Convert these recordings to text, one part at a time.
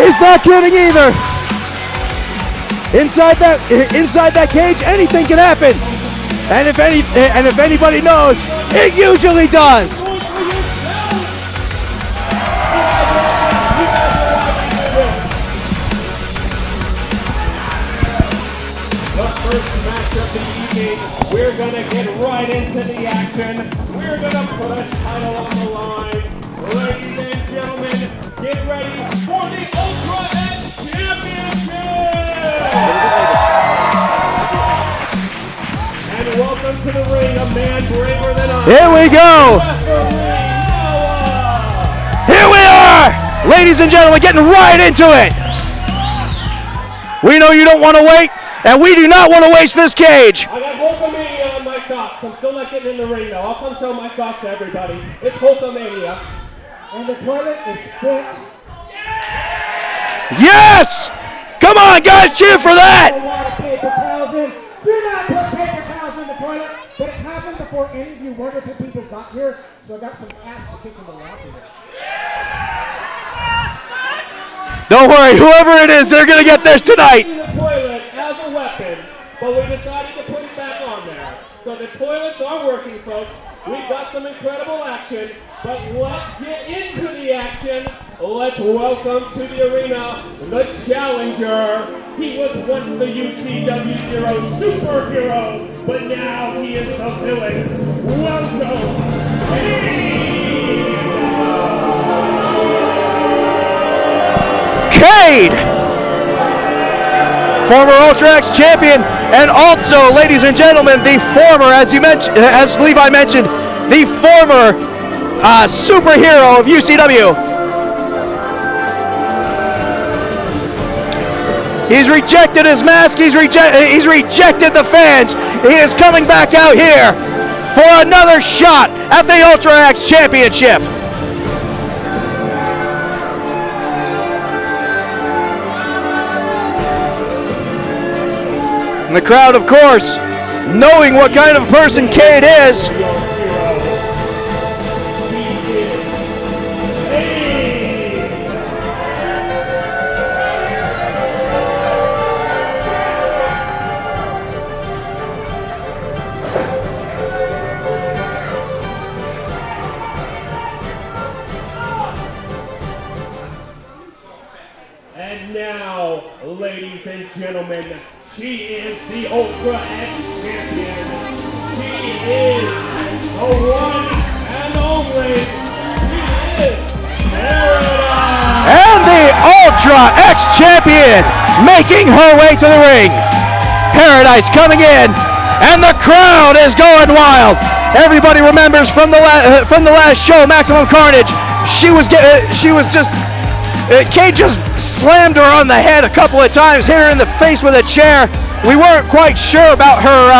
He's not kidding either. Inside that cage, anything can happen. And if anybody knows, it usually does. The first match of the evening, we're gonna get right into the action. We're gonna put a title on the line. Ladies and gentlemen, get ready for the Ultra X Championship! And welcome to the ring, a man braver than I. Here we go! Here we are! Ladies and gentlemen, getting right into it! We know you don't want to wait, and we do not want to waste this cage. I got Hulkamania on my socks. I'm still not getting in the ring, though. I'll come show my socks to everybody. It's Hulkamania. And the toilet is fixed. Yes! Come on, guys, cheer for that! A lot of paper towels in. Do not put paper towels in the toilet. But it happened before any of you wonderful people got here, so I got some ass to kick in the locker room. Don't worry, whoever it is, they're going to get theirs tonight. The toilet as a weapon, but we decided to put it back on there. So the toilets are working, folks. We've got some incredible action, but let's get into the action. Let's welcome to the arena the challenger. He was once the UCW-ZERO superhero, but now he is the villain. Welcome, Cade, former Ultra X champion, and also, ladies and gentlemen, the former, as Levi mentioned, the former superhero of UCW. He's rejected his mask. He's rejected the fans. He is coming back out here for another shot at the Ultra X Championship. And the crowd, of course, knowing what kind of person Cade is. And now, ladies and gentlemen, she is the Ultra X champion. She is the one and only. She is Paradise. And the Ultra X champion making her way to the ring. Paradise coming in, and the crowd is going wild. Everybody remembers from the last show, Maximum Carnage. Cade just slammed her on the head a couple of times, hit her in the face with a chair. We weren't quite sure about her,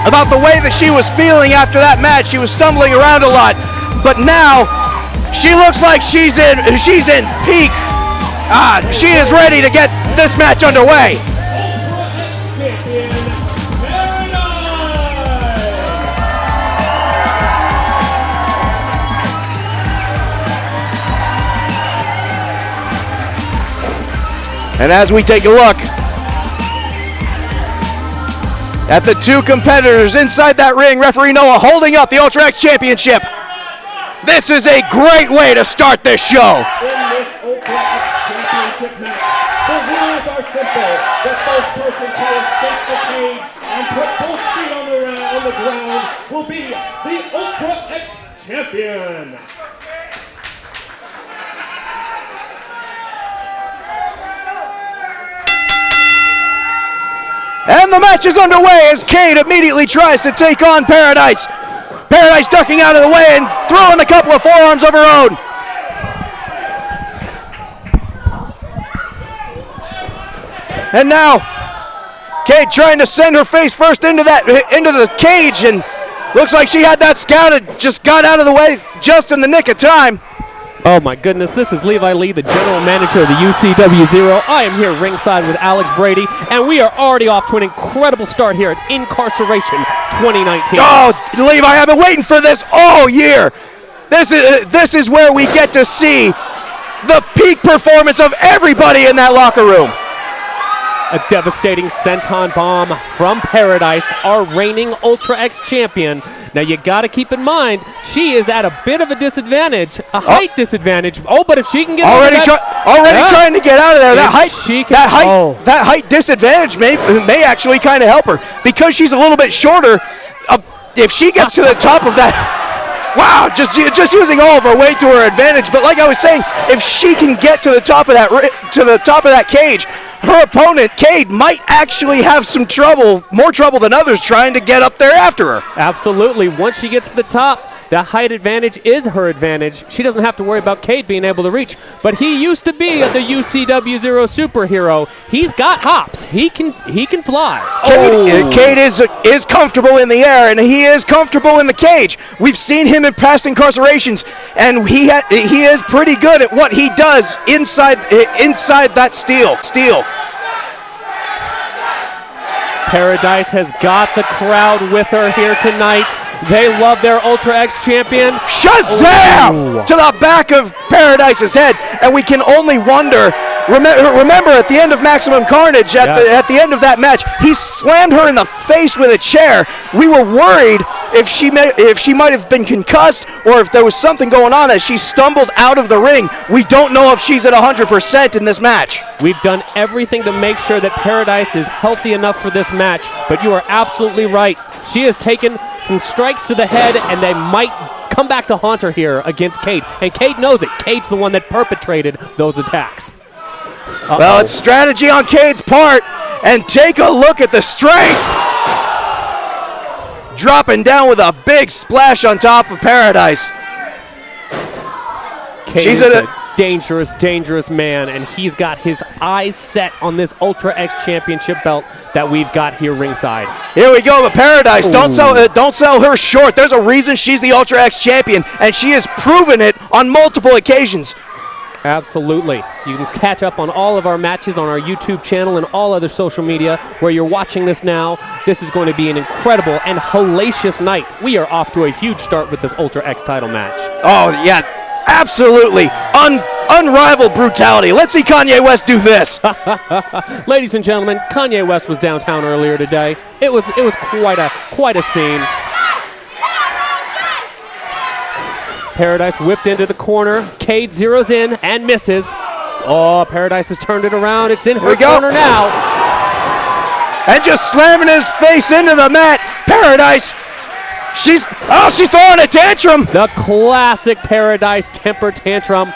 about the way that she was feeling after that match. She was stumbling around a lot, but now she looks like she's in peak. She is ready to get this match underway. And as we take a look at the two competitors inside that ring, referee Noah holding up the Ultra X Championship. This is a great way to start this show. In this Ultra X Championship match, the rules are simple. The first person to escape the cage and put both feet on the ground will be the Ultra X Champion. And the match is underway as Cade immediately tries to take on Paradise. Paradise ducking out of the way and throwing a couple of forearms of her own. And now, Cade trying to send her face first into the cage, and looks like she had that scouted, just got out of the way just in the nick of time. Oh my goodness, this is Levi Lee, the general manager of the UCW-ZERO. I am here ringside with Alex Brady, and we are already off to an incredible start here at Incarceration 2019. Oh, Levi, I've been waiting for this all year. This is where we get to see the peak performance of everybody in that locker room. A devastating senton bomb from Paradise, our reigning Ultra X champion. Now you got to keep in mind, she is at a bit of a disadvantage, a height disadvantage. Oh, but if she can get trying to get out of there, that height disadvantage may actually kind of help her because she's a little bit shorter. If she gets to the top of that, wow, just using all of her weight to her advantage. But like I was saying, if she can get to the top of that cage, her opponent, Cade, might actually have some trouble, more trouble than others, trying to get up there after her. Absolutely. Once she gets to the top, the height advantage is her advantage. She doesn't have to worry about Cade being able to reach. But he used to be the UCW-ZERO superhero. He's got hops. He can fly. Cade is comfortable in the air, and he is comfortable in the cage. We've seen him in past incarcerations, and he is pretty good at what he does inside that steel. Paradise has got the crowd with her here tonight. They love their Ultra X champion. Shazam! To the back of Paradise's head, and we can only wonder. Remember at the end of Maximum Carnage, at the end of that match, he slammed her in the face with a chair. We were worried if she might have been concussed or if there was something going on as she stumbled out of the ring. We don't know if she's at 100% in this match. We've done everything to make sure that Paradise is healthy enough for this match, but you are absolutely right. She has taken some strikes to the head, and they might come back to haunt her here against Cade. And Cade knows it. Cade's the one that perpetrated those attacks. Well, it's strategy on Cade's part, and take a look at the strength. Dropping down with a big splash on top of Paradise. Cade is a dangerous, dangerous man, and he's got his eyes set on this Ultra X Championship belt that we've got here ringside. Here we go, but Paradise, don't sell her short. There's a reason she's the Ultra X champion, and she has proven it on multiple occasions. Absolutely. You can catch up on all of our matches on our YouTube channel and all other social media where you're watching this now. This is going to be an incredible and hellacious night. We are off to a huge start with this Ultra X title match. Oh, yeah, absolutely. Unrivaled brutality. Let's see Kanye West do this. Ladies and gentlemen, Kanye West was downtown earlier today. It was quite a scene. Paradise whipped into the corner. Cade zeroes in and misses. Oh, Paradise has turned it around. It's in her corner now. And just slamming his face into the mat. Paradise, she's throwing a tantrum. The classic Paradise temper tantrum.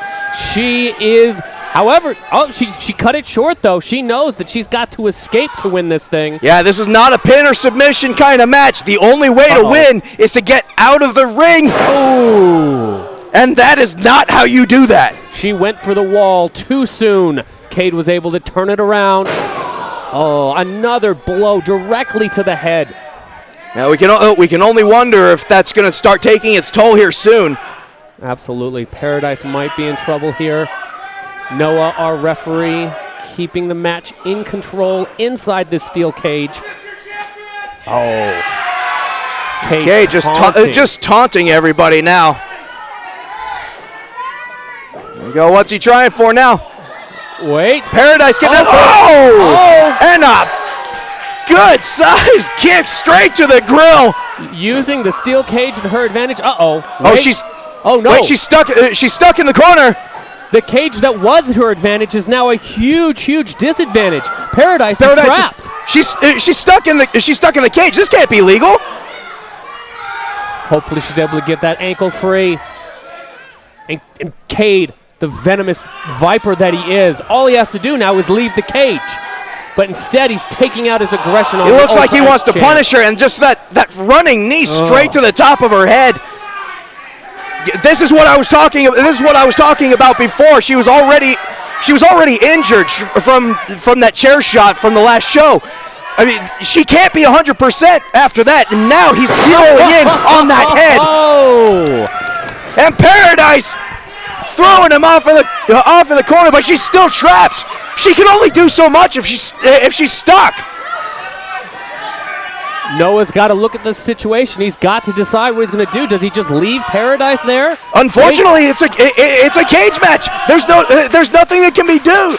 She is, however, she cut it short though. She knows that she's got to escape to win this thing. Yeah, this is not a pin or submission kind of match. The only way to win is to get out of the ring. Ooh. And that is not how you do that. She went for the wall too soon. Cade was able to turn it around. Oh, another blow directly to the head. Now we can only wonder if that's going to start taking its toll here soon. Absolutely. Paradise might be in trouble here. Noah, our referee, keeping the match in control inside this steel cage. Oh. Cade just taunting everybody now. There we go. What's he trying for now? Wait. Paradise getting and a good size kick straight to the grill. Using the steel cage to her advantage. Oh, no. Wait, she's stuck in the corner. The cage that was her advantage is now a huge, huge disadvantage. Paradise is trapped. She's stuck in the cage. This can't be legal. Hopefully she's able to get that ankle free. And Cade, the venomous viper that he is, all he has to do now is leave the cage. But instead, he's taking out his aggression on the It looks like he wants to punish her, and just that running knee straight to the top of her head. This is what I was talking about. This is what I was talking about before. She was already injured from that chair shot from the last show. I mean, she can't be 100% after that, and now he's zeroing in on that head. Oh! And Paradise throwing him off of the corner, but she's still trapped. She can only do so much if she's stuck. Noah's got to look at the situation. He's got to decide what he's going to do. Does he just leave Paradise there? Unfortunately, it's a cage match. There's nothing that can be done.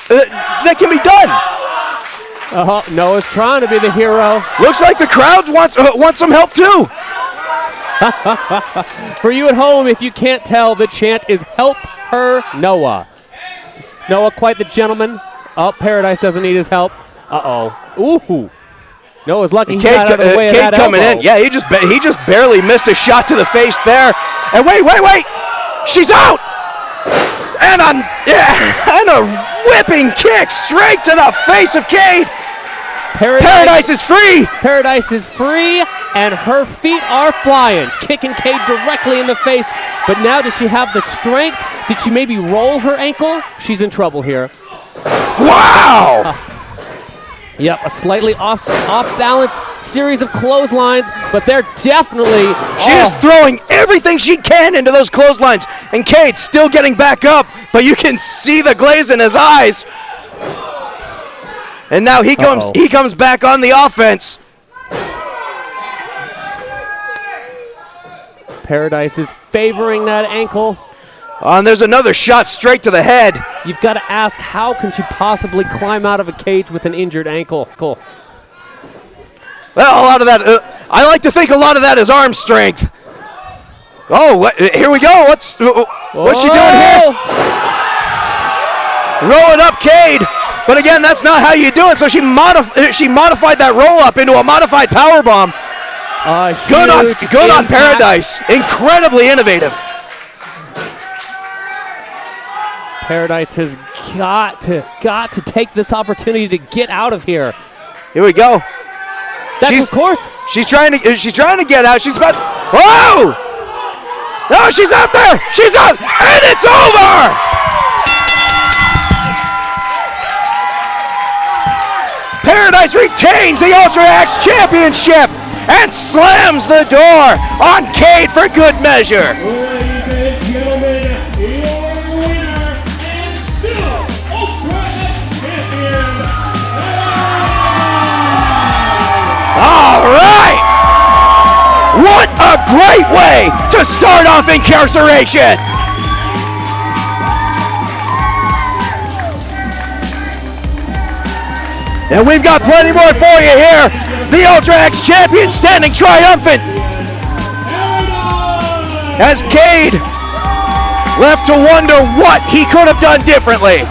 Noah's trying to be the hero. Looks like the crowd wants some help too. For you at home, if you can't tell, the chant is "Help her, Noah." Noah, quite the gentleman. Oh, Paradise doesn't need his help. Ooh. Noah's lucky he got out of the way of that coming elbow. in. Yeah, he just barely missed a shot to the face there. And wait. She's out. And a whipping kick straight to the face of Cade. Paradise is free. Paradise is free, and her feet are flying, kicking Cade directly in the face. But now does she have the strength? Did she maybe roll her ankle? She's in trouble here. Wow. Yep, a slightly off-balance series of clotheslines, but they're definitely... She is throwing everything she can into those clotheslines, and Cade's still getting back up, but you can see the glaze in his eyes. And now he comes back on the offense. Paradise is favoring that ankle. And there's another shot straight to the head. You've got to ask, how can she possibly climb out of a cage with an injured ankle? Cool. Well, a lot of that, I like to think a lot of that is arm strength. Oh, here we go. What's she doing here? Rolling up Cade. But again, that's not how you do it. So she modified that roll up into a modified power bomb. Good on Paradise. Incredibly innovative. Paradise has got to take this opportunity to get out of here. Here we go. Of course. She's trying to get out. She's about. Whoa! No, she's out there. She's out, and it's over. Paradise retains the Ultra X Championship and slams the door on Cade for good measure. Ladies and gentlemen, your winner and still Ultra X champion. All right. What a great way to start off Incarceration. And we've got plenty more for you here. The Ultra X champion standing triumphant as Cade left to wonder what he could have done differently.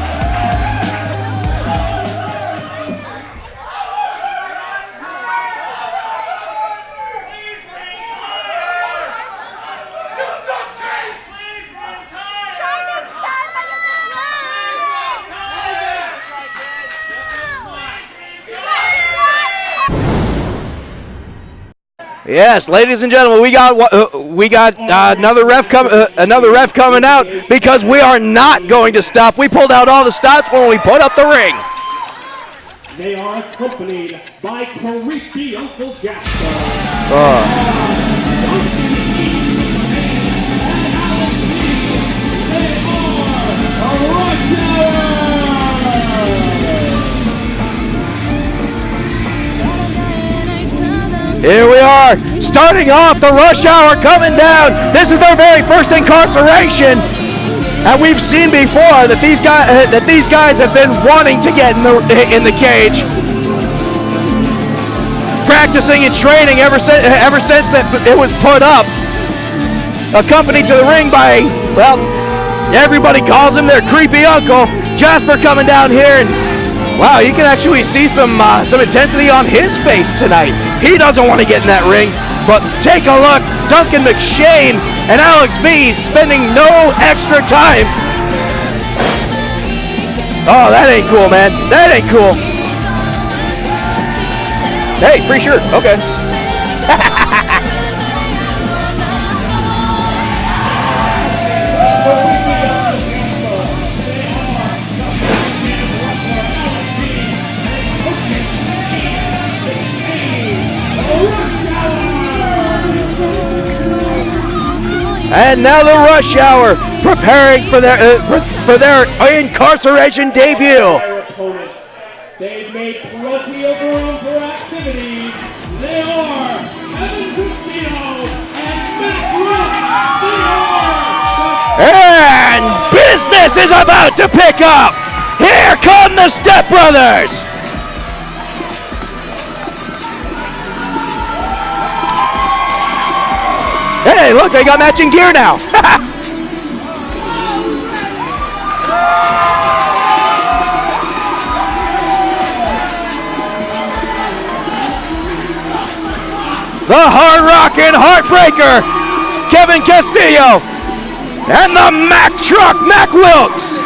Yes, ladies and gentlemen, we got another ref coming out because we are not going to stop. We pulled out all the stops when we put up the ring. They are accompanied by creepy Uncle Jasper. Here we are, starting off the rush hour coming down. This is their very first Incarceration, and we've seen before that these guys have been wanting to get in the cage, practicing and training ever since it was put up. Accompanied to the ring by, well, everybody calls him their creepy uncle. Jasper coming down here, and wow, you can actually see some intensity on his face tonight. He doesn't want to get in that ring, but take a look. Duncan McShane and Alex B spending no extra time. Oh, that ain't cool, man. That ain't cool. Hey, free shirt. Okay. And now the Rush Hour, preparing for their Incarceration debut. Their opponents, they've made plenty of room for activities. They are And business is about to pick up. Here come the Step Brothers. Hey, look, they got matching gear now. The hard rockin' heartbreaker, Kevin Castillo, and the Mack truck, Mack Wilkes,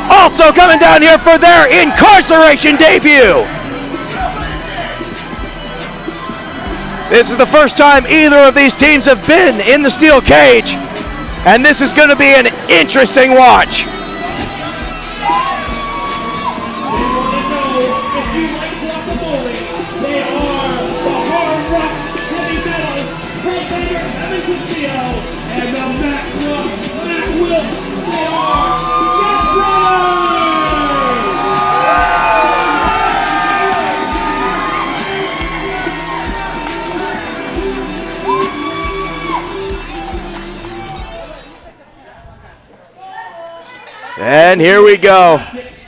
also coming down here for their Incarceration debut. This is the first time either of these teams have been in the steel cage, and this is going to be an interesting watch. And here we go.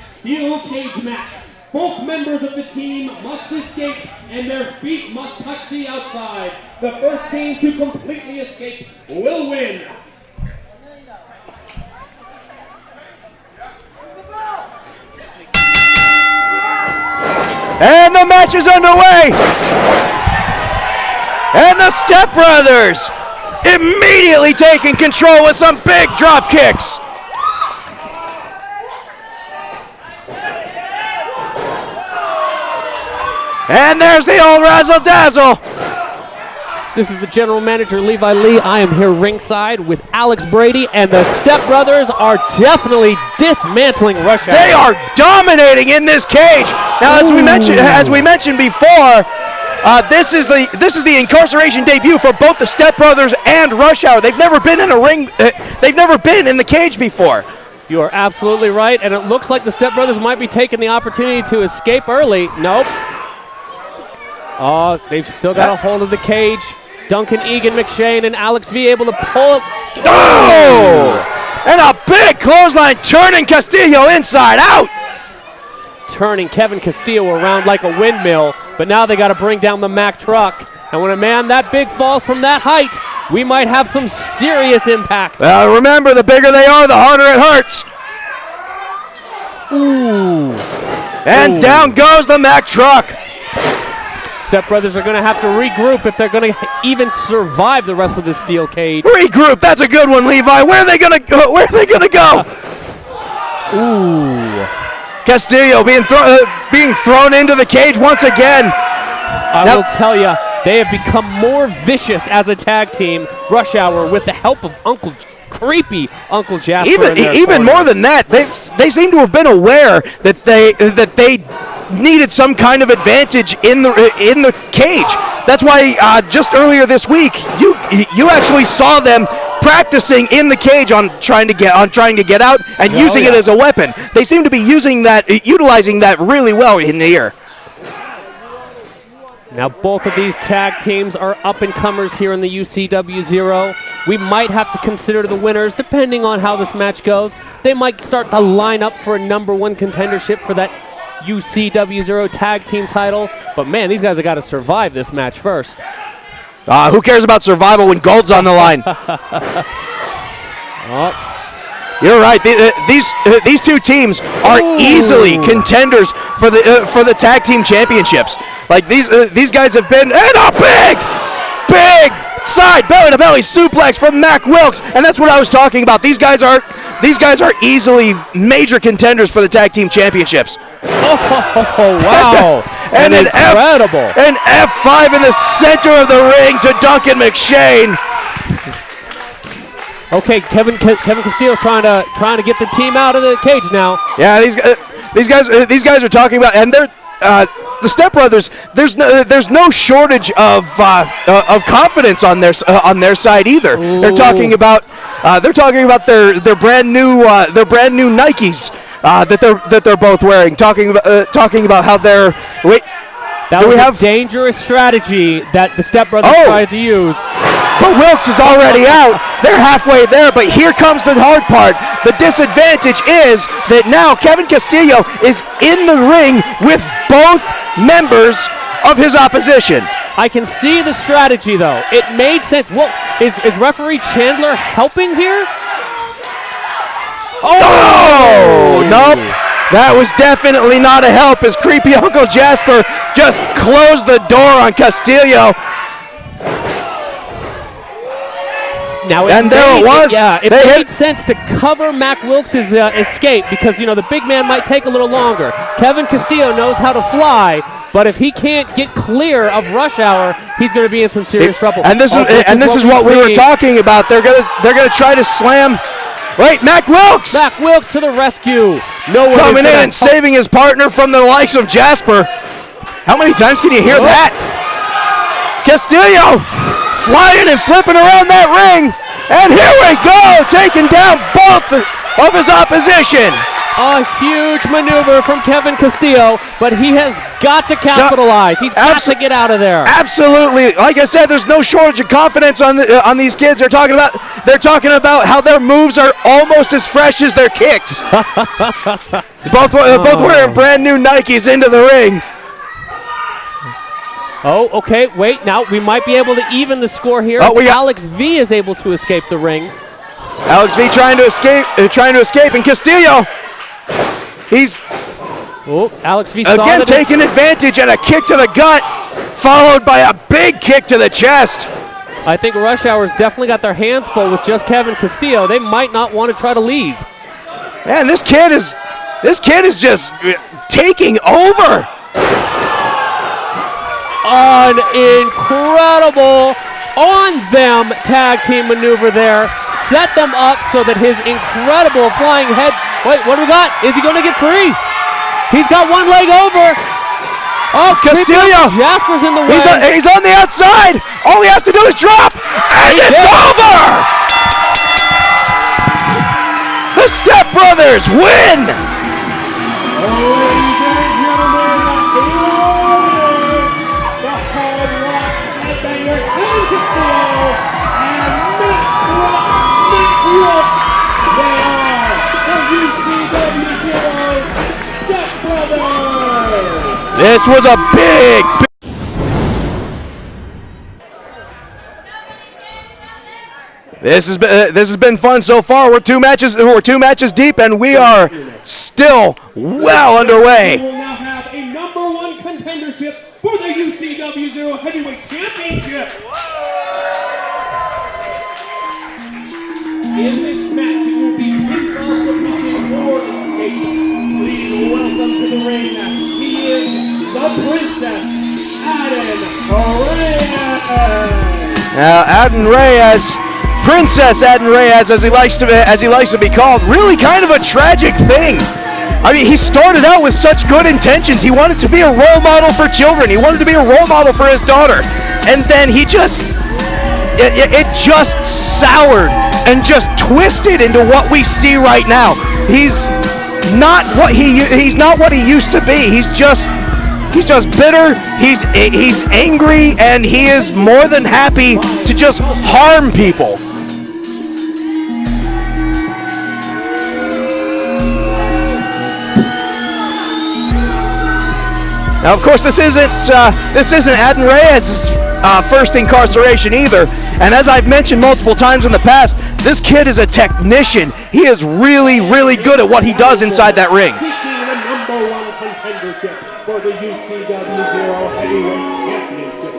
Steel cage match. Both members of the team must escape and their feet must touch the outside. The first team to completely escape will win. And the match is underway. And the Step Brothers immediately taking control with some big drop kicks. And there's the old razzle dazzle. This is the general manager, Levi Lee. I am here ringside with Alex Brady, and the Step Brothers are definitely dismantling Rush Hour. They are dominating in this cage. Now, as we mentioned before, this is the Incarceration debut for both the Step Brothers and Rush Hour. They've never been in a ring. They've never been in the cage before. You are absolutely right, and it looks like the Step Brothers might be taking the opportunity to escape early. Nope. Oh, they've still got a hold of the cage. Duncan Egan McShane and Alex V able to pull it. Oh! And a big clothesline turning Castillo inside out. Turning Kevin Castillo around like a windmill, but now they got to bring down the Mack truck. And when a man that big falls from that height, we might have some serious impact. Remember, the bigger they are, the harder it hurts. Ooh. And down goes the Mack truck. Step Brothers are going to have to regroup if they're going to even survive the rest of the steel cage. Regroup, that's a good one, Levi. Where are they going to go? Where are they going to go? Ooh. Castillo being thrown into the cage once again. I will tell you, they have become more vicious as a tag team, Rush Hour, with the help of creepy Uncle Jasper. Even more than that, they seem to have been aware that they needed some kind of advantage in the cage. That's why just earlier this week, you actually saw them practicing in the cage on trying to get out and using it as a weapon. They seem to be utilizing that really well in here. Now both of these tag teams are up-and-comers here in the UCW-ZERO. We might have to consider the winners depending on how this match goes. They might start to line up for a #1 contendership for that UCW-ZERO tag team title. But man, these guys have got to survive this match first. Who cares about survival when gold's on the line? You're right. These two teams are easily contenders for the tag team championships. Like these guys have been, and a big side belly-to-belly suplex from Mack Wilkes, and that's what I was talking about. These guys are easily major contenders for the tag team championships. Oh wow! and an incredible F5 in the center of the ring to Duncan McShane. Okay, Kevin Castillo's trying to get the team out of the cage now. Yeah, these guys are talking about, and they're the Step Brothers. There's no shortage of confidence on their side either. Ooh. They're talking about their brand new Nikes that they're both wearing. Talking about how they're That was a dangerous strategy that the stepbrothers tried to use. But Wilkes is already out. They're halfway there, but here comes the hard part. The disadvantage is that now Kevin Castillo is in the ring with both members of his opposition. I can see the strategy, though. It made sense. Well, is referee Chandler helping here? Oh, nope. That was definitely not a help as creepy Uncle Jasper just closed the door on Castillo. Now it made sense to cover Mac Wilkes' escape because, the big man might take a little longer. Kevin Castillo knows how to fly, but if he can't get clear of rush hour, he's going to be in some serious trouble. And this is what we were talking about. They're gonna try to slam. Wait, Mac Wilkes! Mac Wilkes to the rescue. Coming in and saving his partner from the likes of Jasper. How many times can you hear that? Castillo flying and flipping around that ring. And here we go, taking down both of his opposition. A huge maneuver from Kevin Castillo, but he has got to capitalize. He's got to get out of there. Absolutely. Like I said, there's no shortage of confidence on these kids. They're talking about how their moves are almost as fresh as their kicks. both wearing brand new Nikes into the ring. Oh, okay. Wait, now we might be able to even the score here. Alex V is able to escape the ring. Alex V trying to escape, and Castillo. Alex V saw again taking advantage and a kick to the gut, followed by a big kick to the chest. I think Rush Hour's definitely got their hands full with just Kevin Castillo. They might not want to try to leave. Man, this kid is just taking over. An incredible on-them tag team maneuver there. Set them up so that his incredible flying head... Wait, what do we got? Is he going to get free? He's got one leg over. Oh, Castillo. Jasper's in the way. He's on the outside. All he has to do is drop, and it's over. The Step Brothers win. This was a big. This has been fun so far. We're two matches deep, and we are still well underway. We will now have a #1 contendership for the UCW-ZERO Heavyweight Championship. In this match, it will be pinfall, submission, or escape. Please welcome to the ring. He is the Princess, Aden Reyes. Now, Princess Aden Reyes, as he likes to be called, really kind of a tragic thing. I mean, he started out with such good intentions. He wanted to be a role model for children. He wanted to be a role model for his daughter, and then he just soured and just twisted into what we see right now. He's not what he used to be. He's just bitter. He's angry, and he is more than happy to just harm people. Now, of course, this isn't Aden Reyes' first incarceration either. And as I've mentioned multiple times in the past, this kid is a technician. He is really, really good at what he does inside that ring. Seeking the #1 contendership for the UCW-ZERO Heavyweight Championship.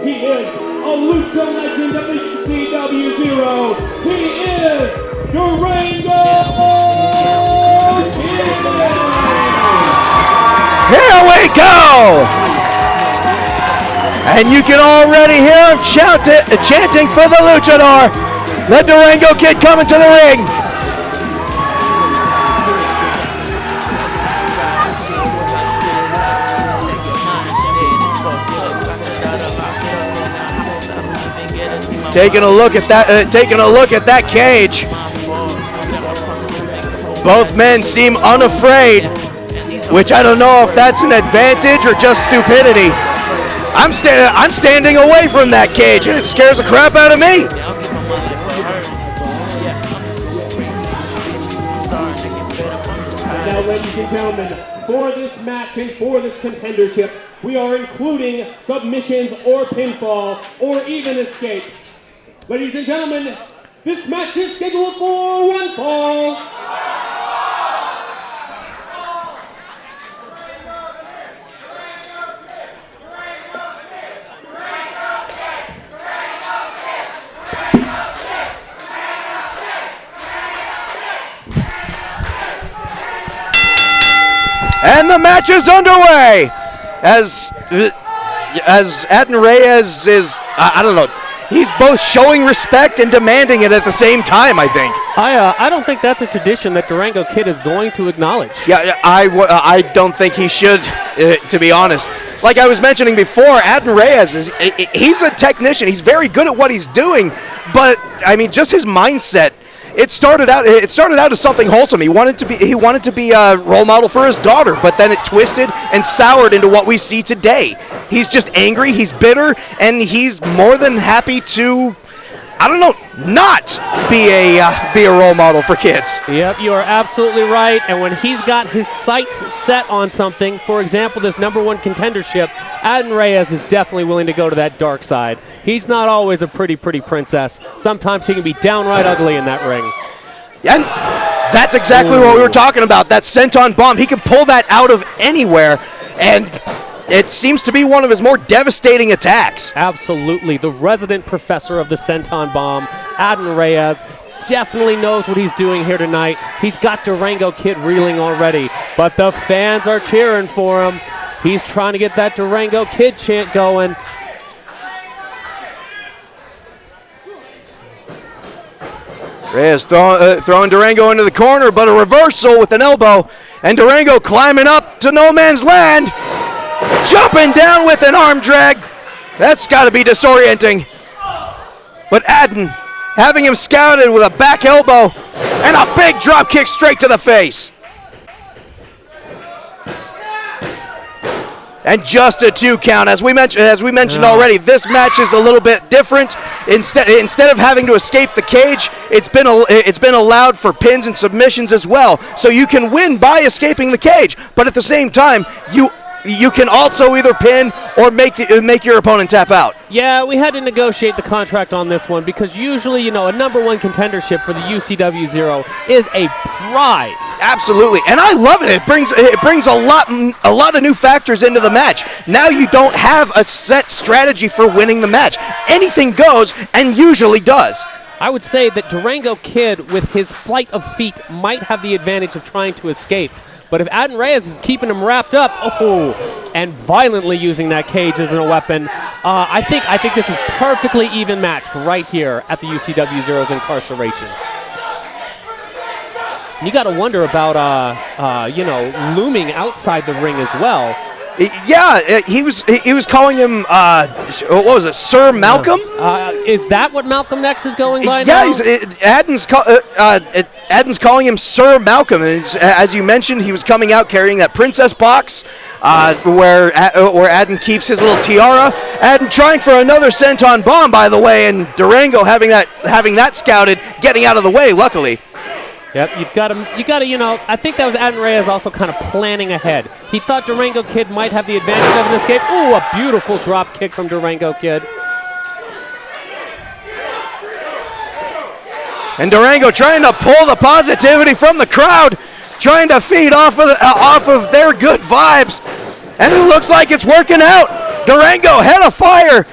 He is a lucha legend of the UCW-ZERO. He is Durango Kid. Here we go! And you can already hear him chanting for the luchador. The Durango Kid coming to the ring. Taking a look at that cage. Both men seem unafraid which I don't know if that's an advantage or just stupidity. I'm standing away from that cage, and it scares the crap out of me. Now, ladies and gentlemen, for this match and for this contendership, we are including submissions or pinfall or even escapes. Ladies and gentlemen, this match is scheduled for one fall. And the match is underway as Adin Reyes is, I don't know, he's both showing respect and demanding it at the same time, I think. I don't think that's a tradition that Durango Kid is going to acknowledge. Yeah, I don't think he should, to be honest. Like I was mentioning before, Adin Reyes, he's a technician. He's very good at what he's doing, but, I mean, just his mindset. It started out as something wholesome. He wanted to be a role model for his daughter, but then it twisted and soured into what we see today. He's just angry, he's bitter, and he's more than happy to, I don't know, not be a role model for kids. Yep, you are absolutely right. And when he's got his sights set on something, for example, this #1 contendership, Adin Reyes is definitely willing to go to that dark side. He's not always a pretty princess. Sometimes he can be downright ugly in that ring. And that's exactly what we were talking about, that senton bomb. He can pull that out of anywhere, and it seems to be one of his more devastating attacks. Absolutely. The resident professor of the senton bomb, Adin Reyes, definitely knows what he's doing here tonight. He's got Durango Kid reeling already, but the fans are cheering for him. He's trying to get that Durango Kid chant going. Reyes throwing Durango into the corner, but a reversal with an elbow, and Durango climbing up to no man's land, jumping down with an arm drag. That's got to be disorienting. But Adin having him scouted with a back elbow and a big drop kick straight to the face. And just a 2 count. As we mentioned already, this match is a little bit different. Instead of having to escape the cage, it's been allowed for pins and submissions as well. So you can win by escaping the cage, but at the same time, you can also either pin or make your opponent tap out. Yeah, we had to negotiate the contract on this one because usually, you know, a #1 contendership for the UCW-ZERO is a prize. Absolutely, and I love it. It brings a lot of new factors into the match. Now you don't have a set strategy for winning the match. Anything goes, and usually does. I would say that Durango Kid, with his flight of feet, might have the advantage of trying to escape. But if Adin Reyes is keeping him wrapped up, and violently using that cage as a weapon, I think this is perfectly even matched right here at the UCW-ZERO's Incarceration. And you got to wonder about, looming outside the ring as well. Yeah, he was calling him, what was it, Sir Malcolm? Is that what Malcolm X is going by yeah, now? Adin's calling him Sir Malcolm. And as you mentioned, he was coming out carrying that princess box where Adin keeps his little tiara. Adin trying for another senton bomb, by the way, and Durango having that scouted, getting out of the way, luckily. Yep, you got to, I think that was Adin Reyes also kind of planning ahead. He thought Durango Kid might have the advantage of an escape. Ooh, a beautiful drop kick from Durango Kid. And Durango trying to pull the positivity from the crowd, trying to feed off of their good vibes. And it looks like it's working out. Durango head of fire.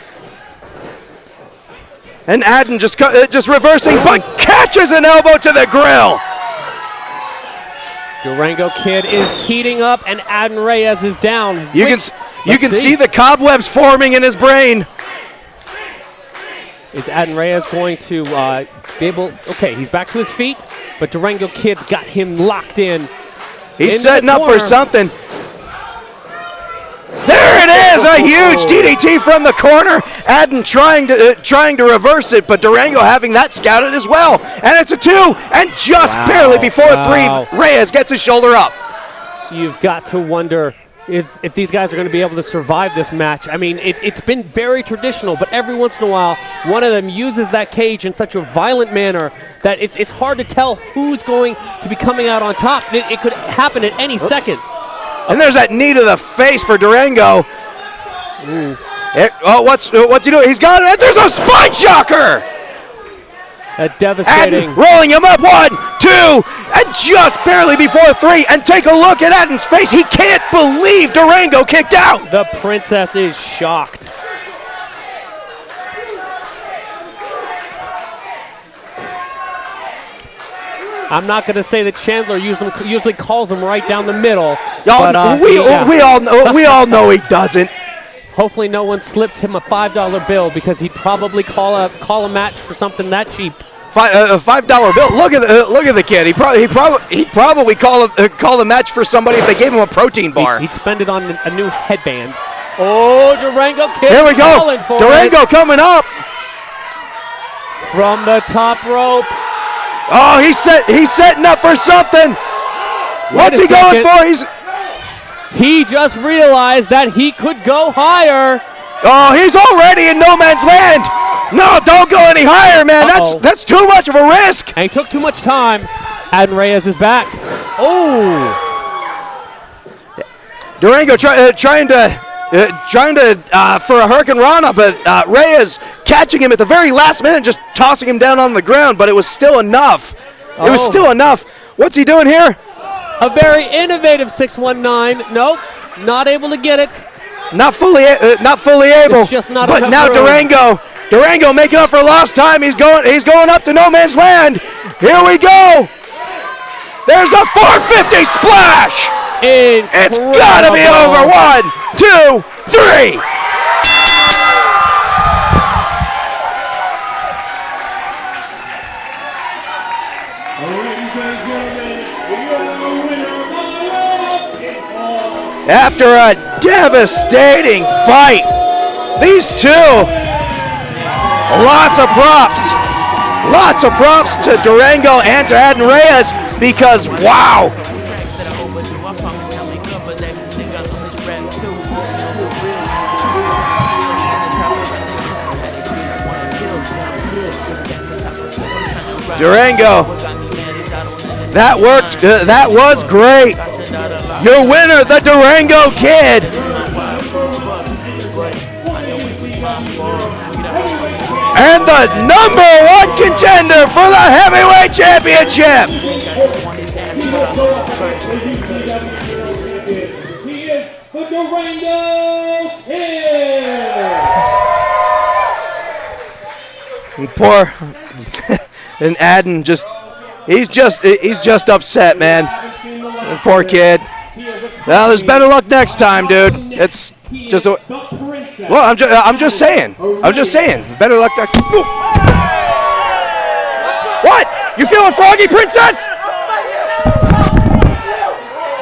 And Adin just reversing, but catches an elbow to the grill. Durango Kid is heating up, and Adin Reyes is down. You can see the cobwebs forming in his brain. Is Adin Reyes going to be able? Okay, he's back to his feet, but Durango Kid's got him locked in. He's setting up for something. There it is, a huge DDT from the corner. Adin trying to reverse it, but Durango having that scouted as well. And it's a 2, and just barely before 3, Reyes gets his shoulder up. You've got to wonder if these guys are going to be able to survive this match. I mean, it's been very traditional, but every once in a while, one of them uses that cage in such a violent manner that it's hard to tell who's going to be coming out on top. It could happen at any second. And there's that knee to the face for Durango. What's he doing? He's got it. There's a spine shocker. A devastating. Adden rolling him up, 1, 2, and just barely before 3. And take a look at Adden's face. He can't believe Durango kicked out. The princess is shocked. I'm not going to say that Chandler usually calls him right down the middle. But, we all know he doesn't. Hopefully no one slipped him a $5 bill because he'd probably call a match for something that cheap. A $5 bill. Look at the kid. He'd probably call a match for somebody if they gave him a protein bar. He'd spend it on a new headband. Oh, Durango kid. Here we go. Durango coming up from the top rope. Oh, he's setting up for something. What's he going for? He just realized that he could go higher. Oh, he's already in no man's land. No, don't go any higher, man. That's too much of a risk. And he took too much time. Adden Reyes is back. Oh. Durango trying to for a Hurricane Rana, but Reyes catching him at the very last minute, just tossing him down on the ground, but it was still enough. It was still enough. What's he doing here? A very innovative 619. Nope, not able to get it. Not fully able. It's just not but enough now room. Durango making up for lost time. He's going up to no man's land. Here we go. There's a 450 splash. It's gotta be over. 1, 2, 3. After a devastating fight, these two, lots of props to Durango and to Adden Reyes because, wow. Durango, that worked, that was great. Your winner, the Durango Kid. And the #1 contender for the Heavyweight Championship. He is the Durango Kid. Poor and Adden he's just upset, man. Poor kid. Well, there's better luck next time, dude. It's just a. Well, I'm just saying. Better luck next. Ooh. What? You feeling froggy, princess?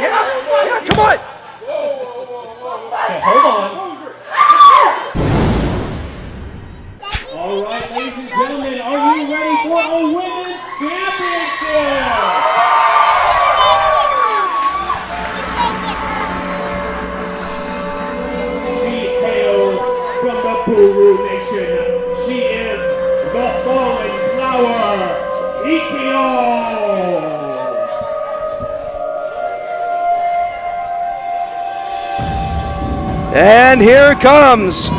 Yeah, come on. Okay, hold on. All right, ladies and gentlemen, are you ready for a women's championship? From the Buru Nation, she is the fallen flower, Ikeo! And here comes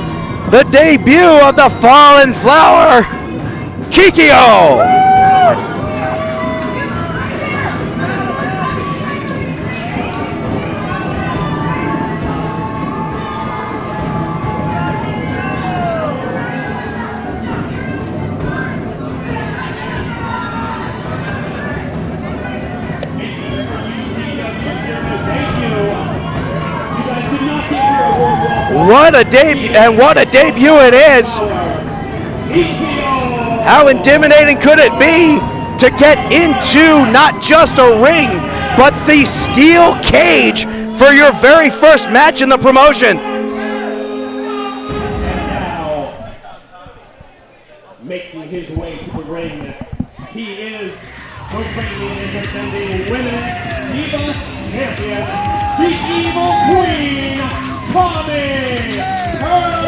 the debut of the fallen flower, Kikyo! What a debut, and what a debut it is. How intimidating could it be to get into not just a ring, but the steel cage for your very first match in the promotion? And now, making his way to the ring, he is the reigning and defending women's Divas champion, the Evil Queen, Tommy Purr.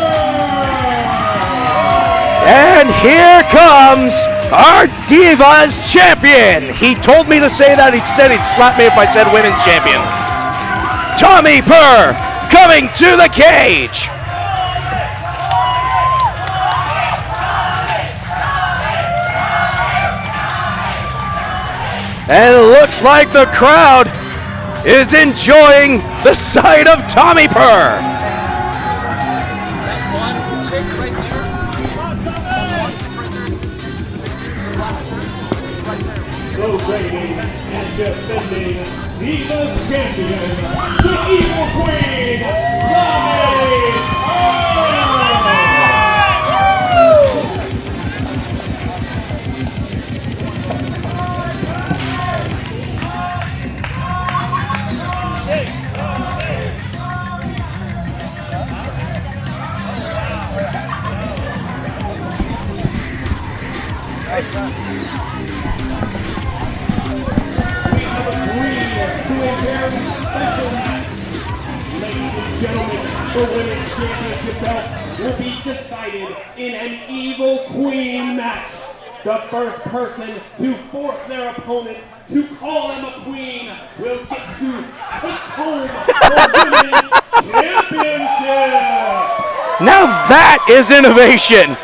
And here comes our Divas champion. He told me to say that. He said he'd slap me if I said women's champion. Tommy Purr coming to the cage. And it looks like the crowd is enjoying the sight of Tommy Purr. Reigning and defending Divas champion, the Evil Queen, Tommy the women's championship belt will be decided in an Evil Queen match. The first person to force their opponent to call them a queen will get to take home the women's championship. Now that is innovation.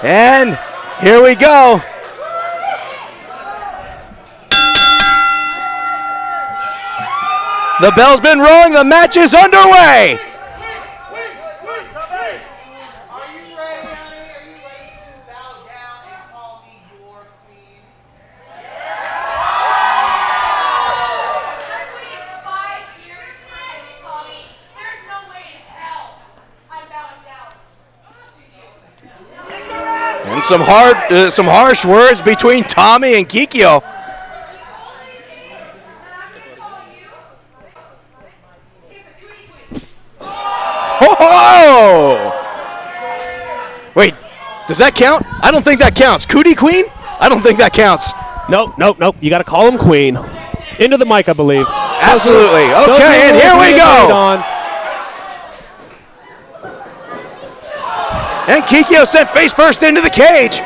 And here we go. The bell's been rung. The match is underway. Are you ready, honey? Are you ready to bow down and call me your queen? I've waited 5 years for this, Tommy. There's no way in hell I'm bowing down to you. And some harsh words between Tommy and Kikyo. Oh! Wait, does that count? I don't think that counts. Cootie Queen? I don't think that counts. Nope. You got to call him Queen. Into the mic, I believe. Absolutely. Okay, and here we go. And Kikyo sent face first into the cage.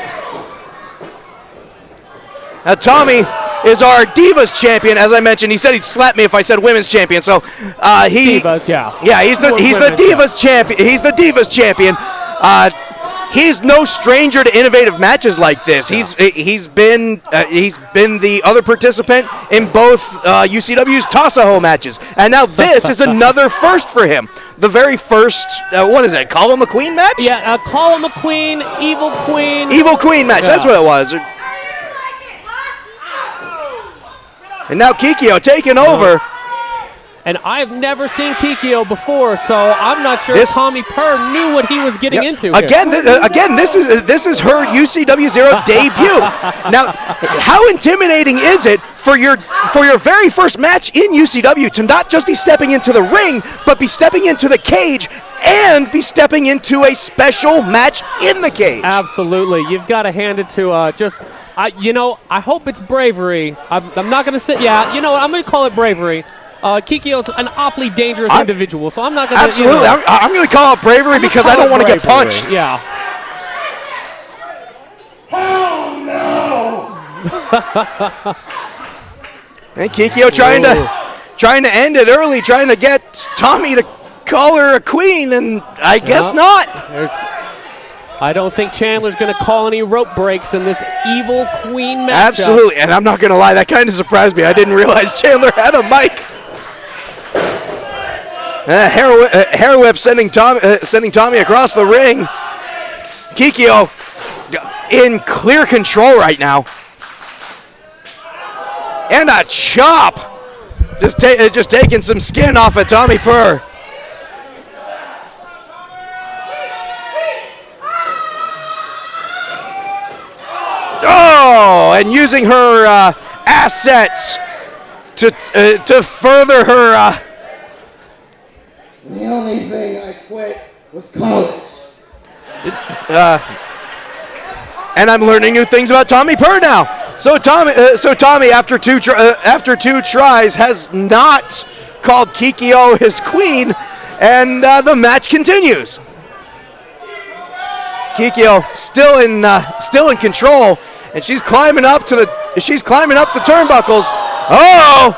Now Tommy is our Divas champion. As I mentioned, he said he'd slap me if I said women's champion. So Divas, yeah. Yeah, he's the Divas champion. He's the Divas champion. He's no stranger to innovative matches like this. He's been the other participant in both UCW's Tasaho matches, and now this is another first for him. The very first, what is it? Call him a Queen match? Yeah, call him a Queen, Evil Queen. Evil Queen match. Yeah. That's what it was. And now Kikyo taking over. And I've never seen Kikyo before, so I'm not sure if Tommy Purr knew what he was getting into. Again, this is her UCW-ZERO debut. Now, how intimidating is it for your very first match in UCW to not just be stepping into the ring, but be stepping into the cage and be stepping into a special match in the cage? Absolutely. You've got to hand it to I hope it's bravery. I'm not going to say, I'm going to call it bravery. Kikyo's an awfully dangerous individual, so I'm not going to... Absolutely. I'm going to call it bravery because I don't want to get punched. Yeah. Oh, no! And Kikyo trying to end it early, trying to get Tommy to call her a queen, and I guess not. I don't think Chandler's going to call any rope breaks in this Evil Queen matchup. Absolutely, and I'm not going to lie, that kind of surprised me. I didn't realize Chandler had a mic. Hair whip sending Tommy across the ring. Kikyo in clear control right now. And a chop. Just taking some skin off of Tommy Purr. Oh, and using her assets to further her only thing I quit was college. And I'm learning new things about Tommy Purr now. So Tommy, after two tries, has not called Kikyo his queen, and the match continues. Kikyo still in control, and she's climbing up the turnbuckles. Oh!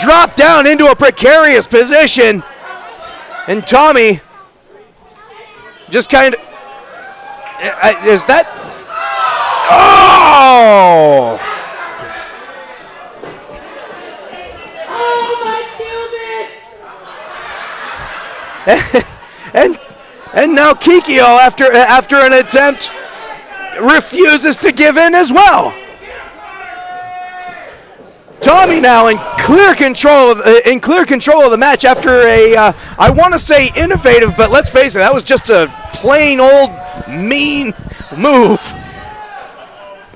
Dropped down into a precarious position, and Tommy just kind of is that? Oh! And now Kikyo, after an attempt, refuses to give in as well. Tommy now in clear control of the match after a I want to say innovative, but let's face it, that was just a plain old mean move.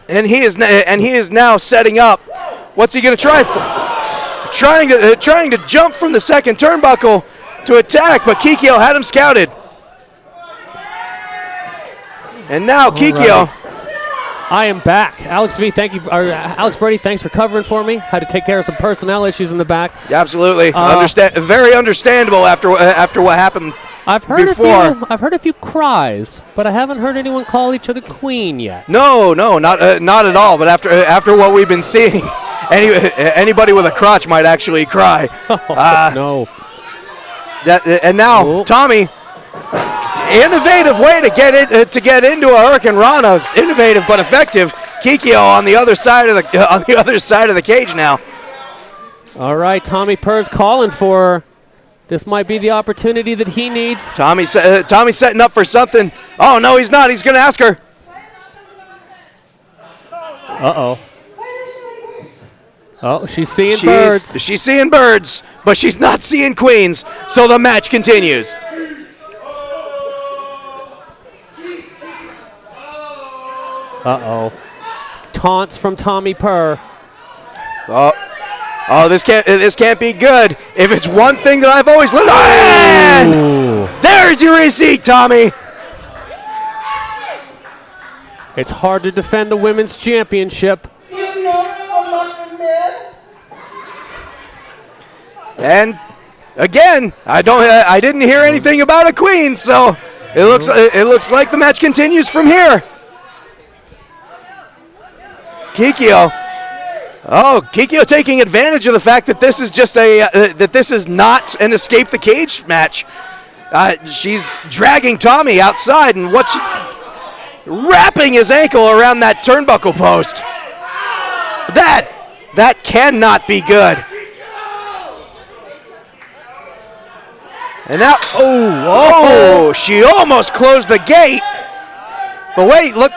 And he is now setting up. What's he going to try for? Trying to jump from the second turnbuckle to attack, but Kikyo had him scouted. And now Kikyo. I am back. Alex Brady, thanks for covering for me. Had to take care of some personnel issues in the back. Absolutely. Very understandable after what happened before. I've heard a few cries, but I haven't heard anyone call each other queen yet. No, not at all. But after what we've been seeing, anybody with a crotch might actually cry. No. And now Tommy, innovative way to get into a Hurricane Rana. Innovative but effective. Kikyo on the other side of the cage now. All right, Tommy Purr's calling for. This might be the opportunity that he needs. Tommy's setting up for something. Oh no, he's not. He's going to ask her. Uh-oh. Oh, she's seeing birds. She's seeing birds, but she's not seeing queens. So the match continues. Uh-oh. Taunts from Tommy Purr. Oh, this can't be good. If it's one thing that I've always learned, and there's your receipt, Tommy. It's hard to defend the women's championship. And again, I didn't hear anything about a queen, so it looks like the match continues from here. Kikyo. Oh, Kikyo taking advantage of the fact that this is just that this is not an escape the cage match. She's dragging Tommy outside and wrapping his ankle around that turnbuckle post. That cannot be good. And now, she almost closed the gate. But wait, look.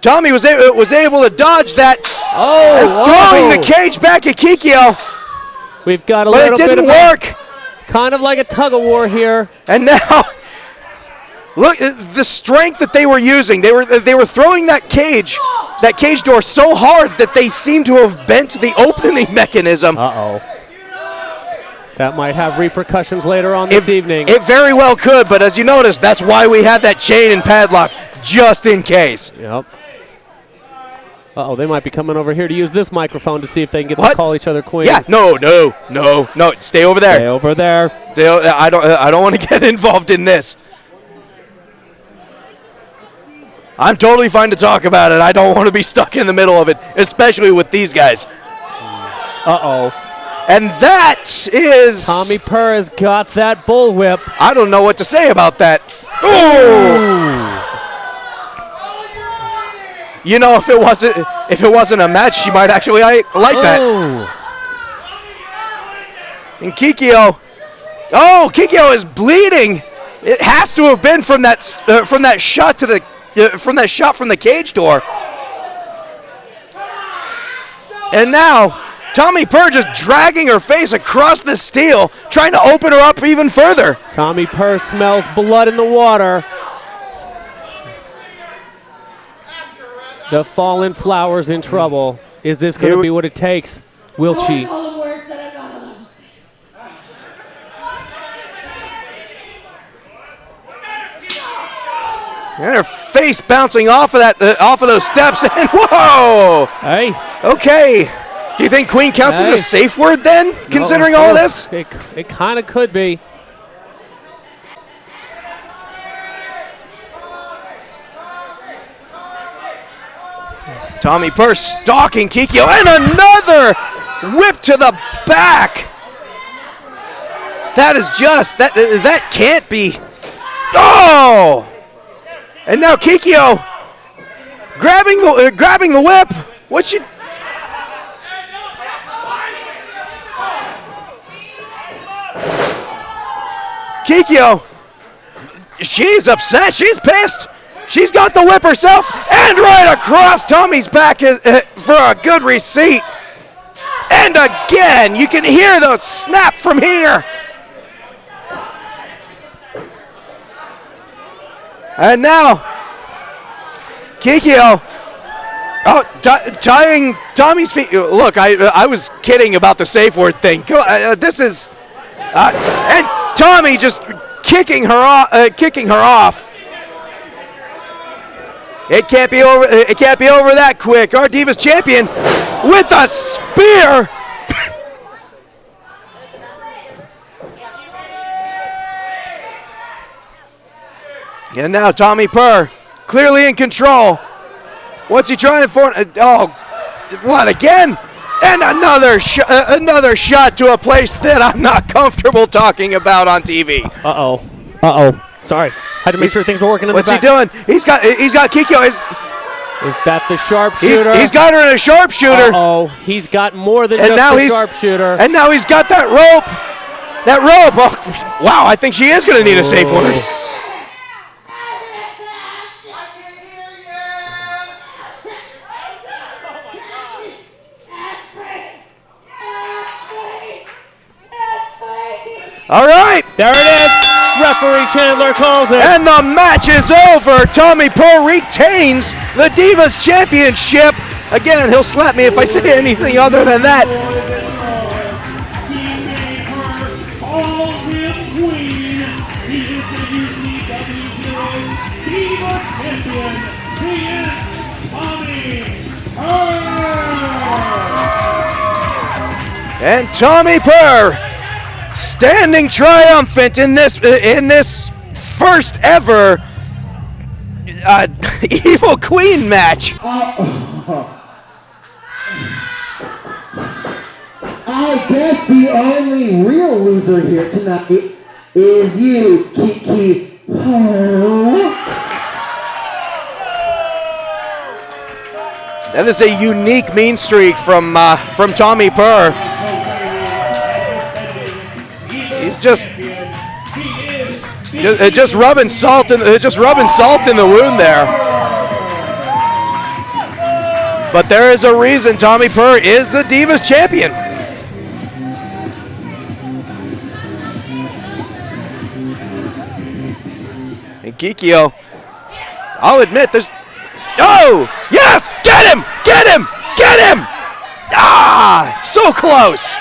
Tommy was able to dodge that. Throwing the cage back at Kikyo. We've got a little bit of it didn't work. Kind of like a tug of war here. And now, look, the strength that they were using. They were throwing that cage door so hard that they seem to have bent the opening mechanism. Uh-oh. That might have repercussions later on this evening. It very well could, but as you notice, that's why we have that chain and padlock, just in case. Yep. Uh-oh, they might be coming over here to use this microphone to see if they can get to call each other queen. Yeah, no. Stay over there. Stay over there. I don't want to get involved in this. I'm totally fine to talk about it. I don't want to be stuck in the middle of it, especially with these guys. Uh-oh. And that is... Tommy Purr has got that bullwhip. I don't know what to say about that. Ooh! You know, if it wasn't a match, she might actually like that. And Kikyo, Kikyo is bleeding. It has to have been from that shot from the cage door. And now Tommy Purr just dragging her face across the steel, trying to open her up even further. Tommy Purr smells blood in the water. The fallen flower's in trouble. Is this going to be what it takes? Will she? And her face bouncing off of off of those steps, and whoa! Hey. Okay. Do you think Queen counts as a safe word then, considering all this? It kind of could be. Tommy Purse stalking Kikyo, and another whip to the back. That is just, that can't be. Oh! And now Kikyo grabbing the whip. What's she? Kikyo, she's upset, she's pissed. She's got the whip herself, and right across Tommy's back for a good receipt. And again, you can hear the snap from here. And now, Kikyo, tying Tommy's feet. Look, I was kidding about the safe word thing. This is, and Tommy just kicking her off. It can't be over. It can't be over that quick. Our Divas champion with a spear. And now Tommy Purr, clearly in control. What's he trying for? Oh, what again? And another shot to a place that I'm not comfortable talking about on TV. Uh-oh. Sorry. Had to make sure things were working in the back. What's he doing? He's got Kikyo. Is that the sharpshooter? He's got her in a sharpshooter. Uh-oh. He's got more than just a sharpshooter. And now he's got that rope. That rope. Oh, wow, I think she is going to need a safe word. All right. There it is. Referee Chandler calls it. And the match is over. Tommy Poe retains the Divas Championship. Again, he'll slap me if I say anything other than that. And Tommy Purr standing triumphant in this first ever Evil Queen match. I guess the only real loser here tonight is you, Kiki. That is a unique mean streak from Tommy Purr. He's just rubbing salt in the wound there. But there is a reason Tommy Purr is the Divas champion. And Kikyo, I'll admit there's. Oh yes! Get him! Get him! Get him! Ah! So close!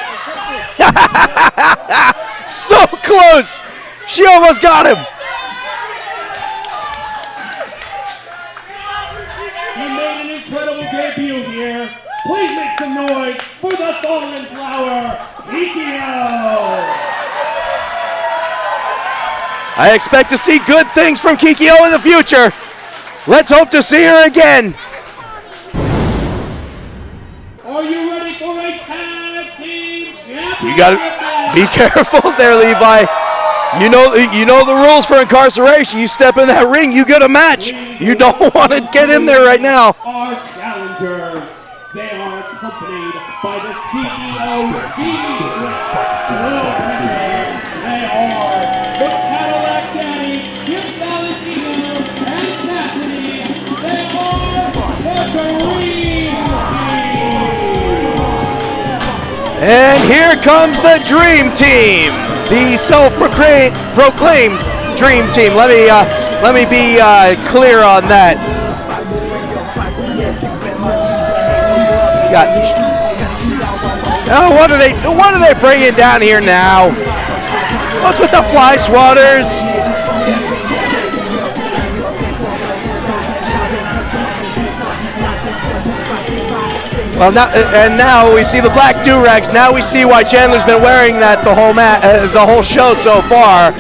So close! She almost got him! He made an incredible debut here. Please make some noise for the Fallen Flower, Kikyo! I expect to see good things from Kikyo in the future. Let's hope to see her again. Are you ready for a tag team championship? You gotta be careful there, Levi. You know the rules for Incarceration. You step in that ring, you get a match. You don't want to get in there right now. Our challengers, they are accompanied by the CEO, Steve. They are the Cadillac Daddy, Chip Valentino, and Cassidy. They are the Dream Team. And here comes the Dream Team, the self-proclaimed Dream Team. Let me be clear on that. Oh, what are they bringing down here now? What's with the fly swatters? Well, now we see the black do-rags. Now we see why Chandler's been wearing that the whole show so far.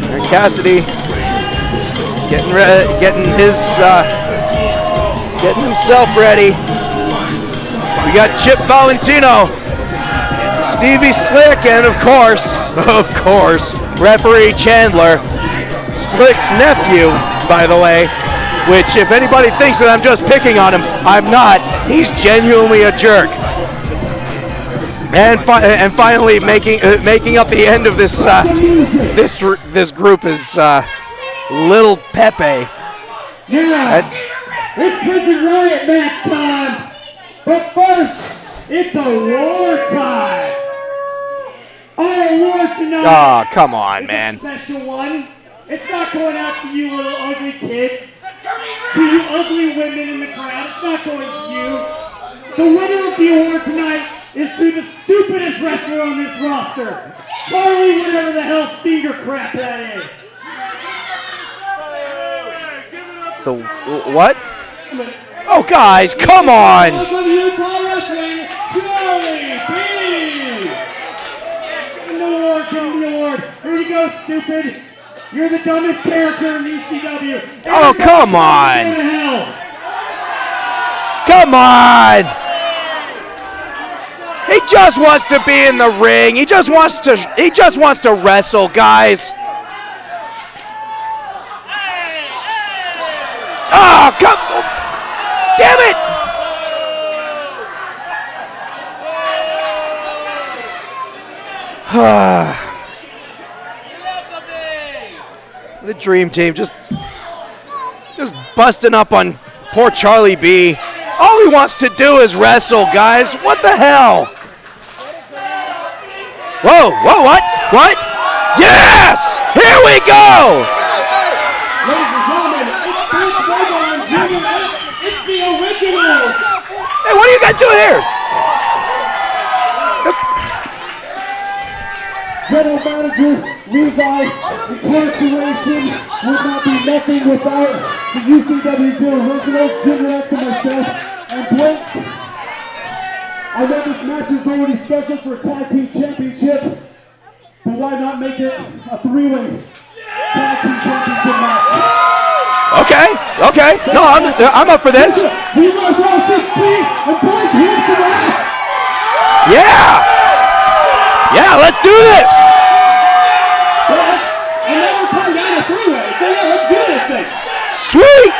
And Cassidy getting himself ready. We got Chip Valentino, Stevie Slick, and of course, referee Chandler. Slick's nephew, by the way, which if anybody thinks that I'm just picking on him, I'm not. He's genuinely a jerk. And finally making up the end of this this group is Little Pepe. Yeah, it's Prison Riot match time. But first, it's a war time. Our award tonight. Oh, come on, man. A special one. It's not going out to you little ugly kids, to you ugly women in the crowd. It's not going to you. The winner of the award tonight is to the stupidest wrestler on this roster, Carly, whatever the hell Steger crap that is. The what? Oh, guys, come on! Welcome to Utah Wrestling, Charlie B. Give him the award, give him the award. Here you go, stupid. You're the dumbest character in UCW. Oh, come on! Come on! He just wants to be in the ring. He just wants to wrestle, guys. Oh, come! Damn it! The Dream Team just busting up on poor Charlie B. All he wants to do is wrestle, guys. What the hell? Whoa, what? What? Yes! Here we go! Ladies and gentlemen, it's Bruce Boban, Junior X. It's the originals. Hey, what are you guys doing here? General Manager, Levi, Incarceration would not be nothing without the UCW-ZERO originals, Junior X and myself, and Blake. I know this match is already scheduled for a tag team championship, but why not make it a three-way tag team championship match? Okay. No, I'm up for this. We must roll 6P and Blake hits the last. Yeah, let's do this. And now we're coming down a three-way, so yeah, let's do this thing. Sweet.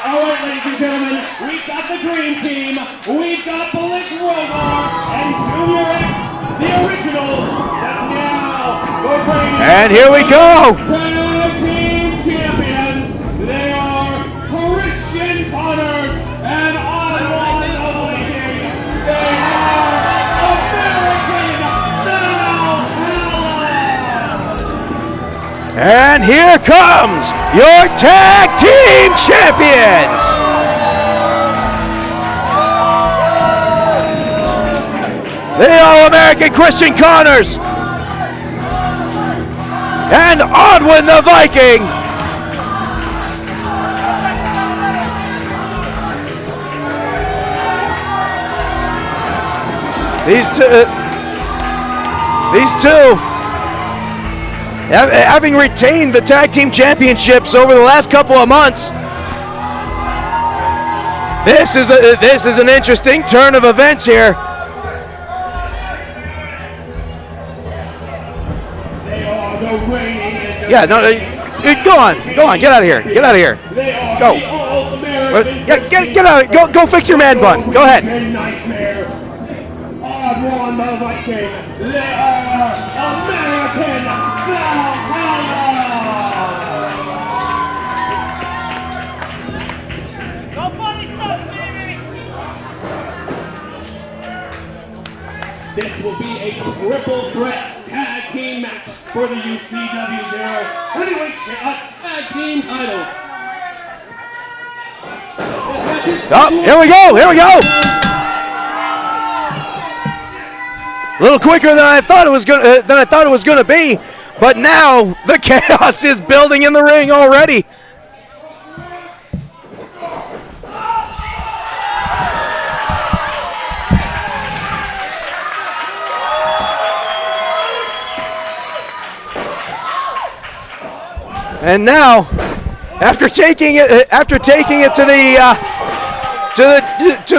All right, ladies and gentlemen, we've got the Dream Team, we've got Blake Rogar, and Junior X, the originals, and now we're bringing And here we go. Tag Team Champions. They are Christian Connors and Ottawa Awakening. They are American Valhalla. And here comes your tag team champions. The All-American Christian Connors and Onwin the Viking. These two, having retained the tag team championships over the last couple of months, this is an interesting turn of events here. Yeah, no, go on, get out of here, go. Get out, go fix your man bun. Go ahead. Ottawa the Viking. They are American Valhalla. No funny stuff, Stevie! This will be a triple threat tag team match for the UCW-ZERO Heavyweight Tag Team titles. Oh, here we go. A little quicker than I thought it was going to be. but now the chaos is building in the ring already. And now, after taking it to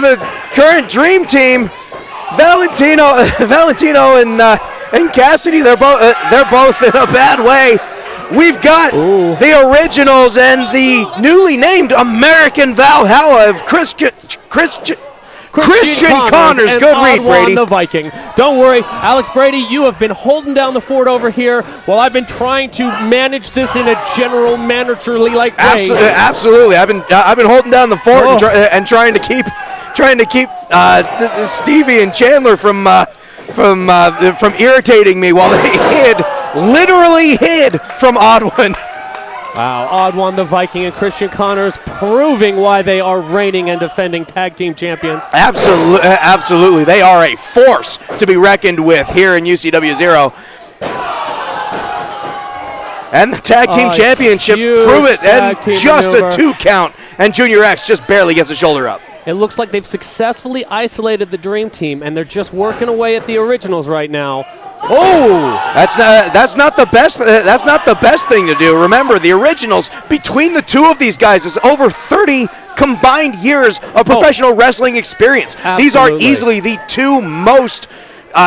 the current Dream Team, Valentino and Cassidy, they're both in a bad way. We've got the Originals and the newly named American Valhalla of Christian Connors. Good read, Brady. The Viking. Don't worry, Alex Brady, you have been holding down the fort over here while I've been trying to manage this in a general managerly like way. Absolutely. I've been holding down the fort and trying to keep Stevie and Chandler from irritating me while they literally hid from Oddwin. Wow, Oddwan the Viking and Christian Connors proving why they are reigning and defending tag team champions. Absolutely. They are a force to be reckoned with here in UCW-ZERO. And the tag team championships prove it. And just a 2 count. And Junior X just barely gets a shoulder up. It looks like they've successfully isolated the Dream Team, and they're just working away at the Originals right now. That's not the best thing to do. Remember, the Originals, between the two of these guys, is over 30 combined years of professional wrestling experience. Absolutely. These are easily the two most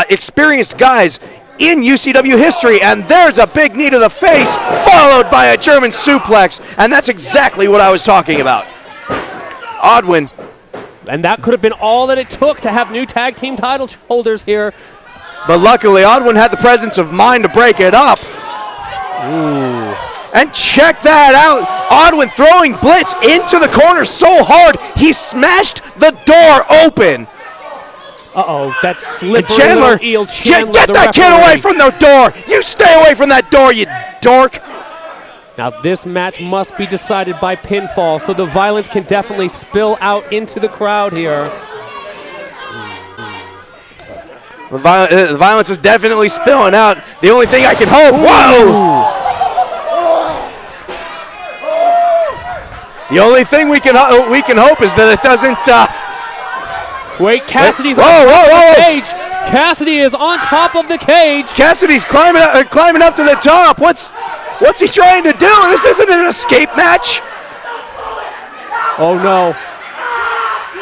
experienced guys in UCW history, and there's a big knee to the face, followed by a German suplex, and that's exactly what I was talking about. Oddwin. And that could have been all that it took to have new tag team title holders here. But luckily, Oddwin had the presence of mind to break it up. And check that out. Oddwin throwing Blitz into the corner so hard, he smashed the door open. That's slippery Chandler, little eel Chandler. Get that kid away from the door. You stay away from that door, you dork. Now this match must be decided by pinfall, so the violence can definitely spill out into the crowd here. The violence is definitely spilling out. The only thing I can hope. Whoa! The only thing we can hope is that it doesn't. Wait, Cassidy's on top of the cage. Cassidy is on top of the cage. Cassidy's climbing up to the top. What's he trying to do? This isn't an escape match. Oh no.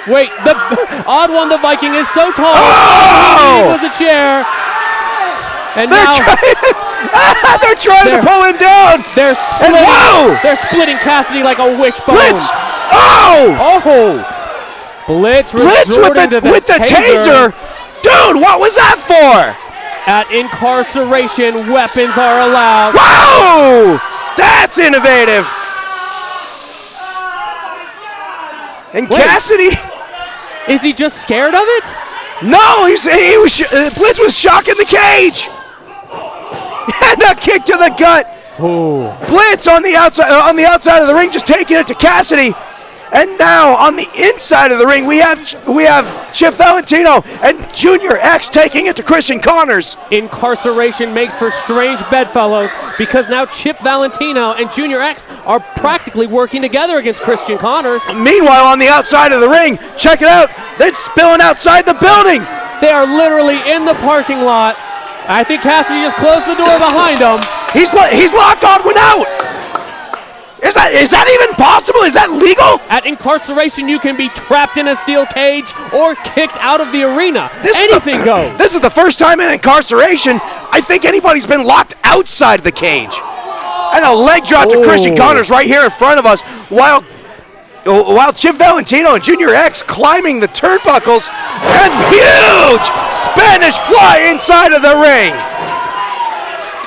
Wait, the Oddwan the Viking is so tall. Oh! It was a chair. And they're trying to pull him down. They're splitting Cassidy like a wishbone. Blitz! Oh! Blitz with the taser. Dude, what was that for? At Incarceration, weapons are allowed. Wow! That's innovative. And Cassidy, is he just scared of it? No, Blitz was shocking the cage. And a kick to the gut. Blitz on the outside of the ring, just taking it to Cassidy. And now on the inside of the ring, we have Chip Valentino and Junior X taking it to Christian Connors. Incarceration makes for strange bedfellows because now Chip Valentino and Junior X are practically working together against Christian Connors. Meanwhile, on the outside of the ring, check it out, they're spilling outside the building. They are literally in the parking lot. I think Cassidy just closed the door behind him. He's locked Oddwin out. Is that even possible? Is that legal? At Incarceration, you can be trapped in a steel cage or kicked out of the arena. Anything goes. This is the first time in Incarceration I think anybody's been locked outside the cage. And a leg drop to Christian Connors right here in front of us while Chip Valentino and Junior X climbing the turnbuckles, and huge Spanish fly inside of the ring.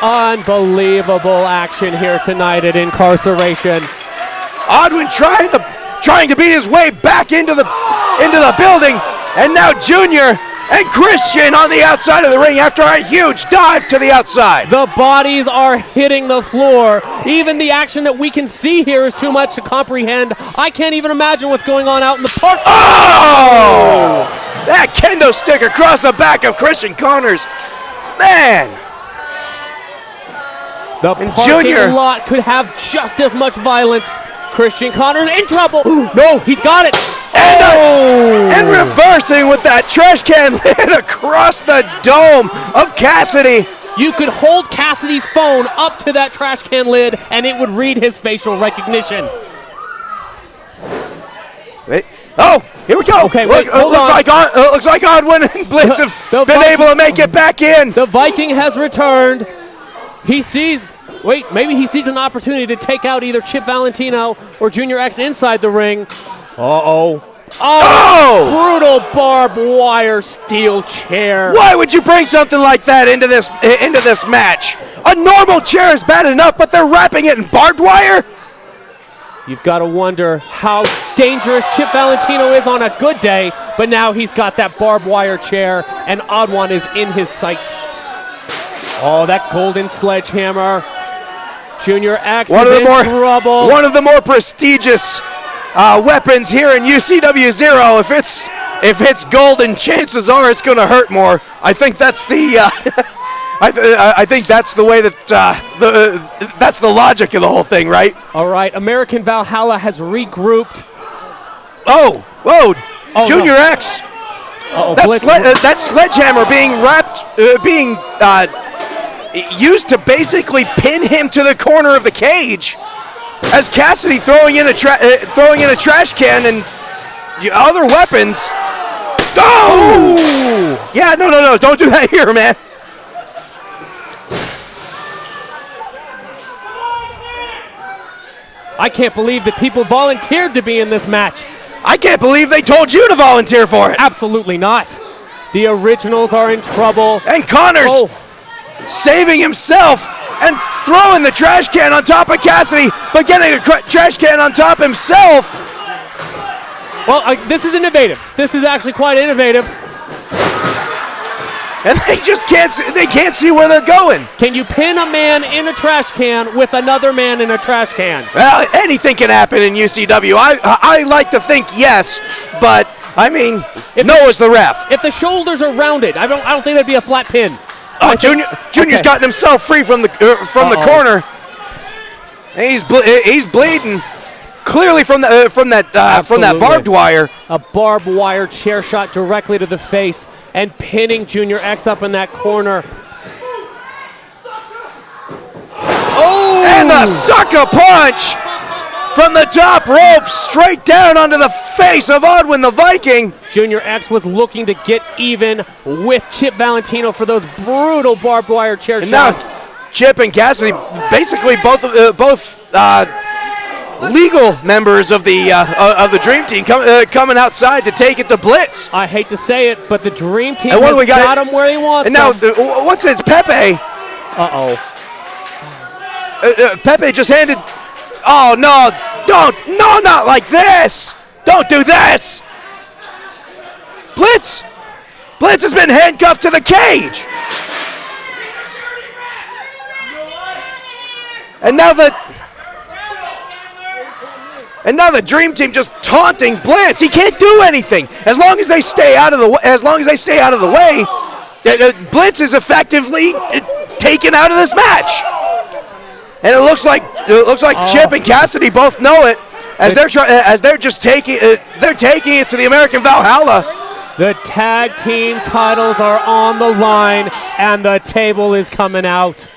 Unbelievable action here tonight at Incarceration. Oddwin trying to beat his way back into the building, and now Junior and Christian on the outside of the ring after a huge dive to the outside. The bodies are hitting the floor. Even the action that we can see here is too much to comprehend. I can't even imagine what's going on out in the park. Oh! That kendo stick across the back of Christian Connors. Man. The And parking Junior. lot could have just as much violence. Christian Connors in trouble. No, he's got it. And reversing with that trash can lid across the dome of Cassidy. You could hold Cassidy's phone up to that trash can lid and it would read his facial recognition. Wait. Oh, here we go. Okay, Look, wait, hold looks on. looks like Oddwin and Blitz have The been Viking- able to make it back in. The Viking has returned. He sees, maybe he sees an opportunity to take out either Chip Valentino or Junior X inside the ring. Uh-oh. Oh, brutal barbed wire steel chair. Why would you bring something like that into this match? A normal chair is bad enough, but they're wrapping it in barbed wire? You've got to wonder how dangerous Chip Valentino is on a good day, but now he's got that barbed wire chair, and Oddwan is in his sights. Oh, that golden sledgehammer. Junior X is in trouble. One of the more prestigious weapons here in UCW-ZERO. If it's golden, chances are it's going to hurt more. I think that's the I think that's the way that that's the logic of the whole thing, right? All right, American Valhalla has regrouped. Oh, whoa, Junior no. X. Blitz. That sledgehammer being used to basically pin him to the corner of the cage, as Cassidy throwing in a trash can and other weapons. Oh! Yeah, no, don't do that here, man. I can't believe that people volunteered to be in this match. I can't believe they told you to volunteer for it. Absolutely not. The originals are in trouble. And Connors saving himself and throwing the trash can on top of Cassidy, but getting a trash can on top himself. Well, this is innovative. This is actually quite innovative. And they just can't see where they're going. Can you pin a man in a trash can with another man in a trash can? Well, anything can happen in UCW. I like to think yes, but I mean, Noah's the ref. If the shoulders are rounded, I don't think that'd be a flat pin. Oh, Junior's gotten himself free from the corner. And he's bleeding, clearly from that barbed wire. A barbed wire chair shot directly to the face and pinning Junior X up in that corner. Oh! And the sucker punch from the top rope straight down onto the face of Oddwin the Viking. Junior X was looking to get even with Chip Valentino for those brutal barbed wire chair shots. Now Chip and Cassidy, basically both legal members of the Dream Team coming outside to take it to Blitz. I hate to say it, but the Dream Team And what has do we got? got him where he wants And now, him. what's his Pepe? Pepe just handed. Oh no! No, not like this! Don't do this! Blitz has been handcuffed to the cage. And now the Dream Team just taunting Blitz. He can't do anything as long as they stay out of the way. Blitz is effectively taken out of this match. And it looks like Chip and Cassidy both know it as they're just taking it to the American Valhalla. The tag team titles are on the line, and the table is coming out.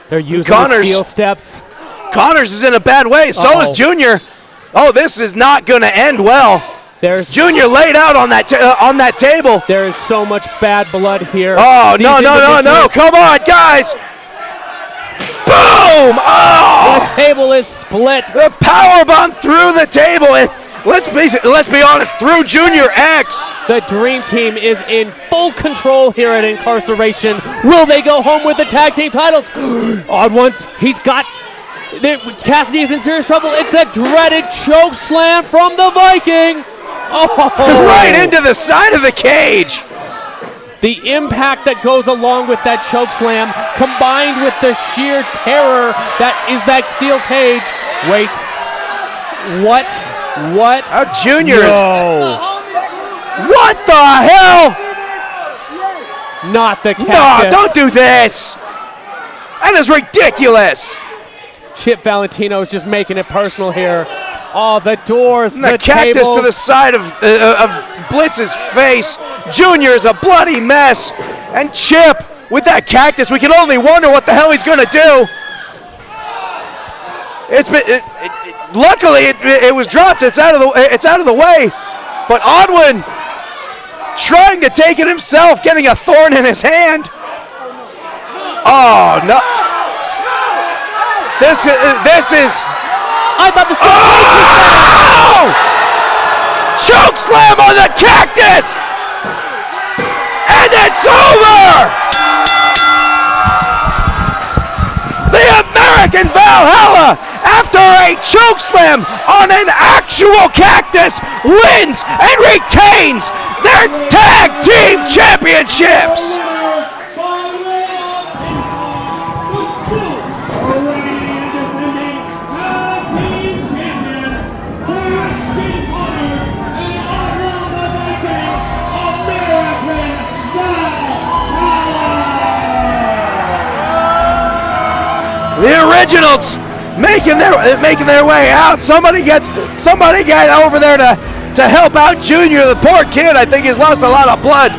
They're using the steel steps. Connors is in a bad way. So is Junior. Oh, this is not going to end well. There's Junior laid out on that table. There is so much bad blood here. Oh, no. Come on, guys. Boom! Oh! The table is split. The power bomb through the table, and let's be honest, through Junior X. The Dream Team is in full control here at Incarceration. Will they go home with the tag team titles? Odd ones. He's got. Cassidy is in serious trouble. It's that dreaded choke slam from the Viking. Oh! Right into the side of the cage. The impact that goes along with that choke slam, combined with the sheer terror that is that steel cage. Wait. What? Junior's. No. What the hell? Not the cactus. No, don't do this. That is ridiculous. Chip Valentino is just making it personal here. Oh, the doors, And the cactus tables. to the side of Blitz's face. Junior is a bloody mess. And Chip with that cactus, we can only wonder what the hell he's gonna do. Luckily it was dropped. It's out of the way. But Odwin trying to take it himself, getting a thorn in his hand. Oh no! This is. I thought the Choke slam on the cactus, and it's over. The American Valhalla, after a choke slam on an actual cactus, wins and retains their tag team championships. The originals making their way out. Somebody get over there to help out Junior. The poor kid, I think, has lost a lot of blood.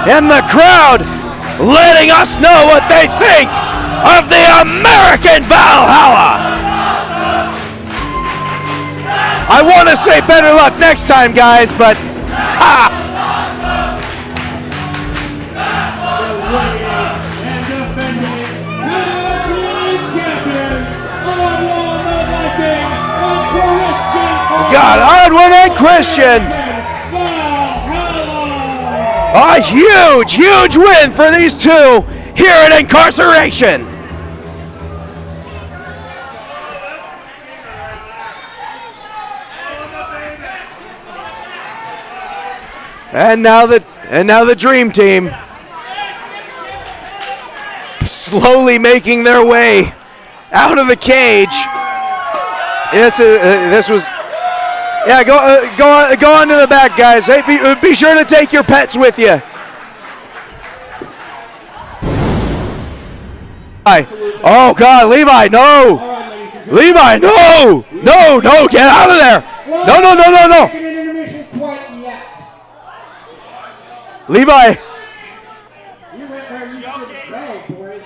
And the crowd letting us know what they think of the American Valhalla. I want to say better luck next time, guys, but ha! God, Odwin and Christian. A huge win for these two here at Incarceration. And now the Dream Team slowly making their way out of the cage. This was. Yeah, go on to the back, guys. Hey, be sure to take your pets with you. Oh God, Levi, no! Levi, no! No, get out of there! No! Levi. You went where you should go, boys.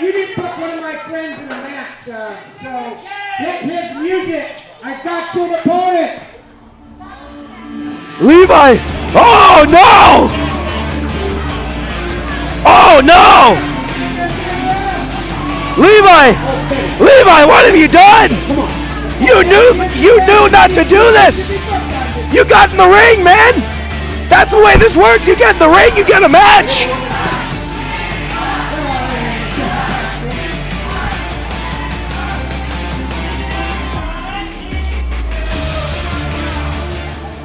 You didn't put one of my friends in the match, so get his music. I got to the opponent. Levi! Oh no! Oh no! Levi, what have you done? You knew not to do this. You got in the ring, man. That's the way this works. You get in the ring, you get a match.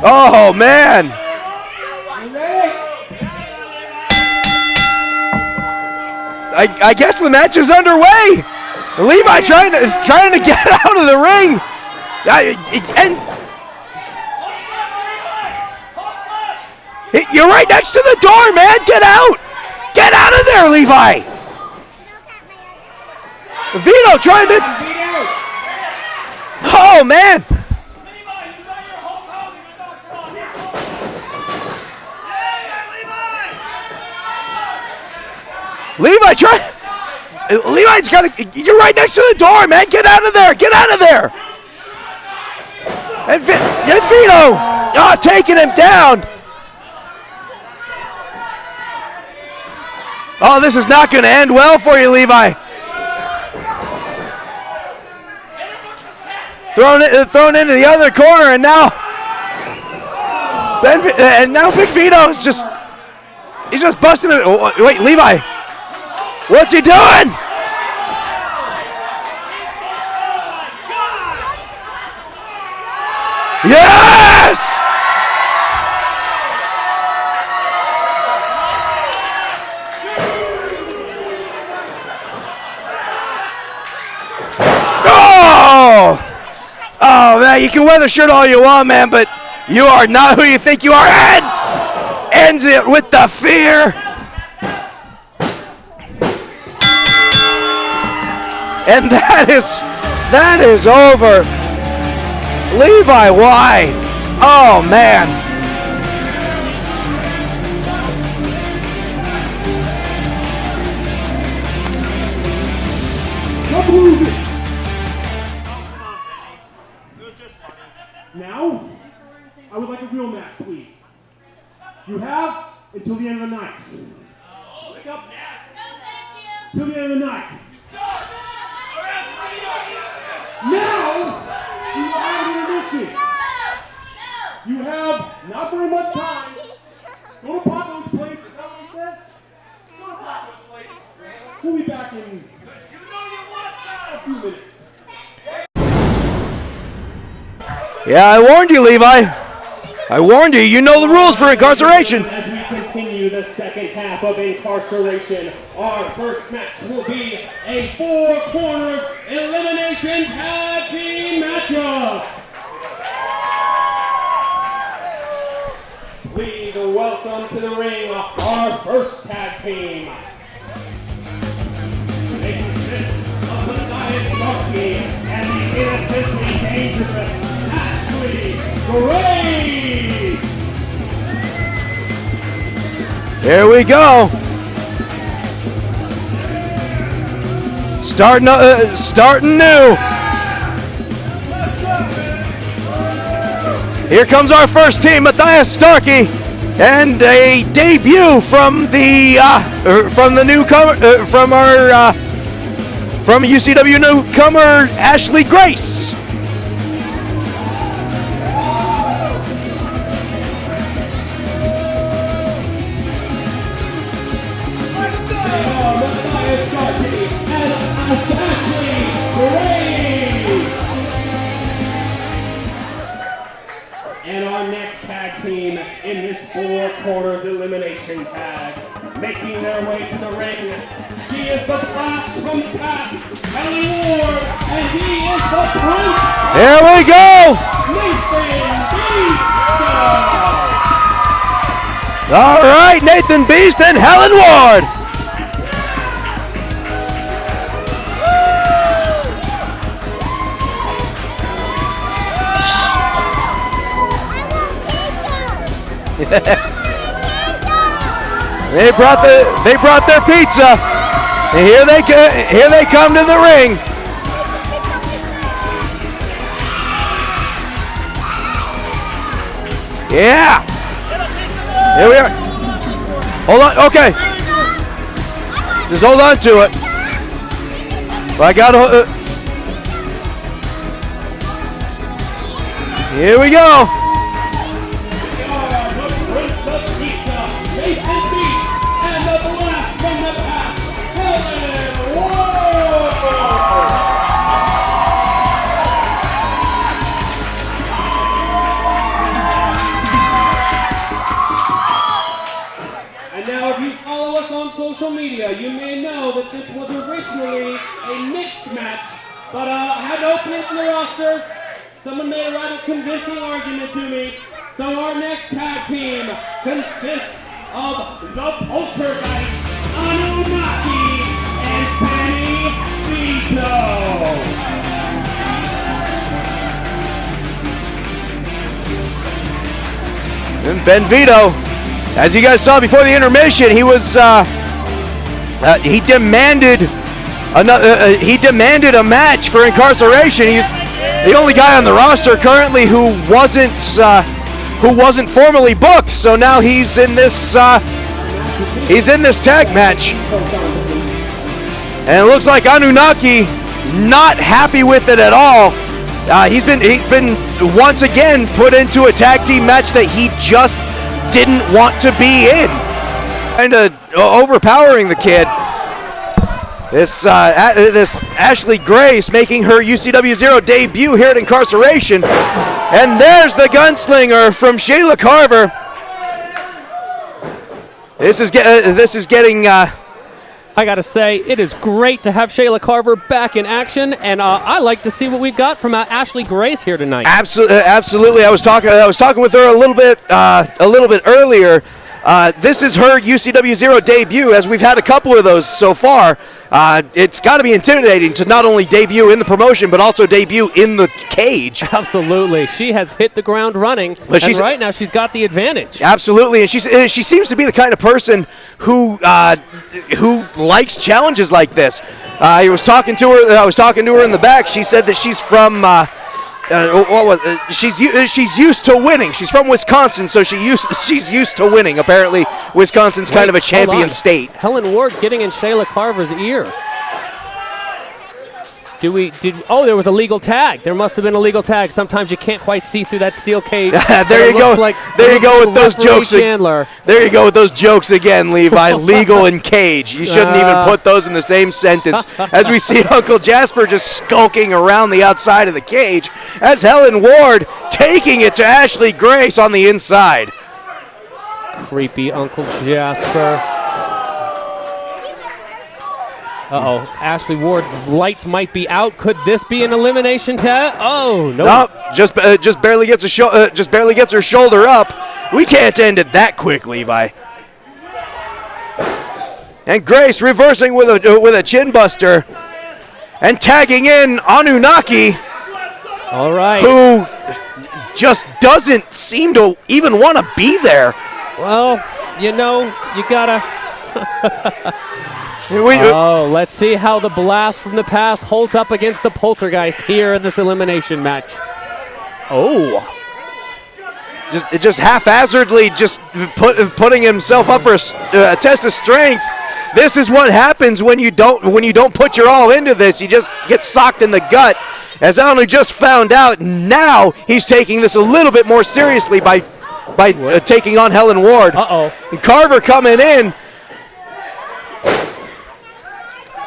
Oh man! I guess the match is underway. Levi trying to get out of the ring. And you're right next to the door, man. Get out! Get out of there, Levi! Vito trying to. Oh man! Levi's got to. You're right next to the door, man. Get out of there. Get out of there. And Vito taking him down. Oh, this is not going to end well for you, Levi. Thrown into the other corner, and now Big Vito is just. He's just busting it. Oh, wait, Levi. What's he doing? Yes! Oh, man, you can wear the shirt all you want, man, but You are not who you think you are. And ends it with the fear. And that is over. Levi, why? Oh, man. Now, I would like a real match, please. You have until the end of the night. Wake up. Till the end of the night. Now, you have an intermission. You have not very much time. Go to Paco's place. Is that what he says? Go to Paco's place. We'll be back in a few minutes. Yeah, I warned you, Levi. I warned you. You know the rules for Incarceration. As we continue the second half of Incarceration, our first match will be a 4 corners elimination tag team matchup. Please welcome to the ring our first tag team. They consist of the Nitrous and the innocently dangerous Grudge. Here we go. Starting new. Here comes our first team, Matthias Starkey, and a debut from the newcomer from UCW newcomer Ashley Grace. And our next tag team in this 4 corners elimination tag, making their way to the ring. She is the blast from the past, Ellie Ward, and he is the prince. Here we go. Nathan Beast. All right, Nathan Beast and Helen Ward. They brought their pizza. And here they come to the ring. Yeah. Here we are. Hold on. Okay. Just hold on to it. I got to. Here we go. Social media, you may know that this was originally a mixed match, but I had to open it in the roster. Someone made a rather convincing argument to me. So our next tag team consists of the Poltergeist, Anunnaki, and Penny Vito. And Ben Vito, as you guys saw before the intermission, he was he demanded a match for Incarceration. He's the only guy on the roster currently who wasn't formally booked. So now he's in this tag match, and it looks like Anunnaki not happy with it at all. He's been once again put into a tag team match that he just didn't want to be in. Kind of overpowering the kid. This Ashley Grace making her UCW-ZERO debut here at Incarceration. And there's the gunslinger from Shayla Carver. This is getting I got to say, it is great to have Shayla Carver back in action, and I like to see what we've got from Ashley Grace here tonight. Absolutely. I was talking with her a little bit earlier. This is her UCW-ZERO debut, as we've had a couple of those so far. It's got to be intimidating to not only debut in the promotion, but also debut in the cage. Absolutely. She has hit the ground running, and right now she's got the advantage. Absolutely, and she seems to be the kind of person who likes challenges like this. I was talking to her in the back. She said that she's from she's used to winning. She's from Wisconsin, so she's used to winning. Apparently, Wisconsin's kind of a champion state. Helen Ward getting in Shayla Carver's ear. There was a legal tag. There must have been a legal tag. Sometimes you can't quite see through that steel cage. There you go. There you go with those jokes. Chandler. There you go with those jokes again, Levi. Legal and cage. You shouldn't even put those in the same sentence. As we see Uncle Jasper just skulking around the outside of the cage, as Helen Ward taking it to Ashley Grace on the inside. Creepy Uncle Jasper. Ashley Ward, lights might be out. Could this be an elimination tag? Oh, no. Nope. Just barely gets her shoulder up. We can't end it that quick, Levi. And Grace reversing with a chin buster and tagging in Anunnaki. All right. Who just doesn't seem to even want to be there. Well, you gotta. Let's see how the blast from the past holds up against the poltergeist here in this elimination match. Just haphazardly, just putting himself up for a test of strength. This is what happens when you don't put your all into this. You just get socked in the gut. As Anu just found out, now he's taking this a little bit more seriously by taking on Helen Ward. And Carver coming in.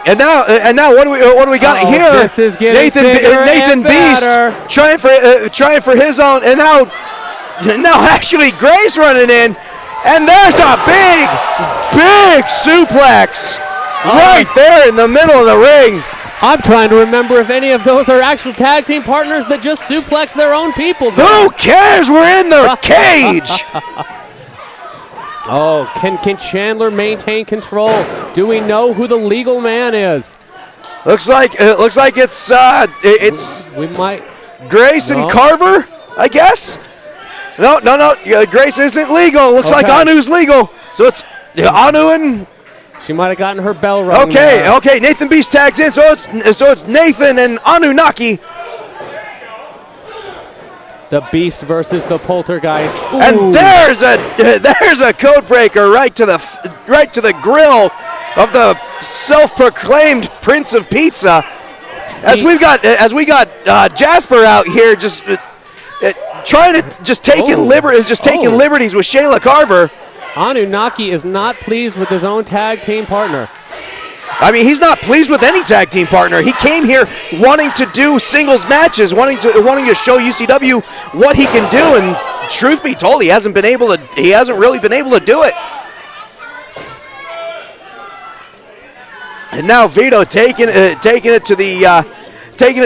And now what do we got here? This is getting Nathan Beast trying for his own, and now Ashley Grace running in, and there's a big suplex right there in the middle of the ring. I'm trying to remember if any of those are actual tag team partners that just suplex their own people. Who cares? We're in the cage. Can Chandler maintain control? Do we know who the legal man is? Looks like it's we might Grace and Carver, I guess. No. Grace isn't legal. Looks like Anu's legal. So it's Anu and. She might have gotten her bell rung. Okay. Nathan Beast tags in. So it's Nathan and Anunnaki. The Beast versus the Poltergeist. Ooh. And there's a code breaker right to the grill of the self-proclaimed Prince of Pizza. As we got Jasper out here just trying to taking liberties with Shayla Carver. Anunnaki is not pleased with his own tag team partner. I mean, he's not pleased with any tag team partner. He came here wanting to do singles matches, wanting to show UCW what he can do, and truth be told, he hasn't really been able to do it. And now Vito taking it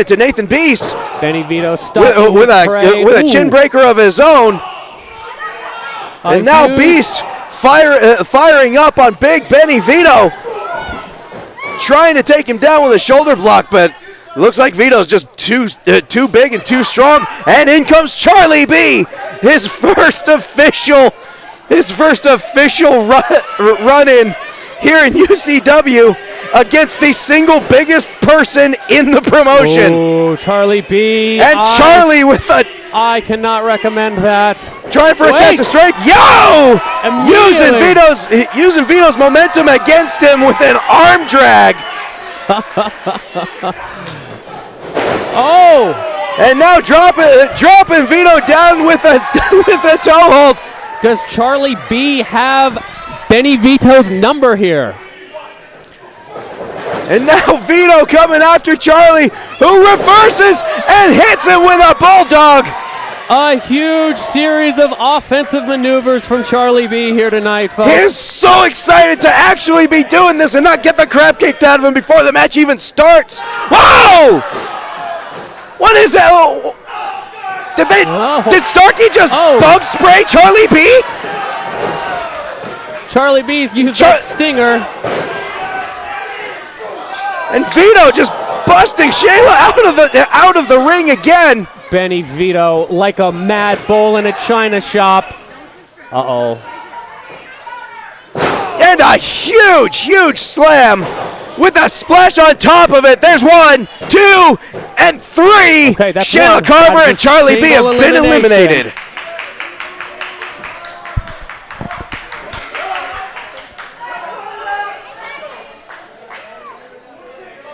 to Nathan Beast. Benny Vito stuck with a chin breaker of his own. And now Beast firing up on Big Benny Vito, trying to take him down with a shoulder block, but it looks like Vito's just too big and too strong. And in comes Charlie B, his first official run in here in UCW against the single biggest person in the promotion. Oh, Charlie B. And Charlie with a... I cannot recommend that. Trying for a test of strength. Using Vito's momentum against him with an arm drag. And now dropping Vito down with a toe hold. Does Charlie B have Benny Vito's number here? And now Vito coming after Charlie, who reverses and hits him with a bulldog. A huge series of offensive maneuvers from Charlie B here tonight, folks. He is so excited to actually be doing this and not get the crap kicked out of him before the match even starts. Whoa! What is that? Oh. Did Starkey just bug spray Charlie B? Charlie B's used that stinger. And Vito just busting Shayla out of the ring again. Benny Vito like a mad bull in a china shop. Uh-oh. And a huge slam with a splash on top of it. There's 1, 2, and 3. Okay, that's Shayla one. Carver That's and Charlie B have been eliminated.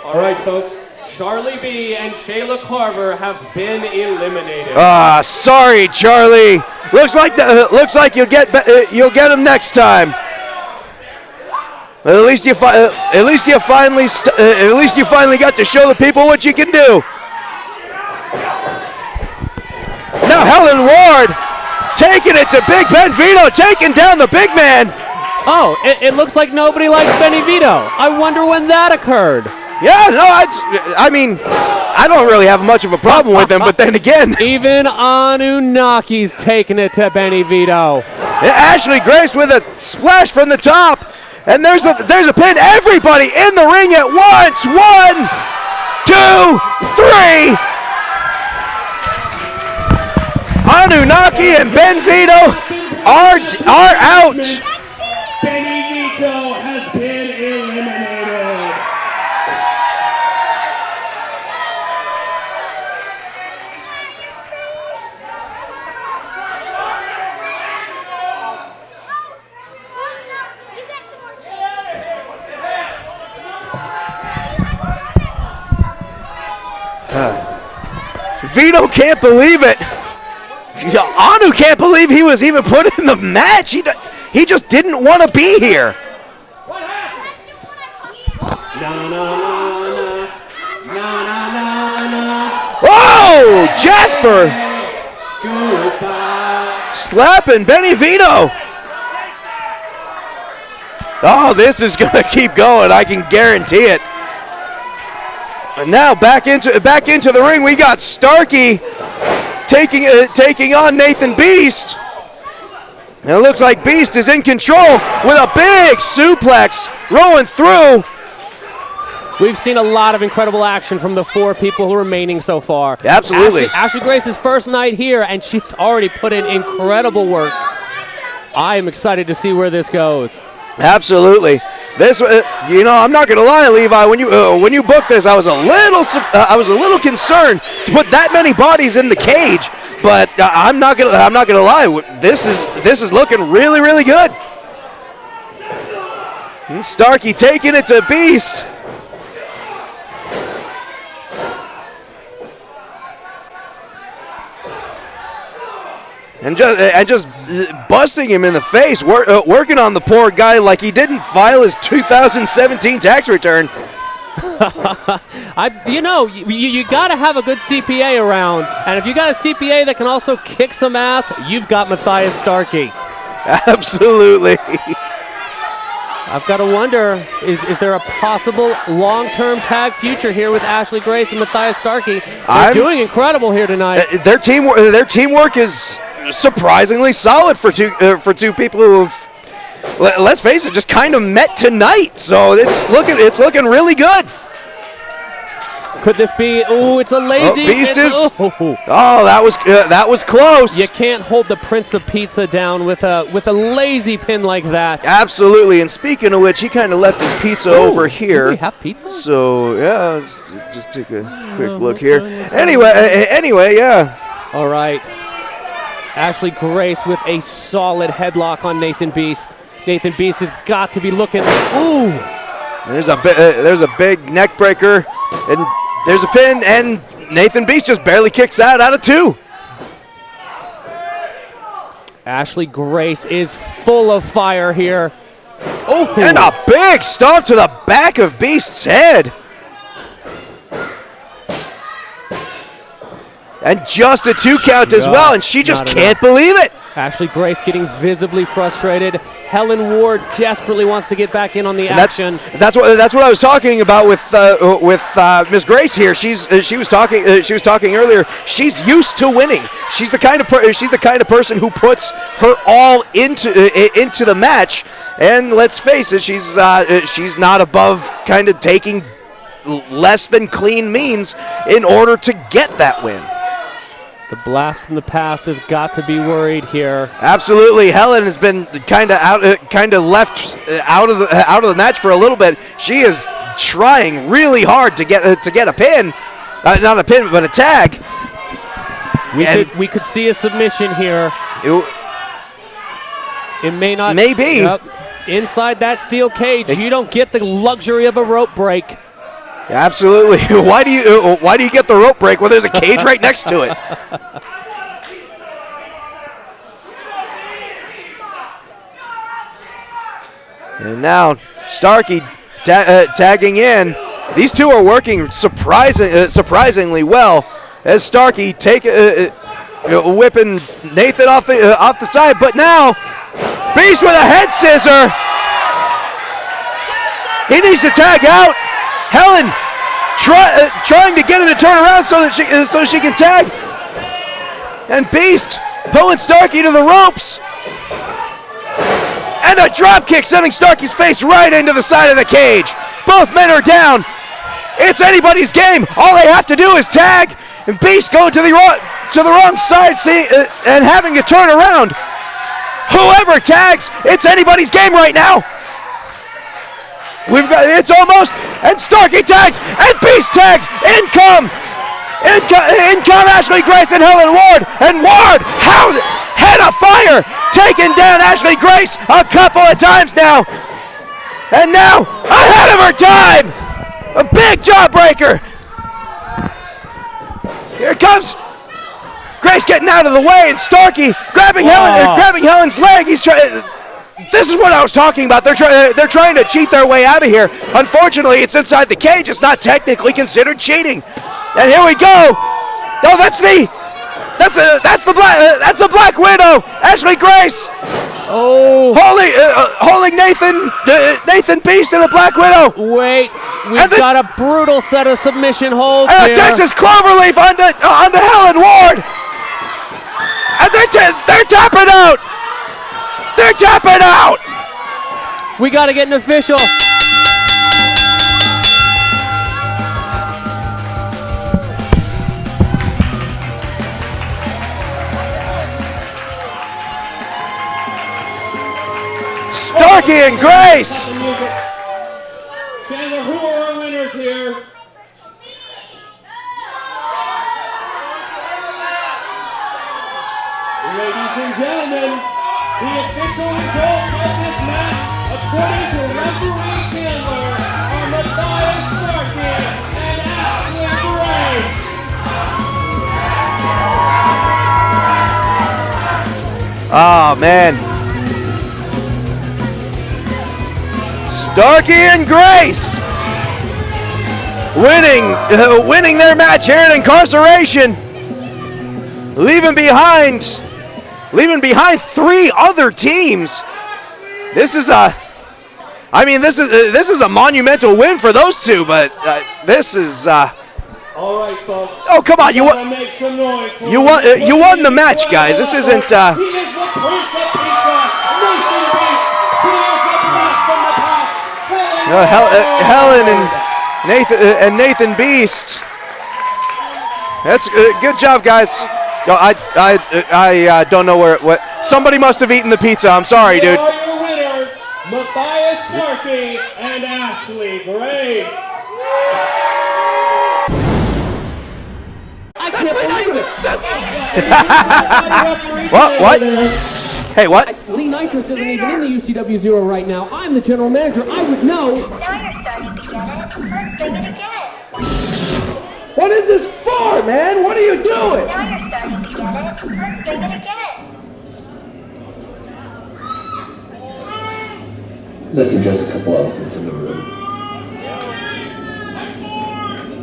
All right, folks. Charlie B and Shayla Carver have been eliminated. Sorry, Charlie. Looks like you'll get him next time. At least you finally got to show the people what you can do. Now Helen Ward taking it to Big Ben Vito, taking down the big man. Oh, it looks like nobody likes Benny Vito. I wonder when that occurred. Yeah, no, I mean, I don't really have much of a problem with him, but then again. Even Anunnaki's taking it to Benny Vito. Ashley Grace with a splash from the top. And there's a pin. Everybody in the ring at once. 1, 2, 3. Anunnaki and Ben Vito are out. Benny Vito has been eliminated. Vito can't believe it. Anu can't believe he was even put in the match. He just didn't want to be here. Whoa! Jasper slapping Benny Vito. Oh, this is going to keep going. I can guarantee it. And now back into the ring, we got Starkey taking on Nathan Beast. And it looks like Beast is in control with a big suplex rolling through. We've seen a lot of incredible action from the 4 people remaining so far. Absolutely. Ashley Grace's first night here, and she's already put in incredible work. I am excited to see where this goes. Absolutely. This, I'm not gonna lie, Levi. When you booked this, I was a little concerned to put that many bodies in the cage. But I'm not gonna lie. This is looking really, really good. And Starkey taking it to Beast. And just busting him in the face, working on the poor guy like he didn't file his 2017 tax return. You got to have a good CPA around, and if you got a CPA that can also kick some ass, you've got Matthias Starkey. Absolutely. I've got to wonder, is there a possible long-term tag future here with Ashley Grace and Matthias Starkey? They're doing incredible here tonight. Their teamwork is surprisingly solid for two people who've, let's face it, just kind of met tonight. So it's looking really good. Could this be? Oh, it's a lazy. Beast is. Oh, that was close. You can't hold the Prince of Pizza down with a lazy pin like that. Absolutely. And speaking of which, he kind of left his pizza over here. Do we have pizza? So yeah, let's just take a quick look here. Anyway, yeah. All right. Ashley Grace with a solid headlock on Nathan Beast. Nathan Beast has got to be looking. Ooh. There's a big neck breaker, and there's a pin, and Nathan Beast just barely kicks out of 2. Ashley Grace is full of fire here. Oh, and a big stomp to the back of Beast's head. And just a 2 count as well, and she just can't believe it. Ashley Grace getting visibly frustrated. Helen Ward desperately wants to get back in on the action. That's what I was talking about with Miss Grace here. She was talking earlier. She's used to winning. She's the kind of person who puts her all into the match. And let's face it, she's not above kind of taking less than clean means in order to get that win. The blast from the past has got to be worried here. Absolutely, Helen has been kind of left out of the match for a little bit. She is trying really hard to get a pin, not a pin, but a tag. We could see a submission here. It may not. Maybe. Yep. Inside that steel cage, you don't get the luxury of a rope break. Absolutely. Why do you get the rope break when there's a cage right next to it? And now Starkey tagging in. These two are working surprisingly well as Starkey whipping Nathan off the side, but now Beast with a head scissor. He needs to tag out. Helen trying to get him to turn around so she can tag. And Beast pulling Starkey to the ropes. And a drop kick sending Starkey's face right into the side of the cage. Both men are down. It's anybody's game. All they have to do is tag. And Beast going to the wrong side and having to turn around. Whoever tags, it's anybody's game right now. It's almost, and Starkey tags, and Beast tags. In come Ashley Grace and Helen Ward, and Ward, head of fire, taking down Ashley Grace a couple of times now. And now, ahead of her time, a big jawbreaker. Here comes Grace getting out of the way, and Starkey grabbing Helen's leg. He's trying. This is what I was talking about. They're trying to cheat their way out of here. Unfortunately, it's inside the cage. It's not technically considered cheating. And here we go. No, that's the Black Widow. Ashley Grace. Oh, holding Nathan Beast and the Black Widow. Wait, we've got a brutal set of submission holds here. Texas Cloverleaf onto Helen Ward. And they're tapping out. They're tapping out! We got to get an official. Starkey and Grace! Chandler, who are our winners here? Ladies and gentlemen, the official result of this match, according to referee Chandler, are Matthias Starkey and Ashley Grace. Oh, man. Starkey and Grace winning their match here in Incarceration, leaving behind 3 other teams. This is a monumental win for those two, but this is. All right, folks. Oh, come on! You won the match, guys. This isn't. He is the Prince of Pizza, Nathan Beast. She is the blast from the past. Helen and Nathan Beast. That's good job, guys. I don't know what. Somebody must have eaten the pizza. I'm sorry, dude. Here are your winners, Matthias Starkey and Ashley Grace. I can't believe it. What? Hey, what? Lee Nitrous isn't even in the UCW-ZERO right now. I'm the general manager. I would know. Now you're starting to get it. Let's bring it again. What is this for, man? What are you doing? Now you're starting to get it. Let's bring it again. Let's address a couple elephants in the room.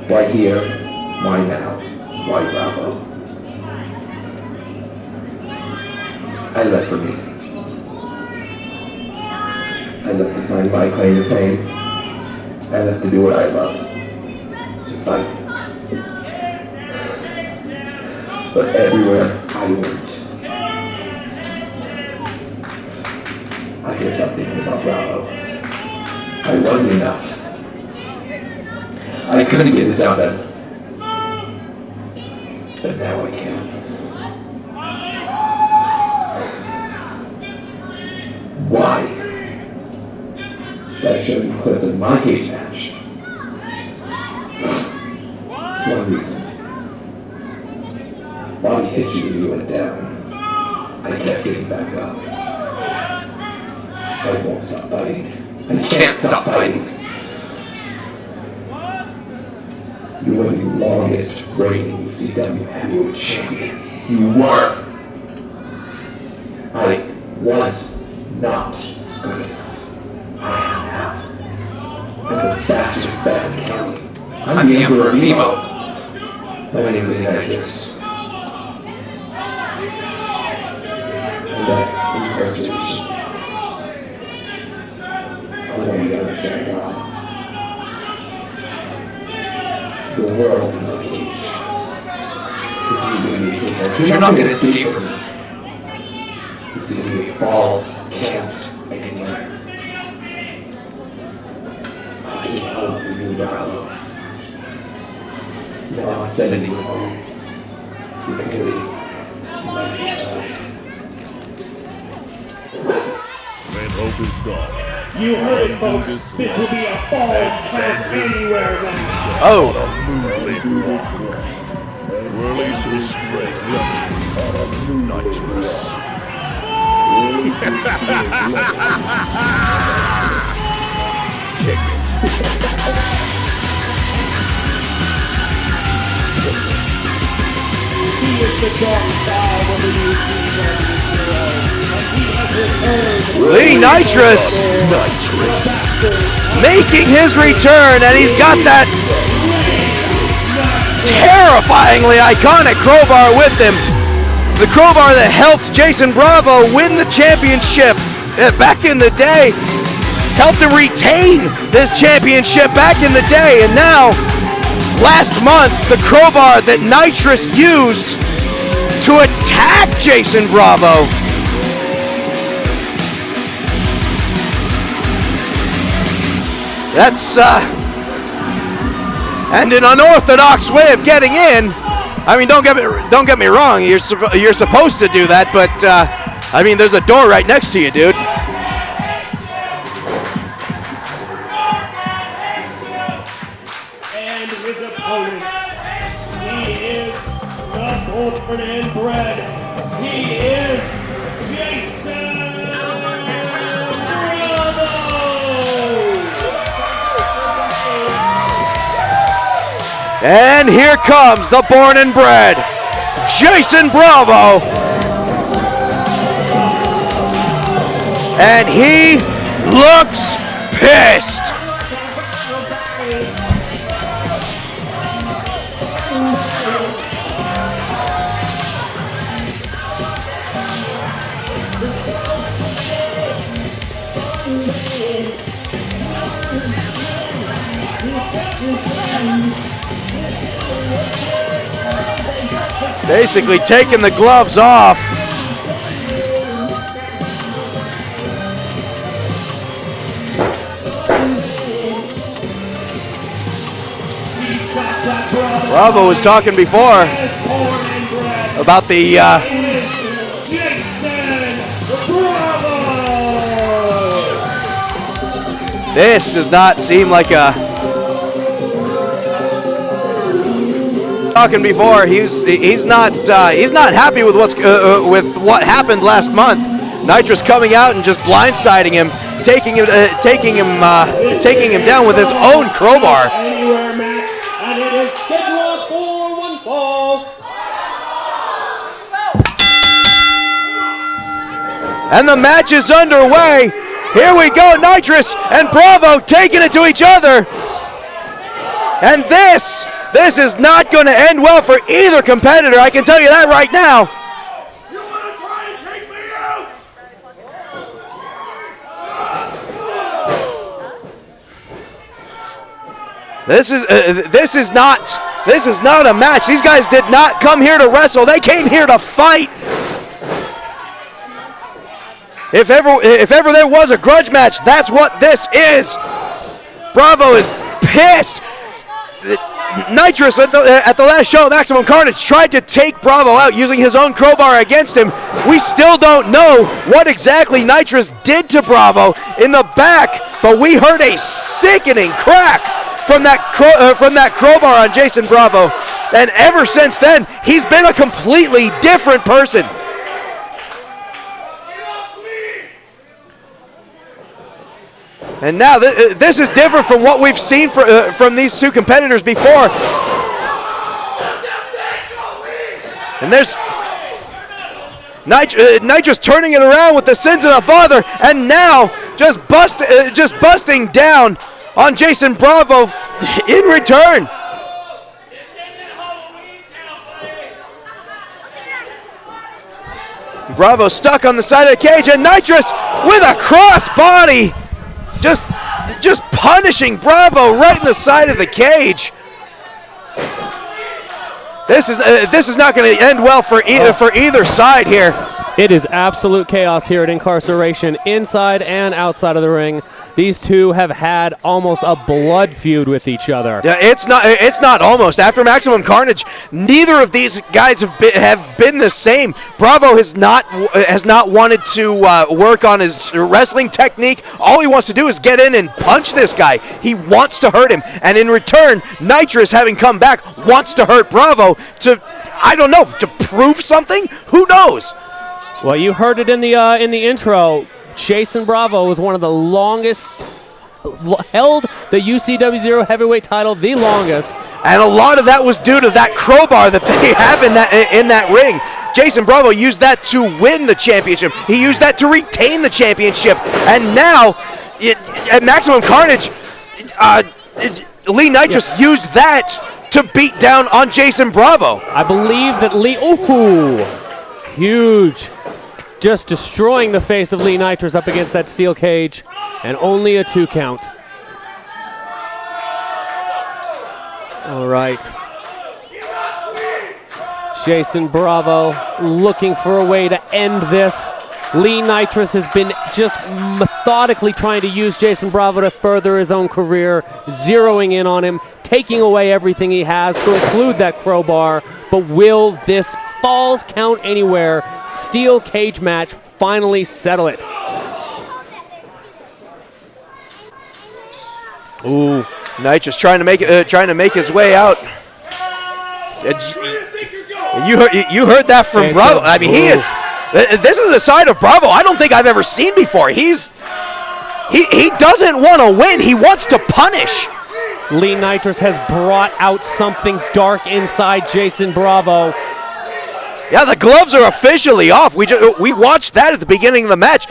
Why here? Why now? Why Bravo? I left for me. I left to find my claim to fame. I left to do what I love. To fight. But everywhere I went, I couldn't stop thinking about Bravo. I wasn't enough. I couldn't get the job done. But now I can. Why? That showed you clips of my cage match. One reason. Bobby hit you when you went down. I kept getting back up. I won't stop fighting. I can't stop fighting. You were the longest reigning UCW heavyweight champion. You were. I was not good enough. I am now. I'm a bastard bad county. I'm the Emperor of Nemo. My name is Nitrous. And that Incarceration. I want you to understand why. The world is a cage. This is going to be a cage. You're not going to escape from me. This is going to be falls, camped, anywhere. I can't hope for you, Bravo. Now I'm sending you home. You can leave. Manage your side. When hope is gone. You heard it, folks. This will be a falls count anywhere match. Oh. Release restraint. Nitrous. Kick it. He is the dark side of the UCW-ZERO, and he has returned. Lee Nitrous making his return, and he's got that terrifyingly iconic crowbar with him. The crowbar that helped Jason Bravo win the championship back in the day, helped him retain this championship back in the day, and now, last month, the crowbar that Nitrous used to attack Jason Bravo. That's and an unorthodox way of getting in. I mean, don't get me wrong. You're supposed to do that, but I mean, there's a door right next to you, dude. And his opponent, he is the born and bred. He is Jason Bravo. And here comes the born and bred, Jason Bravo. And he looks pissed. Basically taking the gloves off. Bravo was talking before about the this does not seem like a talking before. He's not happy with with what happened last month. Nitrous coming out and just blindsiding him, taking him down with his own crowbar. Anywhere match, and it is scheduled for one fall. And the match is underway. Here we go, Nitrous and Bravo taking it to each other. And this is not going to end well for either competitor. I can tell you that right now. You want to try and take me out? This is not a match. These guys did not come here to wrestle. They came here to fight. If ever there was a grudge match, that's what this is. Bravo is pissed. Nitrous at the last show, Maximum Carnage tried to take Bravo out using his own crowbar against him. We still don't know what exactly Nitrous did to Bravo in the back, but we heard a sickening crack from that crowbar on Jason Bravo. And ever since then, he's been a completely different person. And now this is different from what we've seen from these two competitors before. And there's Nitrous turning it around with the sins of the father, and now just busting down on Jason Bravo in return. Bravo stuck on the side of the cage, and Nitrous with a cross body. Just punishing Bravo right in the side of the cage. This is not going to end well for either side here. It is absolute chaos here at Incarceration, inside and outside of the ring. These two have had almost a blood feud with each other. Yeah, it's not almost. After Maximum Carnage, neither of these guys have been the same. Bravo has not wanted to work on his wrestling technique. All he wants to do is get in and punch this guy. He wants to hurt him, and in return, Nitrous, having come back, wants to hurt Bravo to prove something. Who knows? Well, you heard it in the intro. Jason Bravo was one of the longest, held the UCW-ZERO heavyweight title the longest. And a lot of that was due to that crowbar that they have in that ring. Jason Bravo used that to win the championship. He used that to retain the championship. And now, at Maximum Carnage, Lee Nitrous used that to beat down on Jason Bravo. I believe that huge. Just destroying the face of Lee Nitrous up against that steel cage, and only a 2 count. All right. Jason Bravo looking for a way to end this. Lee Nitrous has been just methodically trying to use Jason Bravo to further his own career, zeroing in on him, taking away everything he has, to include that crowbar. But will this Falls Count Anywhere steel cage match finally settle it? Ooh, Nitrous trying to make his way out. You heard that from Bravo. I mean, this is a side of Bravo I don't think I've ever seen before. He doesn't want to win. He wants to punish. Lee Nitrous has brought out something dark inside Jason Bravo. Yeah, the gloves are officially off. We watched that at the beginning of the match.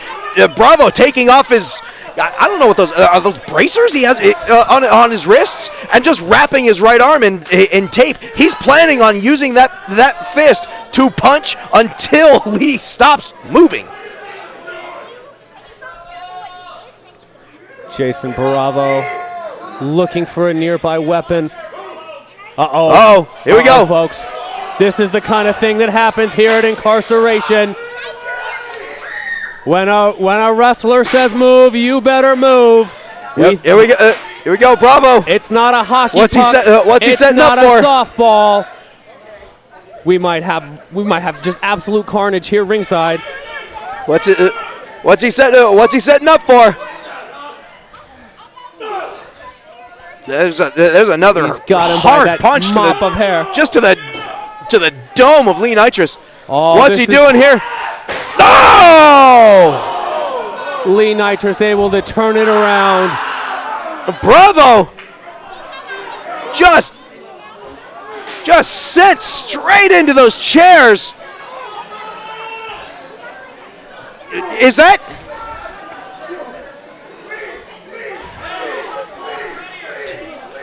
Bravo taking off his, I don't know what those are. Those bracers he has on his wrists, and just wrapping his right arm in tape. He's planning on using that fist to punch until Lee stops moving. Jason Bravo looking for a nearby weapon. Here we go, folks. This is the kind of thing that happens here at Incarceration. When a wrestler says move, you better move. Yep, here we go, Bravo. It's not a hockey puck. What's he setting up for? It's not a softball. We might have just absolute carnage here ringside. What's he setting up for? There's another hard punch to the dome of Lee Nitrous. What's he doing here? Oh! Lee Nitrous able to turn it around. Bravo! Just sent straight into those chairs. Is that?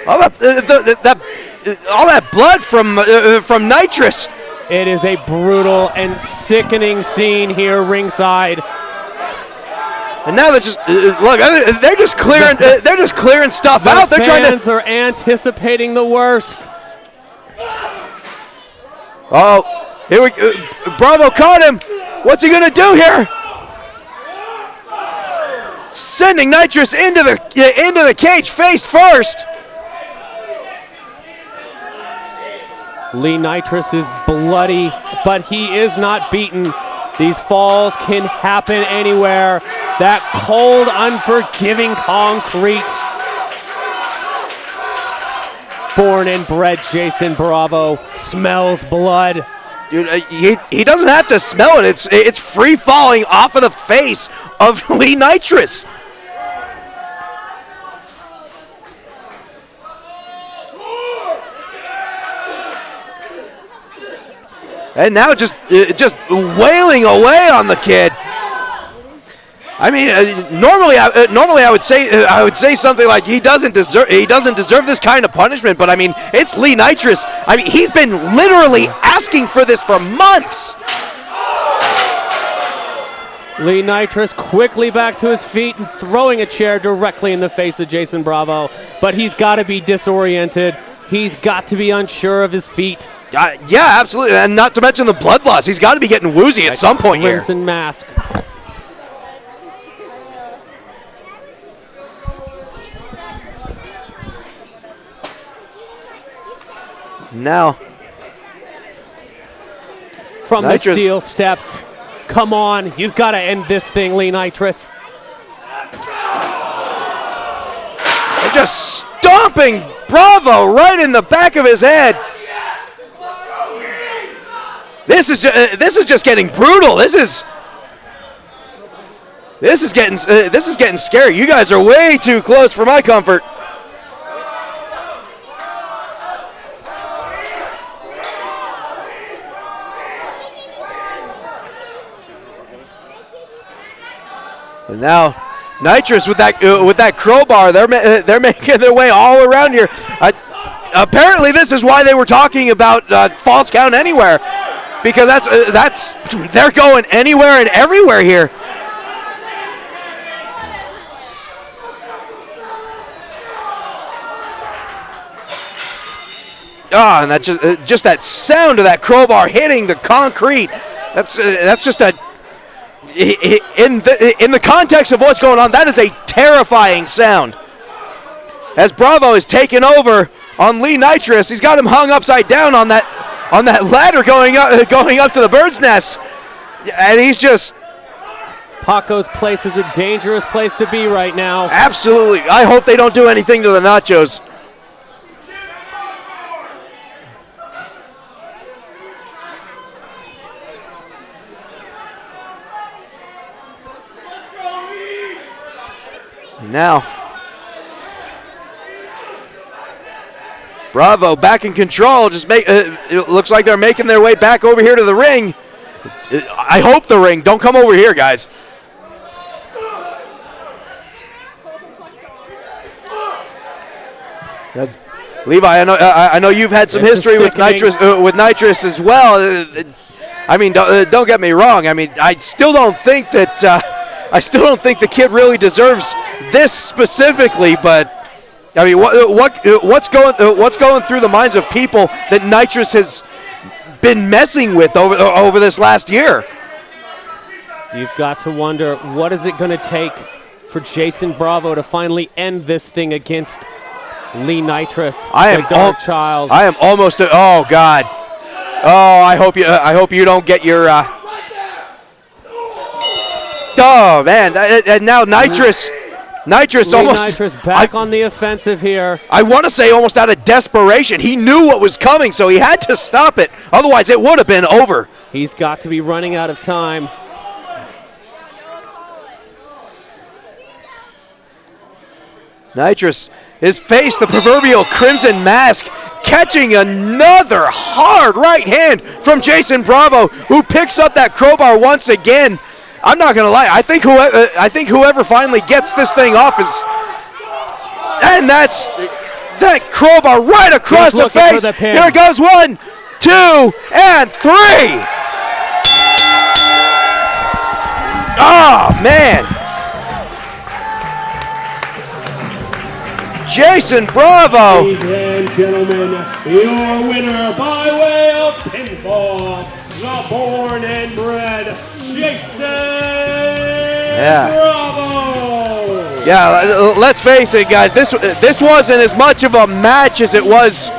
All that blood from Nitrous. It is a brutal and sickening scene here ringside. And now they're just look. They're just clearing. They're just clearing stuff out. They're trying to. Fans are anticipating the worst. Oh, here we. Bravo caught him. What's he gonna do here? Sending Nitrous into the cage face first. Lee Nitrous is bloody, but he is not beaten. These falls can happen anywhere. That cold, unforgiving concrete. Born and bred Jason Bravo smells blood. Dude, he doesn't have to smell it. It's free falling off of the face of Lee Nitrous. And now just wailing away on the kid. I mean, normally I would say something like he doesn't deserve this kind of punishment. But I mean, it's Lee Nitrous. I mean, he's been literally asking for this for months. Lee Nitrous quickly back to his feet and throwing a chair directly in the face of Jason Bravo. But he's got to be disoriented. He's got to be unsure of his feet. Yeah, absolutely, and not to mention the blood loss. He's got to be getting woozy at some point here. Crimson mask. Now, from Nitrous. the steel steps. Come on, you've got to end this thing, Lee Nitrous. They're just stomping Bravo right in the back of his head. This is just getting brutal. This is getting scary. You guys are way too close for my comfort. And now, Nitrous with that crowbar, they're making their way all around here. Apparently, this is why they were talking about false count anywhere, because that's they're going anywhere and everywhere here. Oh, and that just that sound of that crowbar hitting the concrete. That's just a. In the context of what's going on, that is a terrifying sound. As Bravo is taking over on Lee Nitrous, he's got him hung upside down on that ladder going up to the bird's nest, and he's just. Paco's place is a dangerous place to be right now. Absolutely. I hope they don't do anything to the nachos. Now, Bravo back in control. It looks like they're making their way back over here to the ring. I hope the ring. Don't come over here, guys. Levi, I know you've had some history with Nitrous as well. I mean, don't get me wrong. I mean, I still don't think the kid really deserves this specifically, but I mean, what's going through the minds of people that Nitrous has been messing with over this last year? You've got to wonder, what is it going to take for Jason Bravo to finally end this thing against Lee Nitrous, the dark child? I am almost. Oh God. Oh, I hope you don't get your. Oh man, and now Nitrous almost. Nitrous back on the offensive here. I want to say almost out of desperation. He knew what was coming, so he had to stop it. Otherwise, it would have been over. He's got to be running out of time. Nitrous, his face, the proverbial crimson mask, catching another hard right hand from Jason Bravo, who picks up that crowbar once again. I'm not gonna lie. I think whoever finally gets this thing off is, and that's that crowbar right across the face. Here it goes, 1, 2, and 3. Oh man! Jason Bravo. Ladies and gentlemen, your winner by way of pinfall, the born and bred Jason Bravo. Yeah, let's face it, guys. This wasn't as much of a match as it was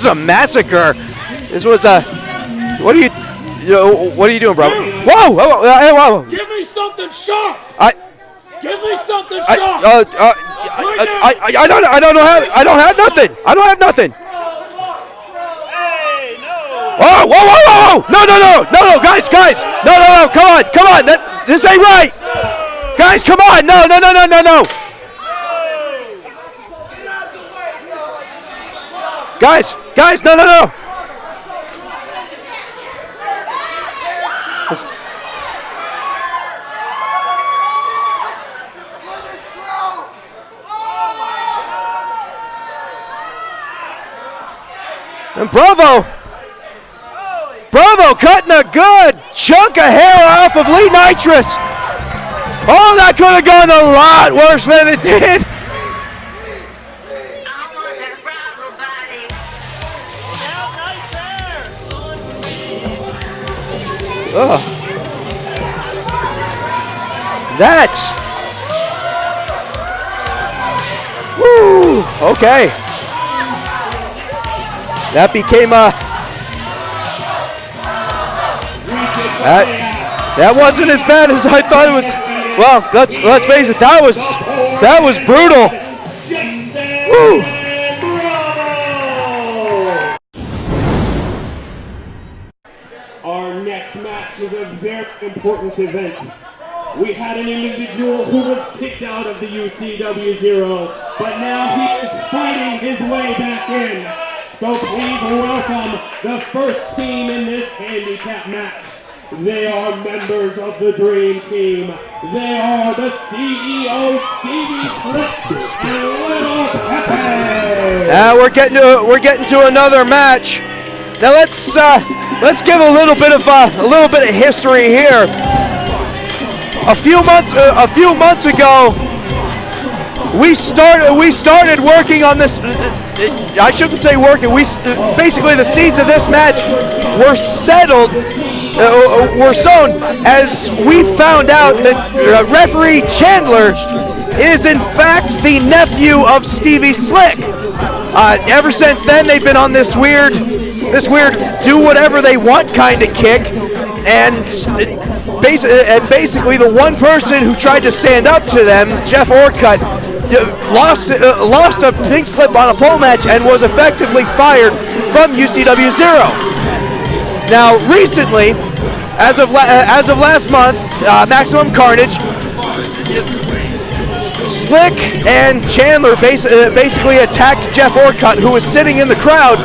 a massacre. This was a. What are you doing, bro? Whoa! Whoa! Give me something sharp. Give me something I don't have nothing. Hey, no. Whoa! No, guys, no, come on, this ain't right. Guys, come on, no. Guys, no. And Bravo cutting a good chunk of hair off of Lee Nitrous. Oh, that could have gone a lot worse than it did. Ugh. Woo, okay. That became that wasn't as bad as I thought it was. Well, let's face it, that was brutal. Woo. Our next match is a very important event. We had an individual who was kicked out of the UCW-ZERO, but now he is fighting his way back in. So please welcome the first team in this handicap match. They are members of the Dream Team. They are the CEO, Stevie Slick, and Little Pepe. We're getting to another match. Now let's give a little bit of history here. A few months ago, we started working on this. I shouldn't say working. Basically the seeds of this match were sown as we found out that referee Chandler is in fact the nephew of Stevie Slick. Ever since then, they've been on this weird do whatever they want kind of kick, and basically the one person who tried to stand up to them, Jeff Orcutt, lost a pink slip on a pole match and was effectively fired from UCW-ZERO. Now, recently, as of last month, Maximum Carnage, Slick and Chandler basically attacked Jeff Orcutt, who was sitting in the crowd,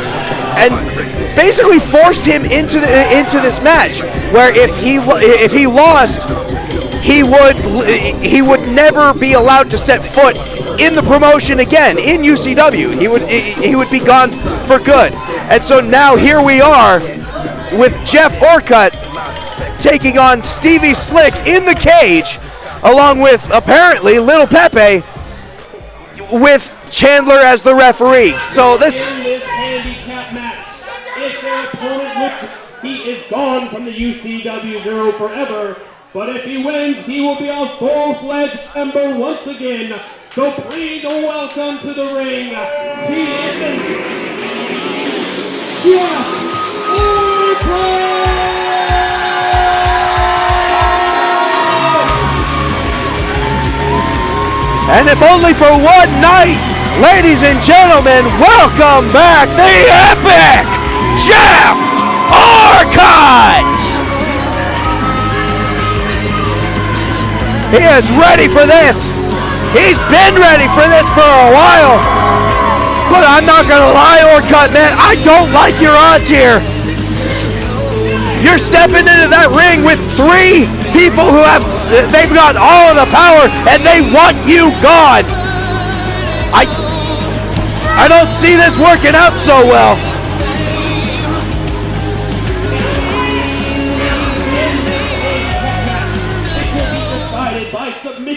and basically forced him into this match, where if he lost, he would never be allowed to set foot in the promotion again in UCW. He would be gone for good. And so now here we are with Jeff Orcutt taking on Stevie Slick in the cage, along with apparently Little Pepe, with Chandler as the referee. So this handicap match, if their opponent looks, he is gone from the UCW-ZERO forever. But if he wins, he will be a full-fledged member once again. So please welcome to the ring, Jeff Orcutt! And if only for one night, ladies and gentlemen, welcome back the epic Jeff Orcutt! He is ready for this. He's been ready for this for a while. But I'm not gonna lie, Orcutt, man, I don't like your odds here. You're stepping into that ring with three people who they've got all of the power and they want you gone. I don't see this working out so well.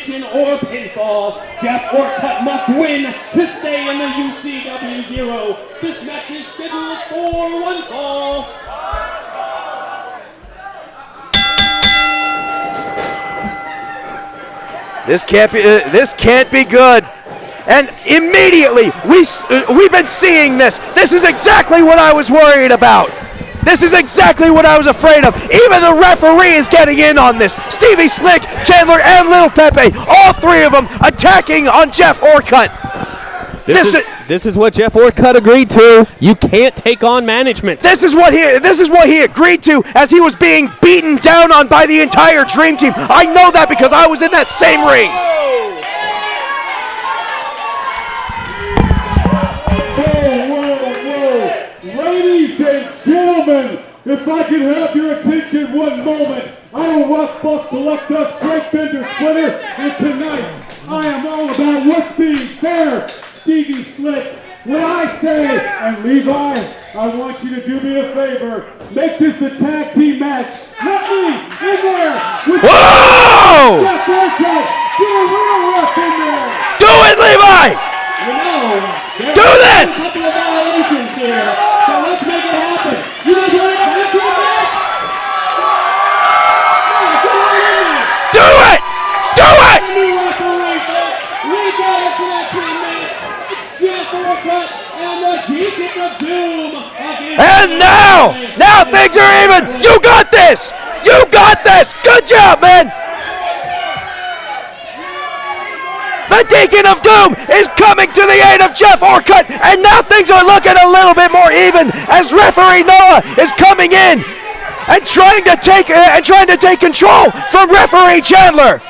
elimination or pinfall. Jeff Orcutt must win to stay in the UCW-0. This match is scheduled for one fall. This can't be good. And immediately, we've been seeing this. This is exactly what I was worried about. This is exactly what I was afraid of. Even the referee is getting in on this. Stevie Slick, Chandler, and Little Pepe, all three of them attacking on Jeff Orcutt. This is what Jeff Orcutt agreed to. You can't take on management. This is what he agreed to as he was being beaten down on by the entire Dream Team. I know that because I was in that same ring. Ladies and gentlemen, if I can have your attention one moment, I will rock bust select us Greg Bender Splitter, and tonight I am all about what's being fair. Stevie Slick, when I say, and Levi, I want you to do me a favor, make this a tag team match. Let me in there with Whoa! Jeff Orcutt. Do a real ref in there. Do it, Levi! You know, Do this! a couple of violations here, so let's make it happen. You guys want to have to match? Do it! Do it! New referee, folks. We got it for that team match. It's Jeff Orcutt and the Deacon of Doom against And now things are even. You got this! You got this! Good job, man! The Deacon of Doom is coming to the aid of Jeff Orcutt, and now things are looking a little bit more even as referee Noah is coming in and trying to take control from referee Chandler.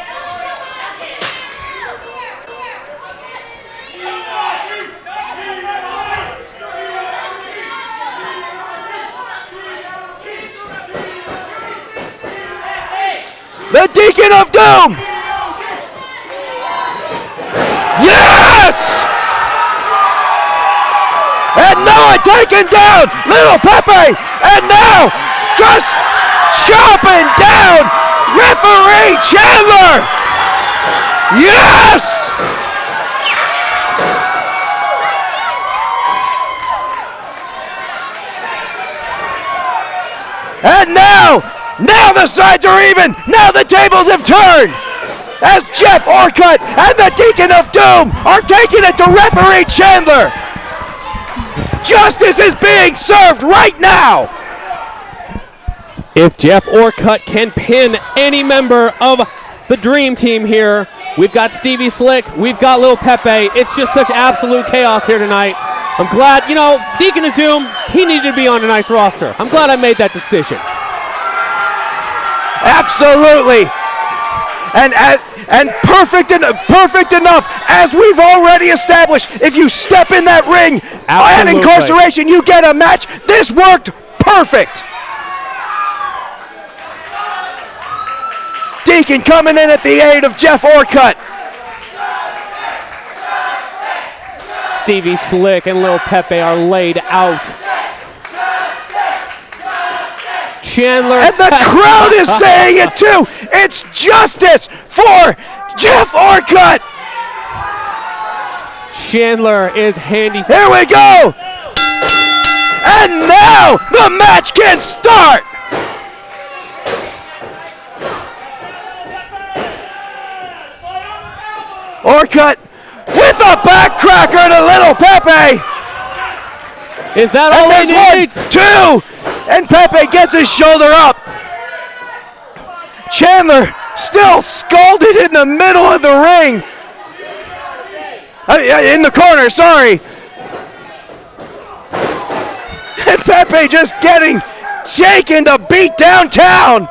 The Deacon of Doom. Yes! And Noah taking down Little Pepe, and now just chopping down referee Chandler. Yes! And now the sides are even. Now the tables have turned as Jeff Orcutt and the Deacon of Doom are taking it to referee Chandler. Justice is being served right now. If Jeff Orcutt can pin any member of the Dream Team here, we've got Stevie Slick, we've got Lil Pepe. It's just such absolute chaos here tonight. I'm glad, Deacon of Doom, he needed to be on tonight's roster. I'm glad I made that decision. Absolutely. And perfect enough, as we've already established. If you step in that ring at Incarceration, you get a match. This worked perfect. Deacon coming in at the aid of Jeff Orcutt. Stevie Slick and Lil Pepe are laid out. Chandler and the crowd is saying it too. It's justice for Jeff Orcutt. Chandler is handy. Here we go. And now the match can start. Orcutt with a backcracker to Little Pepe. Is that all he needs? 1, 2. And Pepe gets his shoulder up. Chandler still scalded in the middle of the ring. In the corner, sorry. And Pepe just getting shaken to beat downtown.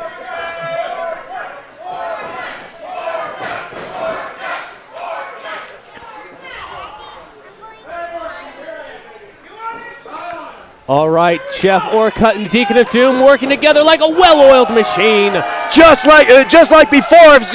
All right, Jeff Orcutt and Deacon of Doom working together like a well-oiled machine. Just like before, as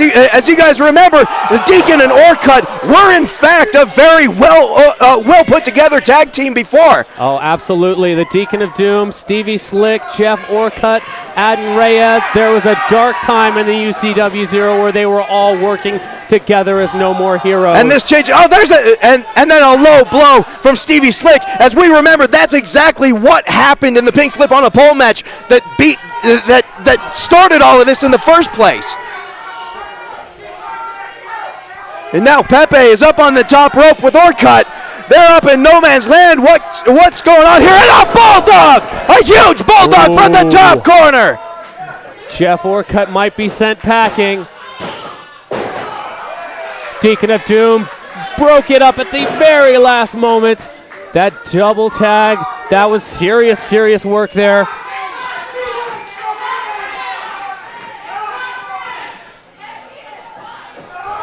you guys remember, the Deacon and Orcutt were in fact a very well put together tag team before. Oh, absolutely. The Deacon of Doom, Stevie Slick, Jeff Orcutt, Adden Reyes. There was a dark time in the UCW-0 where they were all working together as No More Heroes. And this change, and then a low blow from Stevie Slick. As we remember, that's exactly what happened in the pink slip on a pole match that started all of this in the first place. And now Pepe is up on the top rope with Orcutt. They're up in no man's land. What's going on here? And a bulldog! A huge bulldog from the top corner! Jeff Orcutt might be sent packing. Deacon of Doom broke it up at the very last moment. That double tag, that was serious work there.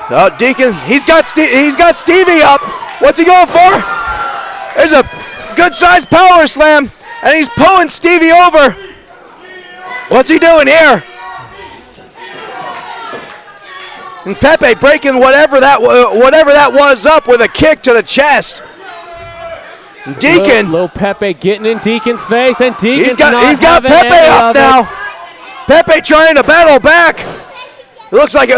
Oh, Deacon, he's got Stevie up. What's he going for? There's a good-sized power slam, and he's pulling Stevie over. What's he doing here? And Pepe breaking whatever that was up with a kick to the chest. Deacon, Little Pepe getting in Deacon's face, and Deacon's he's got Pepe up now. Pepe trying to battle back. It looks like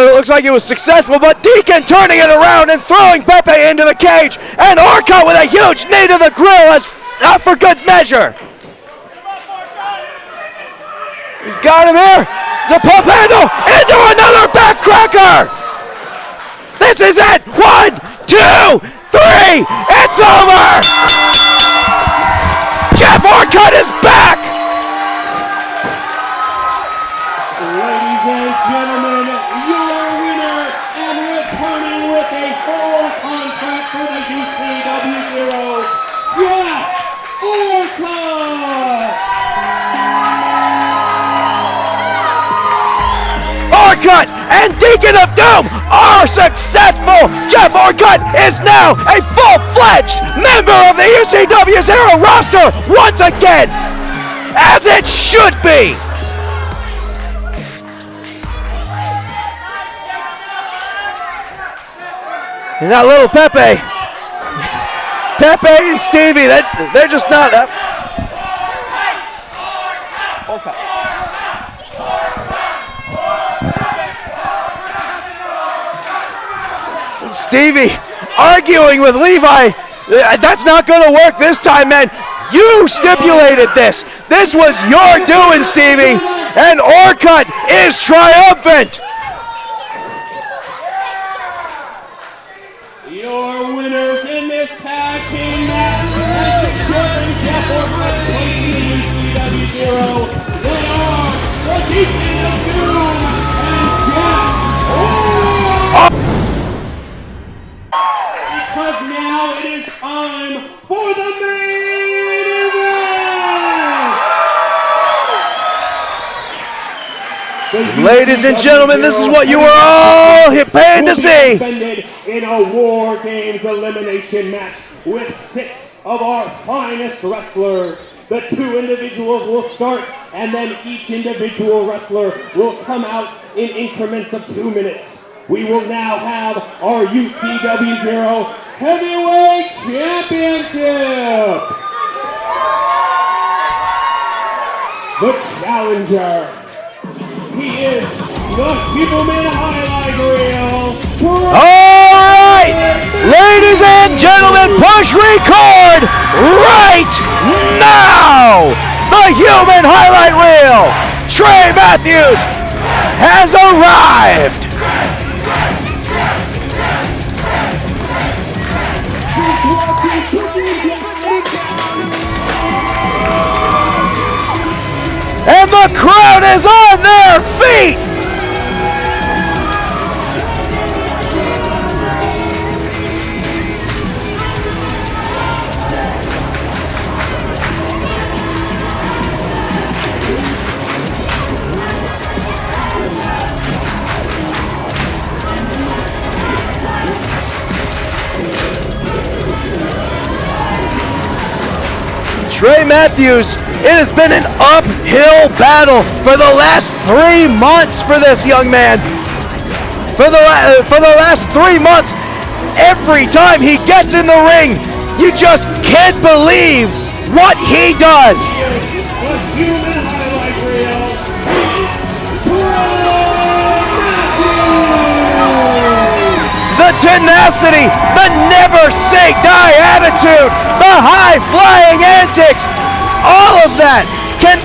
it was successful, but Deacon turning it around and throwing Pepe into the cage, and Orcutt with a huge knee to the grill as for good measure. He's got him here. The pump handle into another backcracker. This is it. 1, 2, 3. It's over. Jeff Orcutt is back. Ladies and gentlemen, your winner and returning with a full contract for the UCW-0, Jeff Orcutt! Orcutt and Deacon of Doom are successful. Jeff Orcutt is now a full-fledged member of the UCW-0 roster once again, as it should be. And that little Pepe and Stevie, they're just not up. Stevie arguing with Levi. That's not going to work this time, man. You stipulated this. This was your doing, Stevie. And Orcutt is triumphant. Your winners in this tag team match as the Jeff Orcutt plays the UCW-0. They are the Deacon of Doom and Jeff Orcutt. Because now it is time for the main event. Ladies and gentlemen, this is what you were all paying to see. In a War Games elimination match with 6 of our finest wrestlers. The 2 individuals will start, and then each individual wrestler will come out in increments of 2 minutes. We will now have our UCW-0 Heavyweight Championship. The challenger. He is the Human Highlight Reel. All right, ladies and gentlemen, push record right now. The Human Highlight Reel. Trey Matthews has arrived. And the crowd is on their feet. Trey Matthews, it has been an uphill battle for the last 3 months for this young man. For the last 3 months, every time he gets in the ring, you just can't believe what he does. The Human Highlight Reel. tenacity, the never say die attitude, the high flying antics, all of that can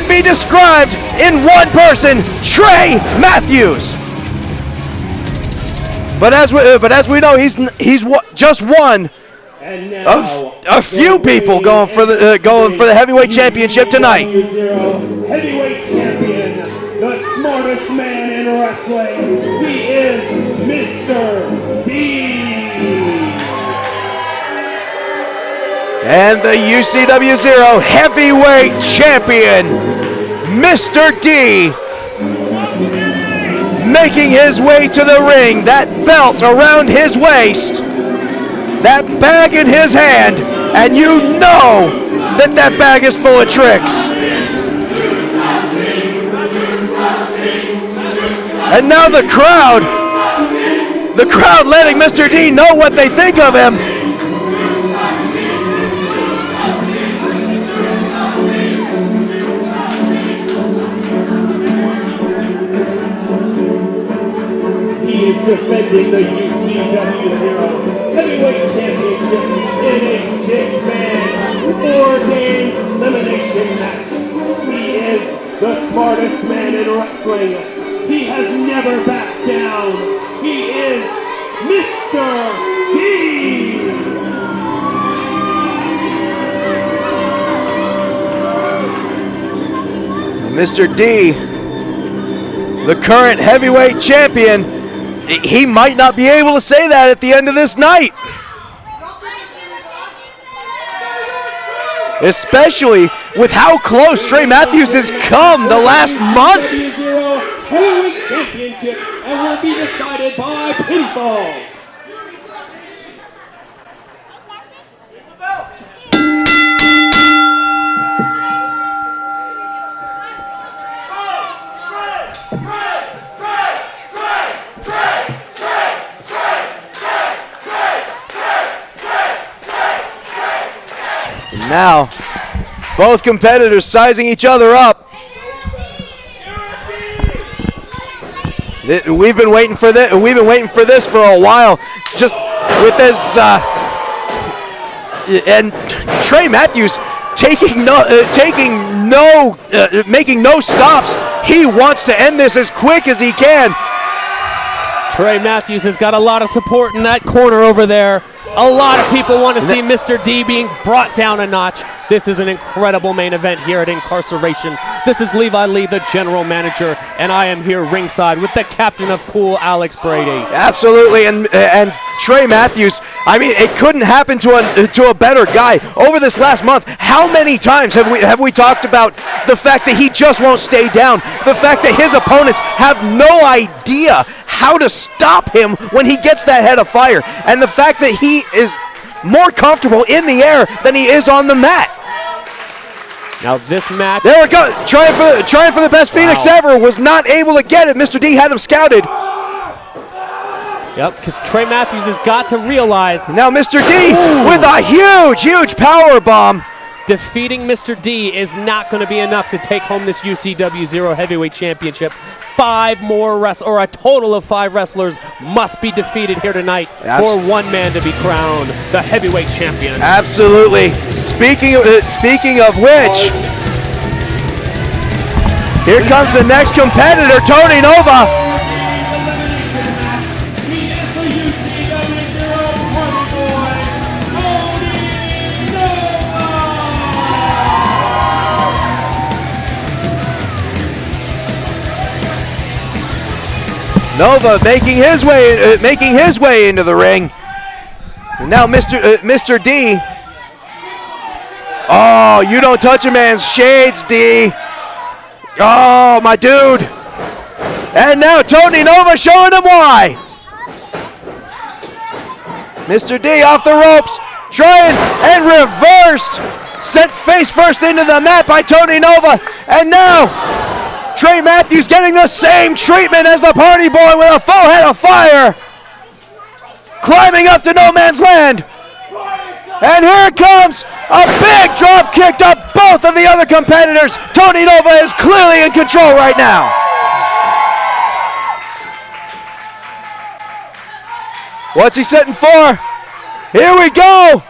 be described in one person, Trey Matthews. But as we know, he's just one of a few people going for the heavyweight championship tonight. UCW-ZERO heavyweight champion, the smartest man in wrestling. He is Mr. D. And the UCW-ZERO heavyweight champion, Mr. D, making his way to the ring, that belt around his waist, that bag in his hand, and you know that bag is full of tricks. And now the crowd letting Mr. D know what they think of him. He is defending the UCW-ZERO heavyweight championship in a six-man, 4-game elimination match. He is the smartest man in wrestling. He has never backed down. He is Mr. D. Mr. D, the current heavyweight champion, he might not be able to say that at the end of this night. Especially with how close Trey Matthews has come the last month. UCW-ZERO heavyweight championship and will be decided by pinfall. Now, both competitors sizing each other up. We've been waiting for this. We've been waiting for this for a while. Just with this, and Trey Matthews making no stops. He wants to end this as quick as he can. Trey Matthews has got a lot of support in that corner over there. A lot of people want to see Mr. D being brought down a notch. This is an incredible main event here at Incarceration. This is Levi Lee, the general manager, and I am here ringside with the captain of Cool, Alex Brady. Absolutely, and Trey Matthews, I mean, it couldn't happen to a better guy. Over this last month, how many times have we talked about the fact that he just won't stay down, the fact that his opponents have no idea how to stop him when he gets that head of fire, and the fact that he is more comfortable in the air than he is on the mat. Now this match, there we go, trying for the best Phoenix ever, was not able to get it. Mr. D had him scouted. Yep, because Trey Matthews has got to realize. Now Mr. D with a huge power bomb. Defeating Mr. D is not going to be enough to take home this UCW-ZERO heavyweight championship. 5 more or a total of 5 wrestlers must be defeated here tonight for one man to be crowned the heavyweight champion. Absolutely. Speaking of which, here comes the next competitor, Tony Nova. Nova making his way into the ring. And now Mr. D. Oh, you don't touch a man's shades, D. Oh, my dude. And now Tony Nova showing him why. Mr. D off the ropes, trying and reversed. Sent face first into the mat by Tony Nova. And now Trey Matthews getting the same treatment as the party boy with a full head of fire. Climbing up to no man's land. And here it comes. A big drop kick to both of the other competitors. Tony Nova is clearly in control right now. What's he setting for? Here we go.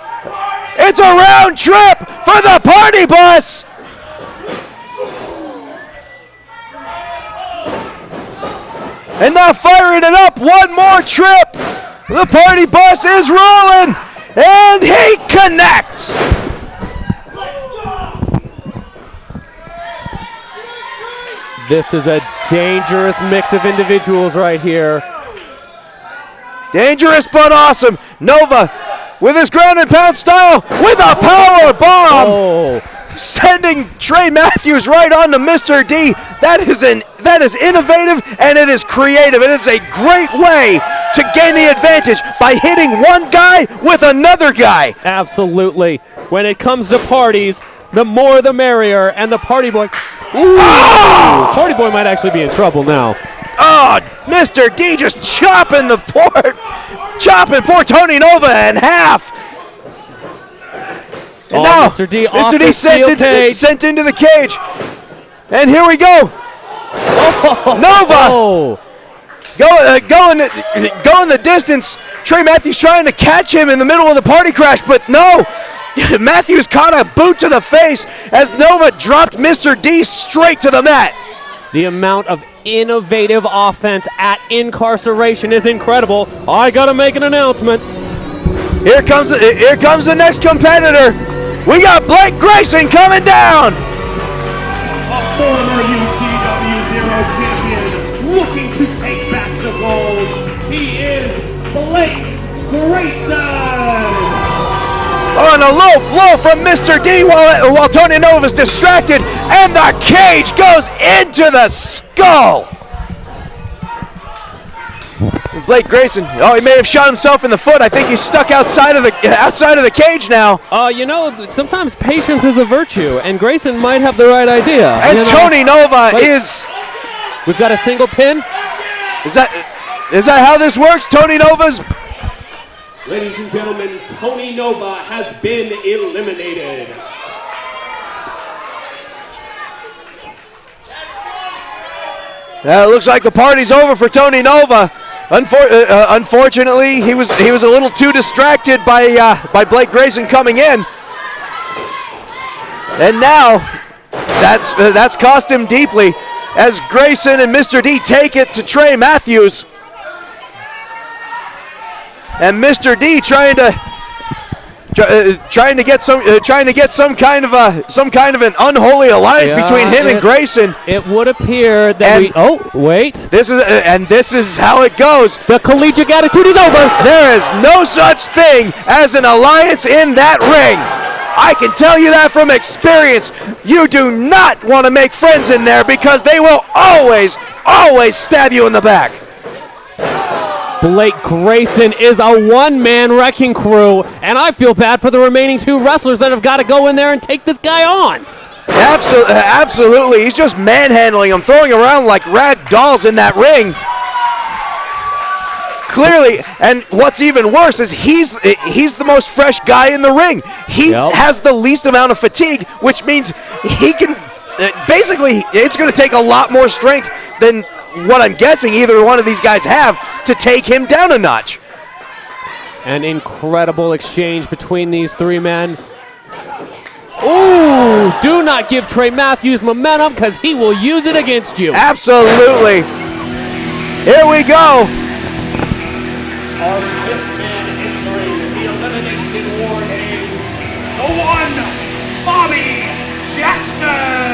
It's a round trip for the party bus. And now firing it up, one more trip. The party bus is rolling, and he connects. This is a dangerous mix of individuals right here. Dangerous but awesome. Nova with his ground and pound style with a power bomb. Oh. Sending Trey Matthews right on to Mr. D. That is innovative and it is creative. It is a great way to gain the advantage by hitting one guy with another guy. Absolutely. When it comes to parties, the more the merrier, and the party boy. Oh! Party boy might actually be in trouble now. Oh, Mr. D just chopping poor Tony Nova in half. And now, Mr. D, sent into the cage. And here we go. Nova going the distance. Trey Matthews trying to catch him in the middle of the party crash, but no. Matthews caught a boot to the face as Nova dropped Mr. D straight to the mat. The amount of innovative offense at Incarceration is incredible. I gotta make an announcement. Here comes the next competitor. We got Blake Grayson coming down. A former UCW-ZERO champion looking to take back the gold. He is Blake Grayson. On a low blow from Mr. D while Tony Nova is distracted, and the cage goes into the skull. Blake Grayson, he may have shot himself in the foot. I think he's stuck outside of the cage now. Sometimes patience is a virtue, and Grayson might have the right idea. And Tony Nova is. We've got a single pin. Is that how this works? Tony Nova's. Ladies and gentlemen, Tony Nova has been eliminated. It looks like the party's over for Tony Nova. Unfortunately, he was a little too distracted by Blake Grayson coming in, and now that's cost him deeply as Grayson and Mr. D take it to Trey Matthews, and Mr. D trying to get some kind of an unholy alliance between him and Grayson. It would appear that this is how it goes. The collegiate attitude is over. There is no such thing as an alliance in that ring. I can tell you that from experience. You do not want to make friends in there because they will always stab you in the back. Blake Grayson is a one-man wrecking crew, and I feel bad for the remaining two wrestlers that have got to go in there and take this guy on. Absolutely. He's just manhandling him, throwing around like rag dolls in that ring. Clearly, and what's even worse is he's the most fresh guy in the ring. He has the least amount of fatigue, which means he can basically, it's going to take a lot more strength than what I'm guessing either one of these guys have to take him down a notch. An incredible exchange between these three men. Ooh, do not give Trey Matthews momentum because he will use it against you. Absolutely. Here we go. Our fifth man entering the Elimination War Games, the one, Bobby Jackson.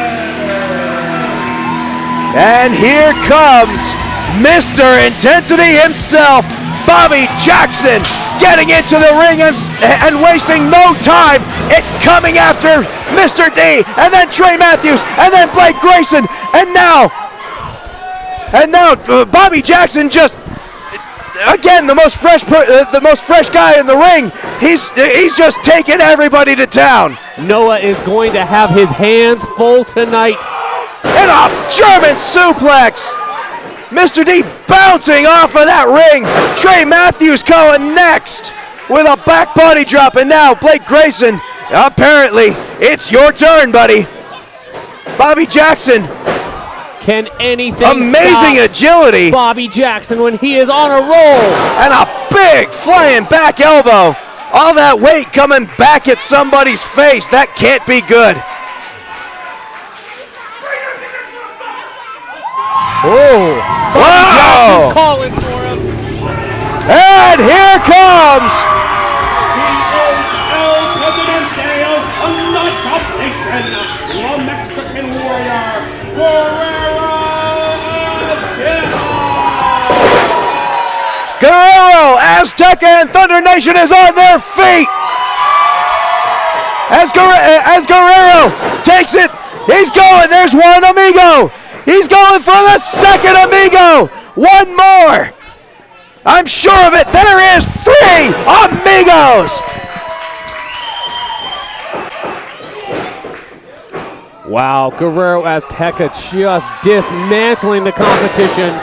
And here comes Mr. Intensity himself, Bobby Jackson, getting into the ring and wasting no time at coming after Mr. D, and then Trey Matthews, and then Blake Grayson, and now Bobby Jackson just, again, the most fresh guy in the ring. He's just taking everybody to town. Noah is going to have his hands full tonight. And a German suplex. Mr. D bouncing off of that ring. Trey Matthews going next with a back body drop. And now Blake Grayson, apparently it's your turn, buddy. Bobby Jackson. Can anything amazing stop agility. Bobby Jackson when he is on a roll? And a big flying back elbow. All that weight coming back at somebody's face. That can't be good. Oh, Bobby Jackson's calling for him. And here comes. He is El Presidente of the Top Nation, the Mexican warrior, Guerrero Azteca. Guerrero, Azteca, and Thunder Nation is on their feet. As Guerrero takes it, he's going. There's one amigo. He's going for the second amigo. One more. I'm sure of it. There is 3 amigos. Wow, Guerrero Azteca just dismantling the competition.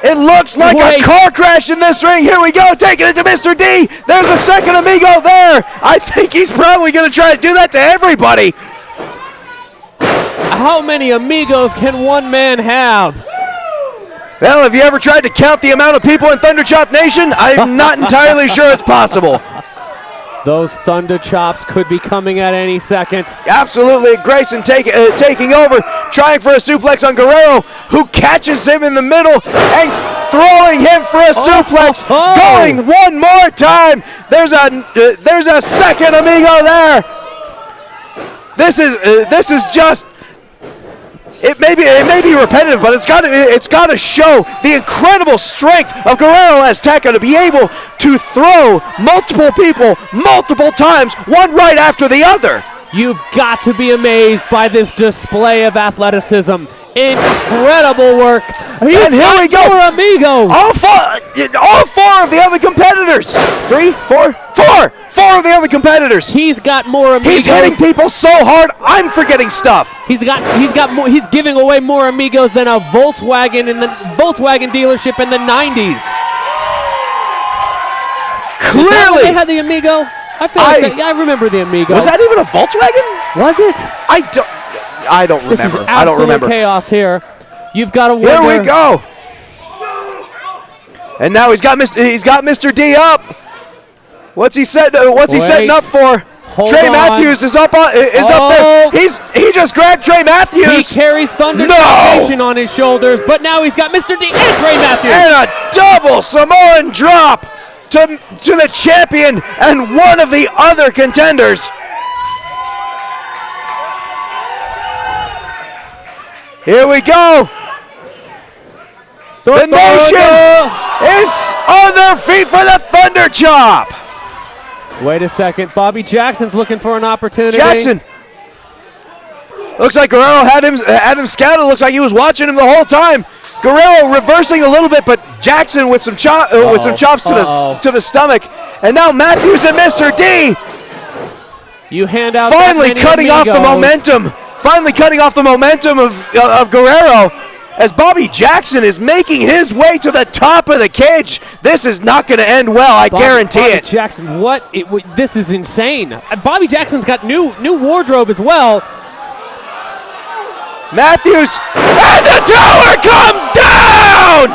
It looks like a car crash in this ring. Here we go, taking it to Mr. D. There's a second amigo there. I think he's probably going to try to do that to everybody. How many amigos can one man have? Well, have you ever tried to count the amount of people in Thunder Chop Nation? I'm not entirely sure it's possible. Those Thunder Chops could be coming at any second. Absolutely. Grayson taking over, trying for a suplex on Guerrero, who catches him in the middle and throwing him for a suplex. Going one more time. There's a second amigo there. This is just. It may be repetitive, but it's got to show the incredible strength of Guerrero Azteca to be able to throw multiple people multiple times, one right after the other. You've got to be amazed by this display of athleticism. Incredible work. And here we go. More amigos. All 4 of the other competitors. 3, 4 of the other competitors. He's got more amigos. He's hitting people so hard, I'm forgetting stuff. He's got more. He's giving away more amigos than a Volkswagen in the Volkswagen dealership in the 90s. Clearly, is that when they had the amigo. I feel like I remember the amigo. Was that even a Volkswagen? Was it? I don't remember. This is absolute chaos here. You've got to wonder. Here we go. And now he's got Mr. D up. What's he setting up for? Trey Matthews is up there. He just grabbed Trey Matthews. He carries Thunder Nation on his shoulders, but now he's got Mr. D and Trey Matthews. And a double Samoan drop to the champion and one of the other contenders. Here we go. The Nation is on their feet for the Thunder Chop. Wait a second. Bobby Jackson's looking for an opportunity. Jackson. Looks like Guerrero had him scouted. Looks like he was watching him the whole time. Guerrero reversing a little bit, but Jackson with some chops to the stomach. And now Matthews and Mr. D. You hand out finally cutting off the momentum. Finally cutting off the momentum of Guerrero as Bobby Jackson is making his way to the top of the cage. This is not going to end well, I guarantee it. Bobby Jackson, this is insane. Bobby Jackson's got new wardrobe as well. Matthews, and the tower comes down!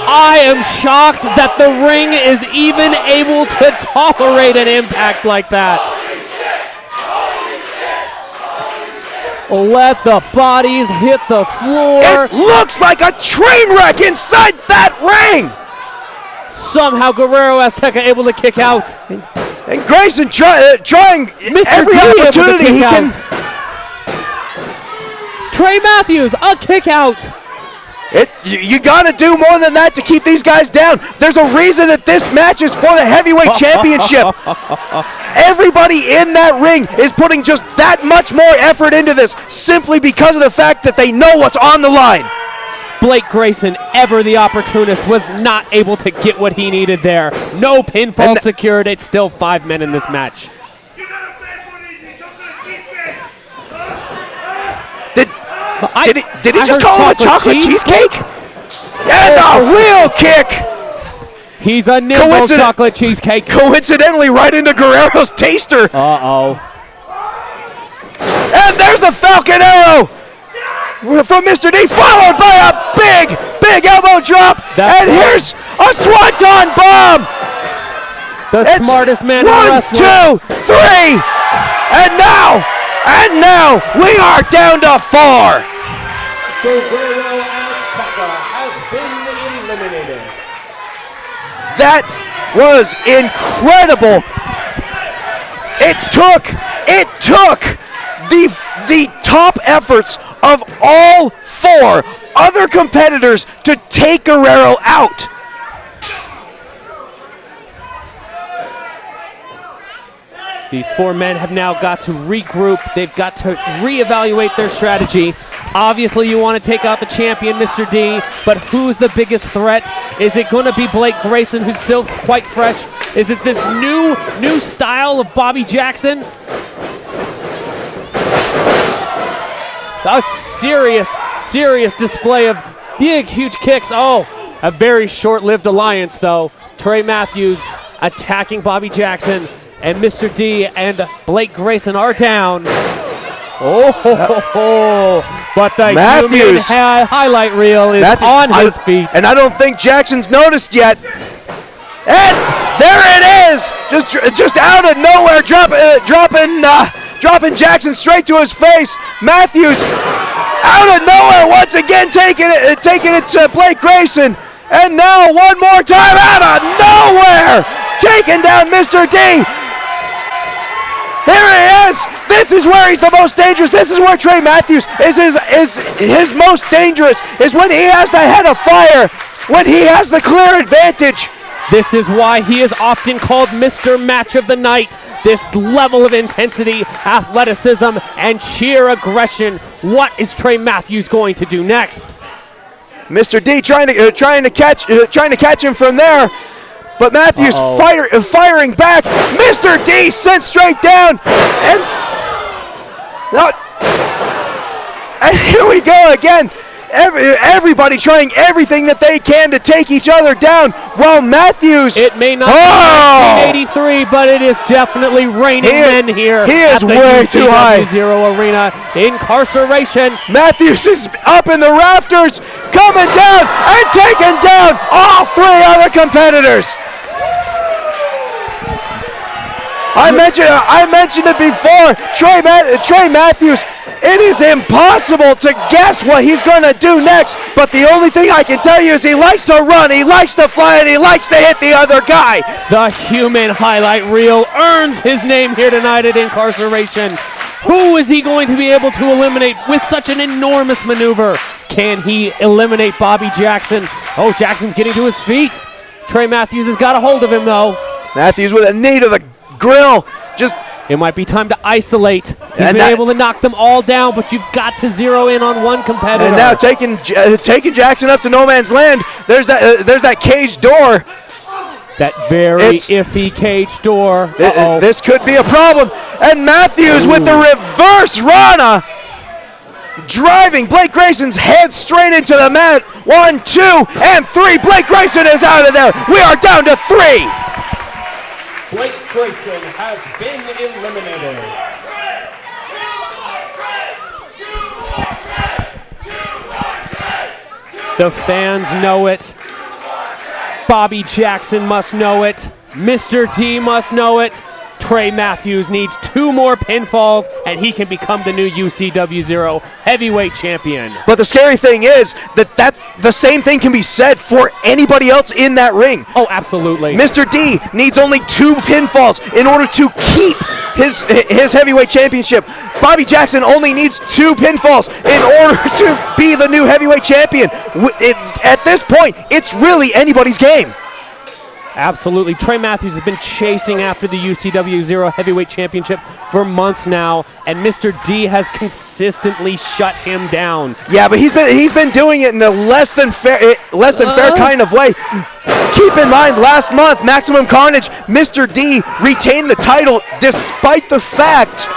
I am shocked that the ring is even able to tolerate an impact like that. Let the bodies hit the floor. It looks like a train wreck inside that ring. Somehow Guerrero Azteca able to kick out. And Grayson trying every opportunity he can. Trey Matthews, a kick out. You got to do more than that to keep these guys down. There's a reason that this match is for the heavyweight championship. Everybody in that ring is putting just that much more effort into this simply because of the fact that they know what's on the line. Blake Grayson, ever the opportunist, was not able to get what he needed there. No pinfall secured. It's still 5 men in this match. Did he just call him a chocolate cheesecake? And a wheel kick! He's a nimble chocolate cheesecake. Coincidentally, right into Guerrero's taster. Uh-oh. And there's the Falcon Arrow from Mr. D, followed by a big big elbow drop, and here's a swanton bomb. The smartest man in wrestling. 1, 2, 3, and now we are down to 4. Guerrero Azteca has been eliminated. That was incredible. It took the top efforts of all 4 other competitors to take Guerrero out. These 4 men have now got to regroup. They've got to reevaluate their strategy. Obviously, you want to take out the champion, Mr. D, but who's the biggest threat? Is it going to be Blake Grayson, who's still quite fresh? Is it this new style of Bobby Jackson? A serious display of big, huge kicks. Oh, a very short-lived alliance, though. Trey Matthews attacking Bobby Jackson, and Mr. D and Blake Grayson are down. But the Matthews highlight reel is on his feet. And I don't think Jackson's noticed yet. And there it is, just out of nowhere, dropping Jackson straight to his face. Matthews out of nowhere once again, taking it to Blake Grayson. And now one more time out of nowhere, taking down Mr. D. Here he is. This is where he's the most dangerous. This is where Trey Matthews is his most dangerous, is when he has the head of fire, when he has the clear advantage. This is why he is often called Mr. Match of the Night. This level of intensity, athleticism, and sheer aggression. What is Trey Matthews going to do next? Mr. D trying to catch him from there. But Matthews firing back. Mr. D sent straight down. And here we go again. Everybody trying everything that they can to take each other down, while Matthews... It may not be 1983, but it is definitely raining men here. He is way too high. UCW-ZERO Arena. Incarceration. Matthews is up in the rafters, coming down and taking down all 3 other competitors. I mentioned it before. Trey Matthews. It is impossible to guess what he's going to do next, but the only thing I can tell you is he likes to run, he likes to fly, and he likes to hit the other guy. The human highlight reel earns his name here tonight at Incarceration. Who is he going to be able to eliminate with such an enormous maneuver? Can he eliminate Bobby Jackson? Oh, Jackson's getting to his feet. Trey Matthews has got a hold of him, though. Matthews with a knee to the grill. It might be time to isolate. He's been able to knock them all down, but you've got to zero in on one competitor. And now taking Jackson up to no man's land. There's that cage door. That very iffy cage door. This could be a problem. And Matthews with the reverse Rana, driving Blake Grayson's head straight into the mat. 1, 2, and 3. Blake Grayson is out of there. We are down to 3. Blake Grayson has been eliminated. The fans know it. Bobby Jackson must know it. Mr. D must know it. Trey Matthews needs 2 more pinfalls, and he can become the new UCW-ZERO heavyweight champion. But the scary thing is that the same thing can be said for anybody else in that ring. Oh, absolutely. Mr. D needs only 2 pinfalls in order to keep his heavyweight championship. Bobby Jackson only needs 2 pinfalls in order to be the new heavyweight champion. At this point, it's really anybody's game. Absolutely. Trey Matthews has been chasing after the UCW-ZERO Heavyweight Championship for months now, and Mr. D has consistently shut him down. Yeah, but he's been doing it in a less than fair kind of way. Keep in mind, last month, Maximum Carnage, Mr. D retained the title despite the fact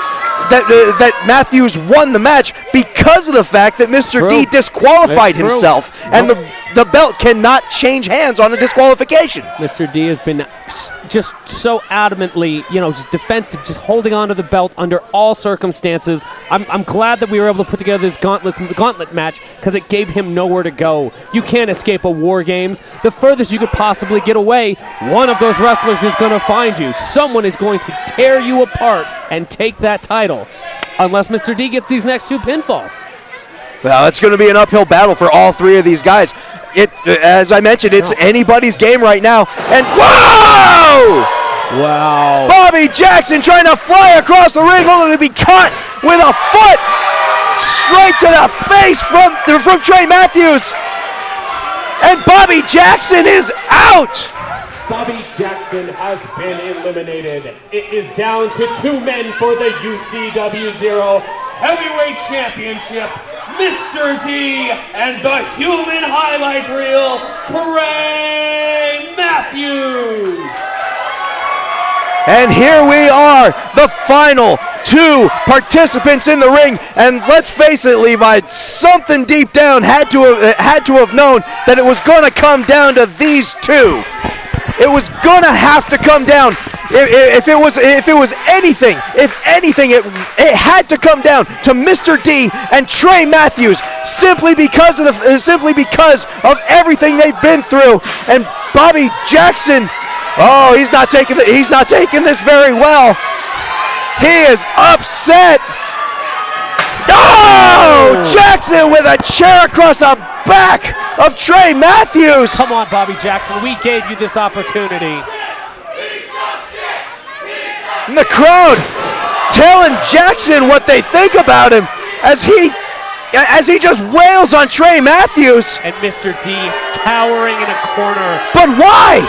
that Matthews won the match because because of the fact that Mr. D disqualified That's true. himself, and the belt cannot change hands on a disqualification. Mr. D has been just so adamantly, just defensive, just holding on to the belt under all circumstances. I'm glad that we were able to put together this gauntlet match because it gave him nowhere to go. You can't escape a War Games. The furthest you could possibly get away, one of those wrestlers is going to find you. Someone is going to tear you apart and take that title, unless Mr. D gets these next 2 pinfalls. Well, it's going to be an uphill battle for all 3 of these guys. As I mentioned, it's anybody's game right now. And whoa! Wow. Bobby Jackson trying to fly across the ring, only to be caught with a foot straight to the face from Trey Matthews. And Bobby Jackson is out. Bobby Jackson has been eliminated. It is down to 2 men for the UCW-ZERO Heavyweight Championship. Mr. D and the human highlight reel, Trey Matthews. And here we are, the final 2 participants in the ring. And let's face it, Levi, something deep down had to have known that it was going to come down to these 2. It was going to have to come down. If it was anything, it had to come down to Mr. D and Trey Matthews simply because of everything they've been through. And Bobby Jackson, he's not taking this very well. He is upset. Oh, Jackson with a chair across the back of Trey Matthews. Come on, Bobby Jackson. We gave you this opportunity. And the crowd telling Jackson what they think about him as he just wails on Trey Matthews. And Mr. D cowering in a corner. But why?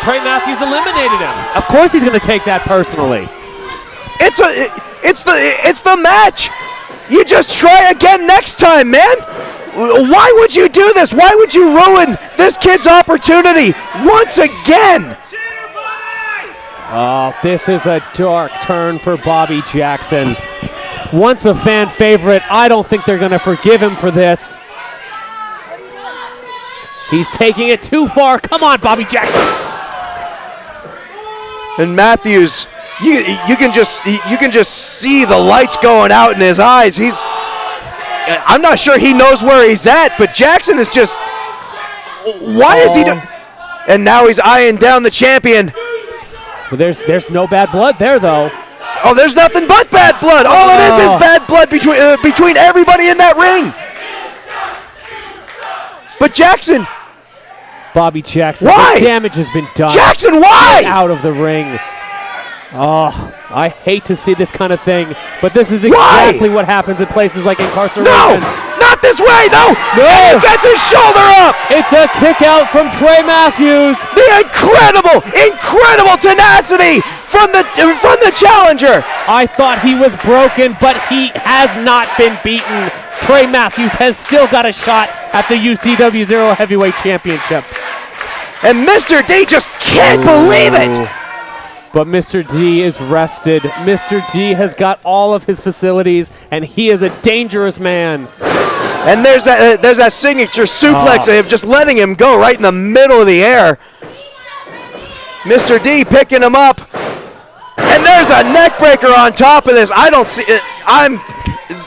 Trey Matthews eliminated him. Of course he's going to take that personally. It's the match. You just try again next time, man. Why would you do this? Why would you ruin this kid's opportunity once again? Oh, this is a dark turn for Bobby Jackson. Once a fan favorite, I don't think they're going to forgive him for this. He's taking it too far. Come on, Bobby Jackson. And Matthews, you can just see the lights going out in his eyes. I'm not sure he knows where he's at, but Jackson is just, why is he and now he's eyeing down the champion. Well, there's no bad blood there, though. Oh, there's nothing but bad blood. All it is bad blood between everybody in that ring. But Jackson. Bobby Jackson. Why? The damage has been done. Jackson, why? Get out of the ring. Oh, I hate to see this kind of thing, but this is exactly what happens in places like Incarceration. No, not this way, no. He gets his shoulder up. It's a kick out from Trey Matthews. The incredible tenacity from the challenger. I thought he was broken, but he has not been beaten. Trey Matthews has still got a shot at the UCW-ZERO Heavyweight Championship. And Mr. D just can't believe it. But Mr. D is rested. Mr. D has got all of his facilities, and he is a dangerous man. And there's that signature suplex of just letting him go right in the middle of the air. Mr. D picking him up. And there's a neck breaker on top of this. I don't see it.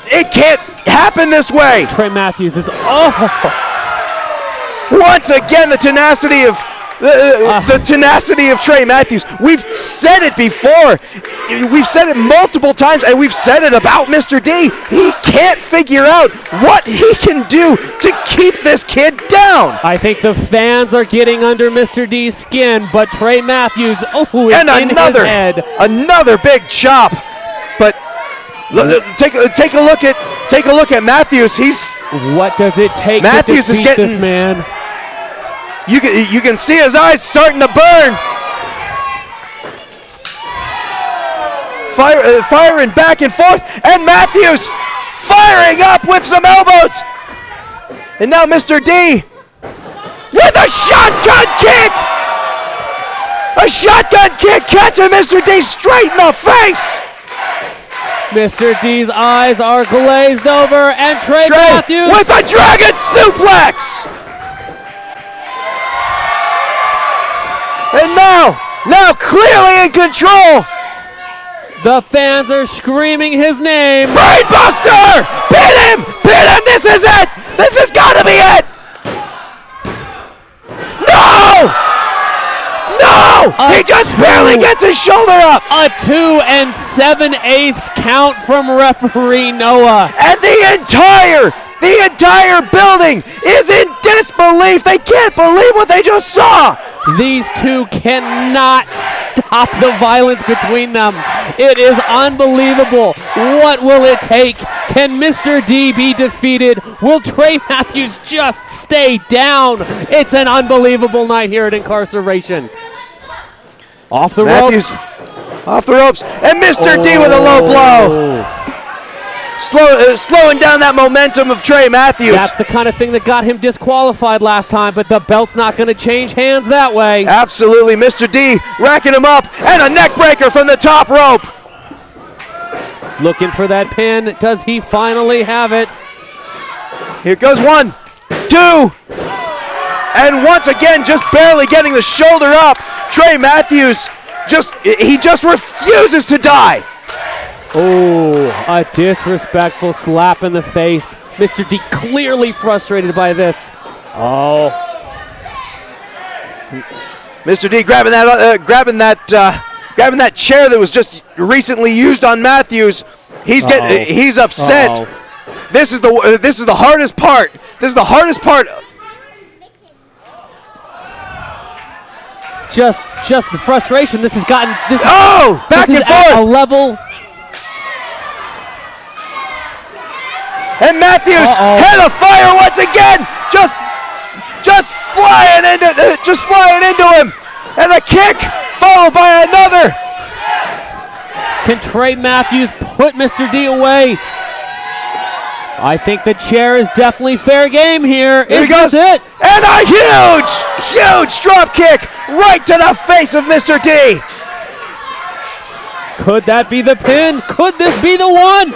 It can't happen this way. Trey Matthews is once again the tenacity of Trey Matthews. We've said it before. We've said it multiple times, and we've said it about Mr. D. He can't figure out what he can do to keep this kid down. I think the fans are getting under Mr. D's skin, but Trey Matthews, is in his head. Another big chop. But take a look at Matthews. What does it take Matthews to defeat this man? You can see his eyes starting to burn. Firing back and forth, and Matthews firing up with some elbows. And now Mr. D with a shotgun kick. A shotgun kick catching Mr. D straight in the face. Mr. D's eyes are glazed over, and Trey Matthews with a dragon suplex. And now clearly in control. The fans are screaming his name. Brainbuster! Pin him! Pin him! This is it! This has got to be it! No! No! He just barely gets his shoulder up! A 2 7/8 count from referee Noah. And the entire building is in disbelief. They can't believe what they just saw. These two cannot stop the violence between them. It is unbelievable. What will it take? Can Mr. D be defeated? Will Trey Matthews just stay down? It's an unbelievable night here at Incarceration. Off the ropes. Off the ropes. And Mr. D with a low blow. Slowing down that momentum of Trey Matthews. That's the kind of thing that got him disqualified last time, but the belt's not going to change hands that way. Absolutely. Mr. D racking him up, and a neck breaker from the top rope. Looking for that pin. Does he finally have it? Here goes 1, 2, and once again, just barely getting the shoulder up. Trey Matthews just refuses to die. Oh, a disrespectful slap in the face. Mr. D clearly frustrated by this. Oh. Mr. D grabbing that chair that was just recently used on Matthews. He's upset. This is the hardest part. This is the hardest part. Just the frustration. This has gotten Back this and is at forth. a level. And Matthews head of fire once again, just flying into him, and a kick followed by another. Can Trey Matthews put Mr. D away? I think the chair is definitely fair game here. Is this it? And a huge drop kick right to the face of Mr. D. Could that be the pin? Could this be the one?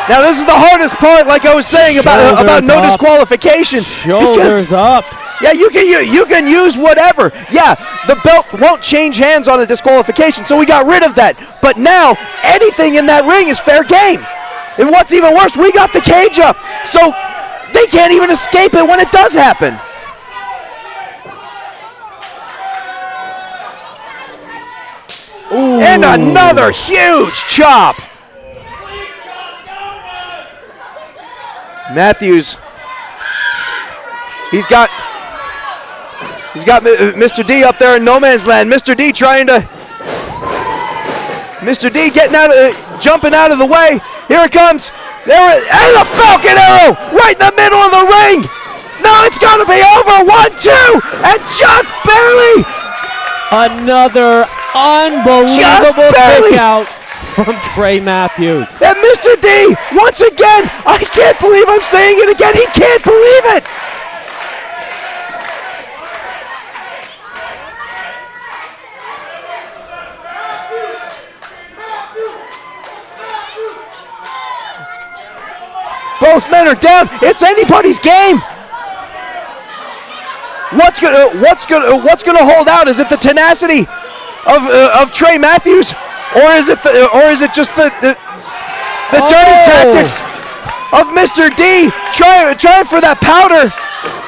Now this is the hardest part, like I was saying about no disqualification. Shoulders up. Yeah, you can use whatever. Yeah, the belt won't change hands on a disqualification, so we got rid of that. But now anything in that ring is fair game. And what's even worse, we got the cage up, so they can't even escape it when it does happen. Ooh. And another huge chop. Matthews, he's got Mr. D up there in no man's land. Mr. D jumping out of the way. Here it comes. And a Falcon Arrow right in the middle of the ring. No, it's going to be over. 1, 2, and just barely. Another unbelievable kick out from Trey Matthews. And Mr. D, once again, I can't believe I'm saying it again. He can't believe it. Both men are down. It's anybody's game. What's gonna hold out? Is it the tenacity of Trey Matthews, or is it just the dirty tactics of Mr. D trying for that powder?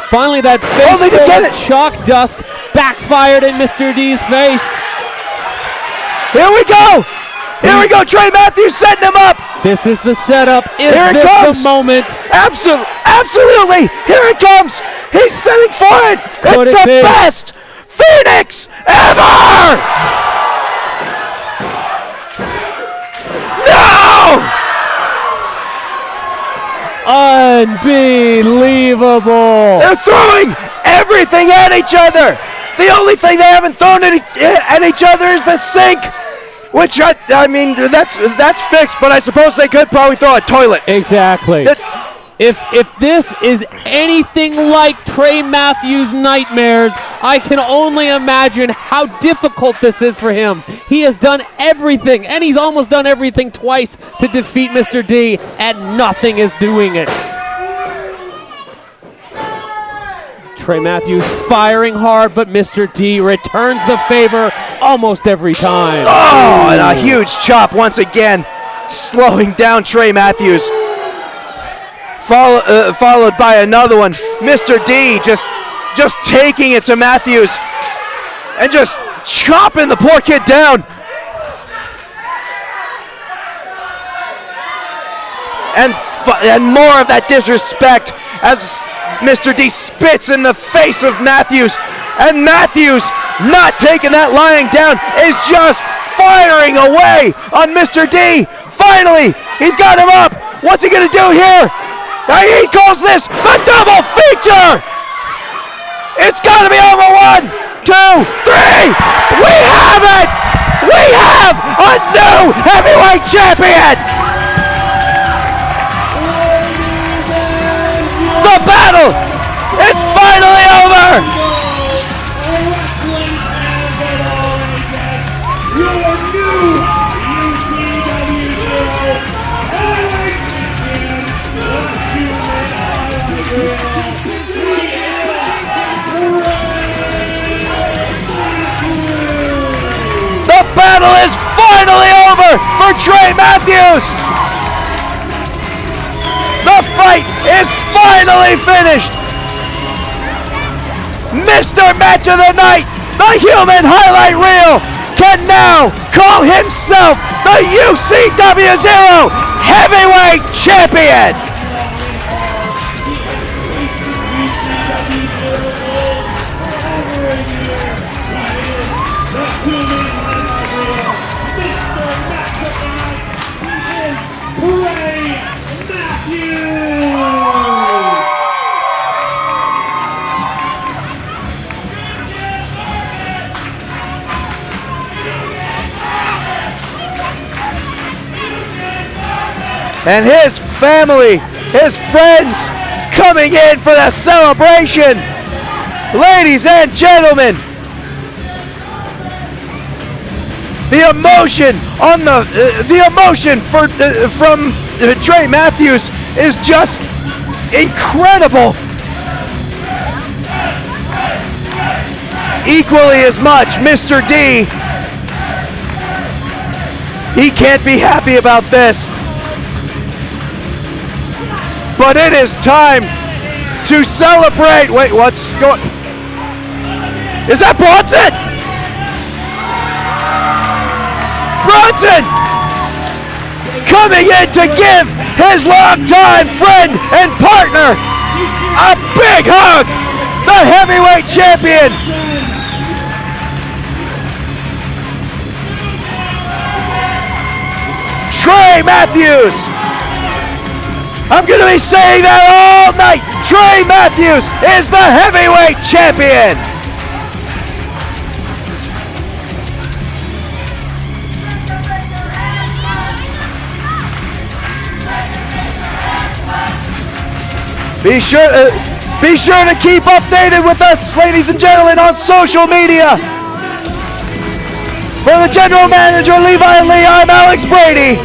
Finally, that face full of chalk dust backfired in Mr. D's face. Here we go. Here we go. Trey Matthews setting him up. This is the setup. Is this the moment? Absolutely. Here it comes. He's setting for it. It's the best Phoenix ever. No! Unbelievable. They're throwing everything at each other. The only thing they haven't thrown at each other is the sink. Which, I mean, that's fixed, but I suppose they could probably throw a toilet. Exactly. If this is anything like Trey Matthews' nightmares, I can only imagine how difficult this is for him. He has done everything, and he's almost done everything twice to defeat Mr. D, and nothing is doing it. Trey Matthews firing hard, but Mr. D returns the favor almost every time. Oh, and a huge chop once again, slowing down Trey Matthews. Followed by another one. Mr. D just taking it to Matthews and just chopping the poor kid down. And more of that disrespect as Mr. D spits in the face of Matthews. And Matthews, not taking that lying down, is just firing away on Mr. D. Finally, he's got him up. What's he gonna do here? He calls this the double feature! It's got to be over 1, 2, 3! We have it! We have a new heavyweight champion! The battle is finally over! The battle is finally over for Trey Matthews. The fight is finally finished. Mr. Match of the Night, the human highlight reel, can now call himself the UCW-ZERO Heavyweight Champion. And his family, his friends, coming in for the celebration. Ladies and gentlemen, the emotion on the emotion from Trey Matthews is just incredible. Equally as much, Mr. D, he can't be happy about this. But it is time to celebrate. Wait, what's going? Is that Bronson? Bronson coming in to give his longtime friend and partner a big hug. The heavyweight champion. Trey Matthews. I'm going to be saying that all night. Trey Matthews is the heavyweight champion. Be sure to keep updated with us, ladies and gentlemen, on social media. For the general manager, Levi and Lee, I'm Alex Brady.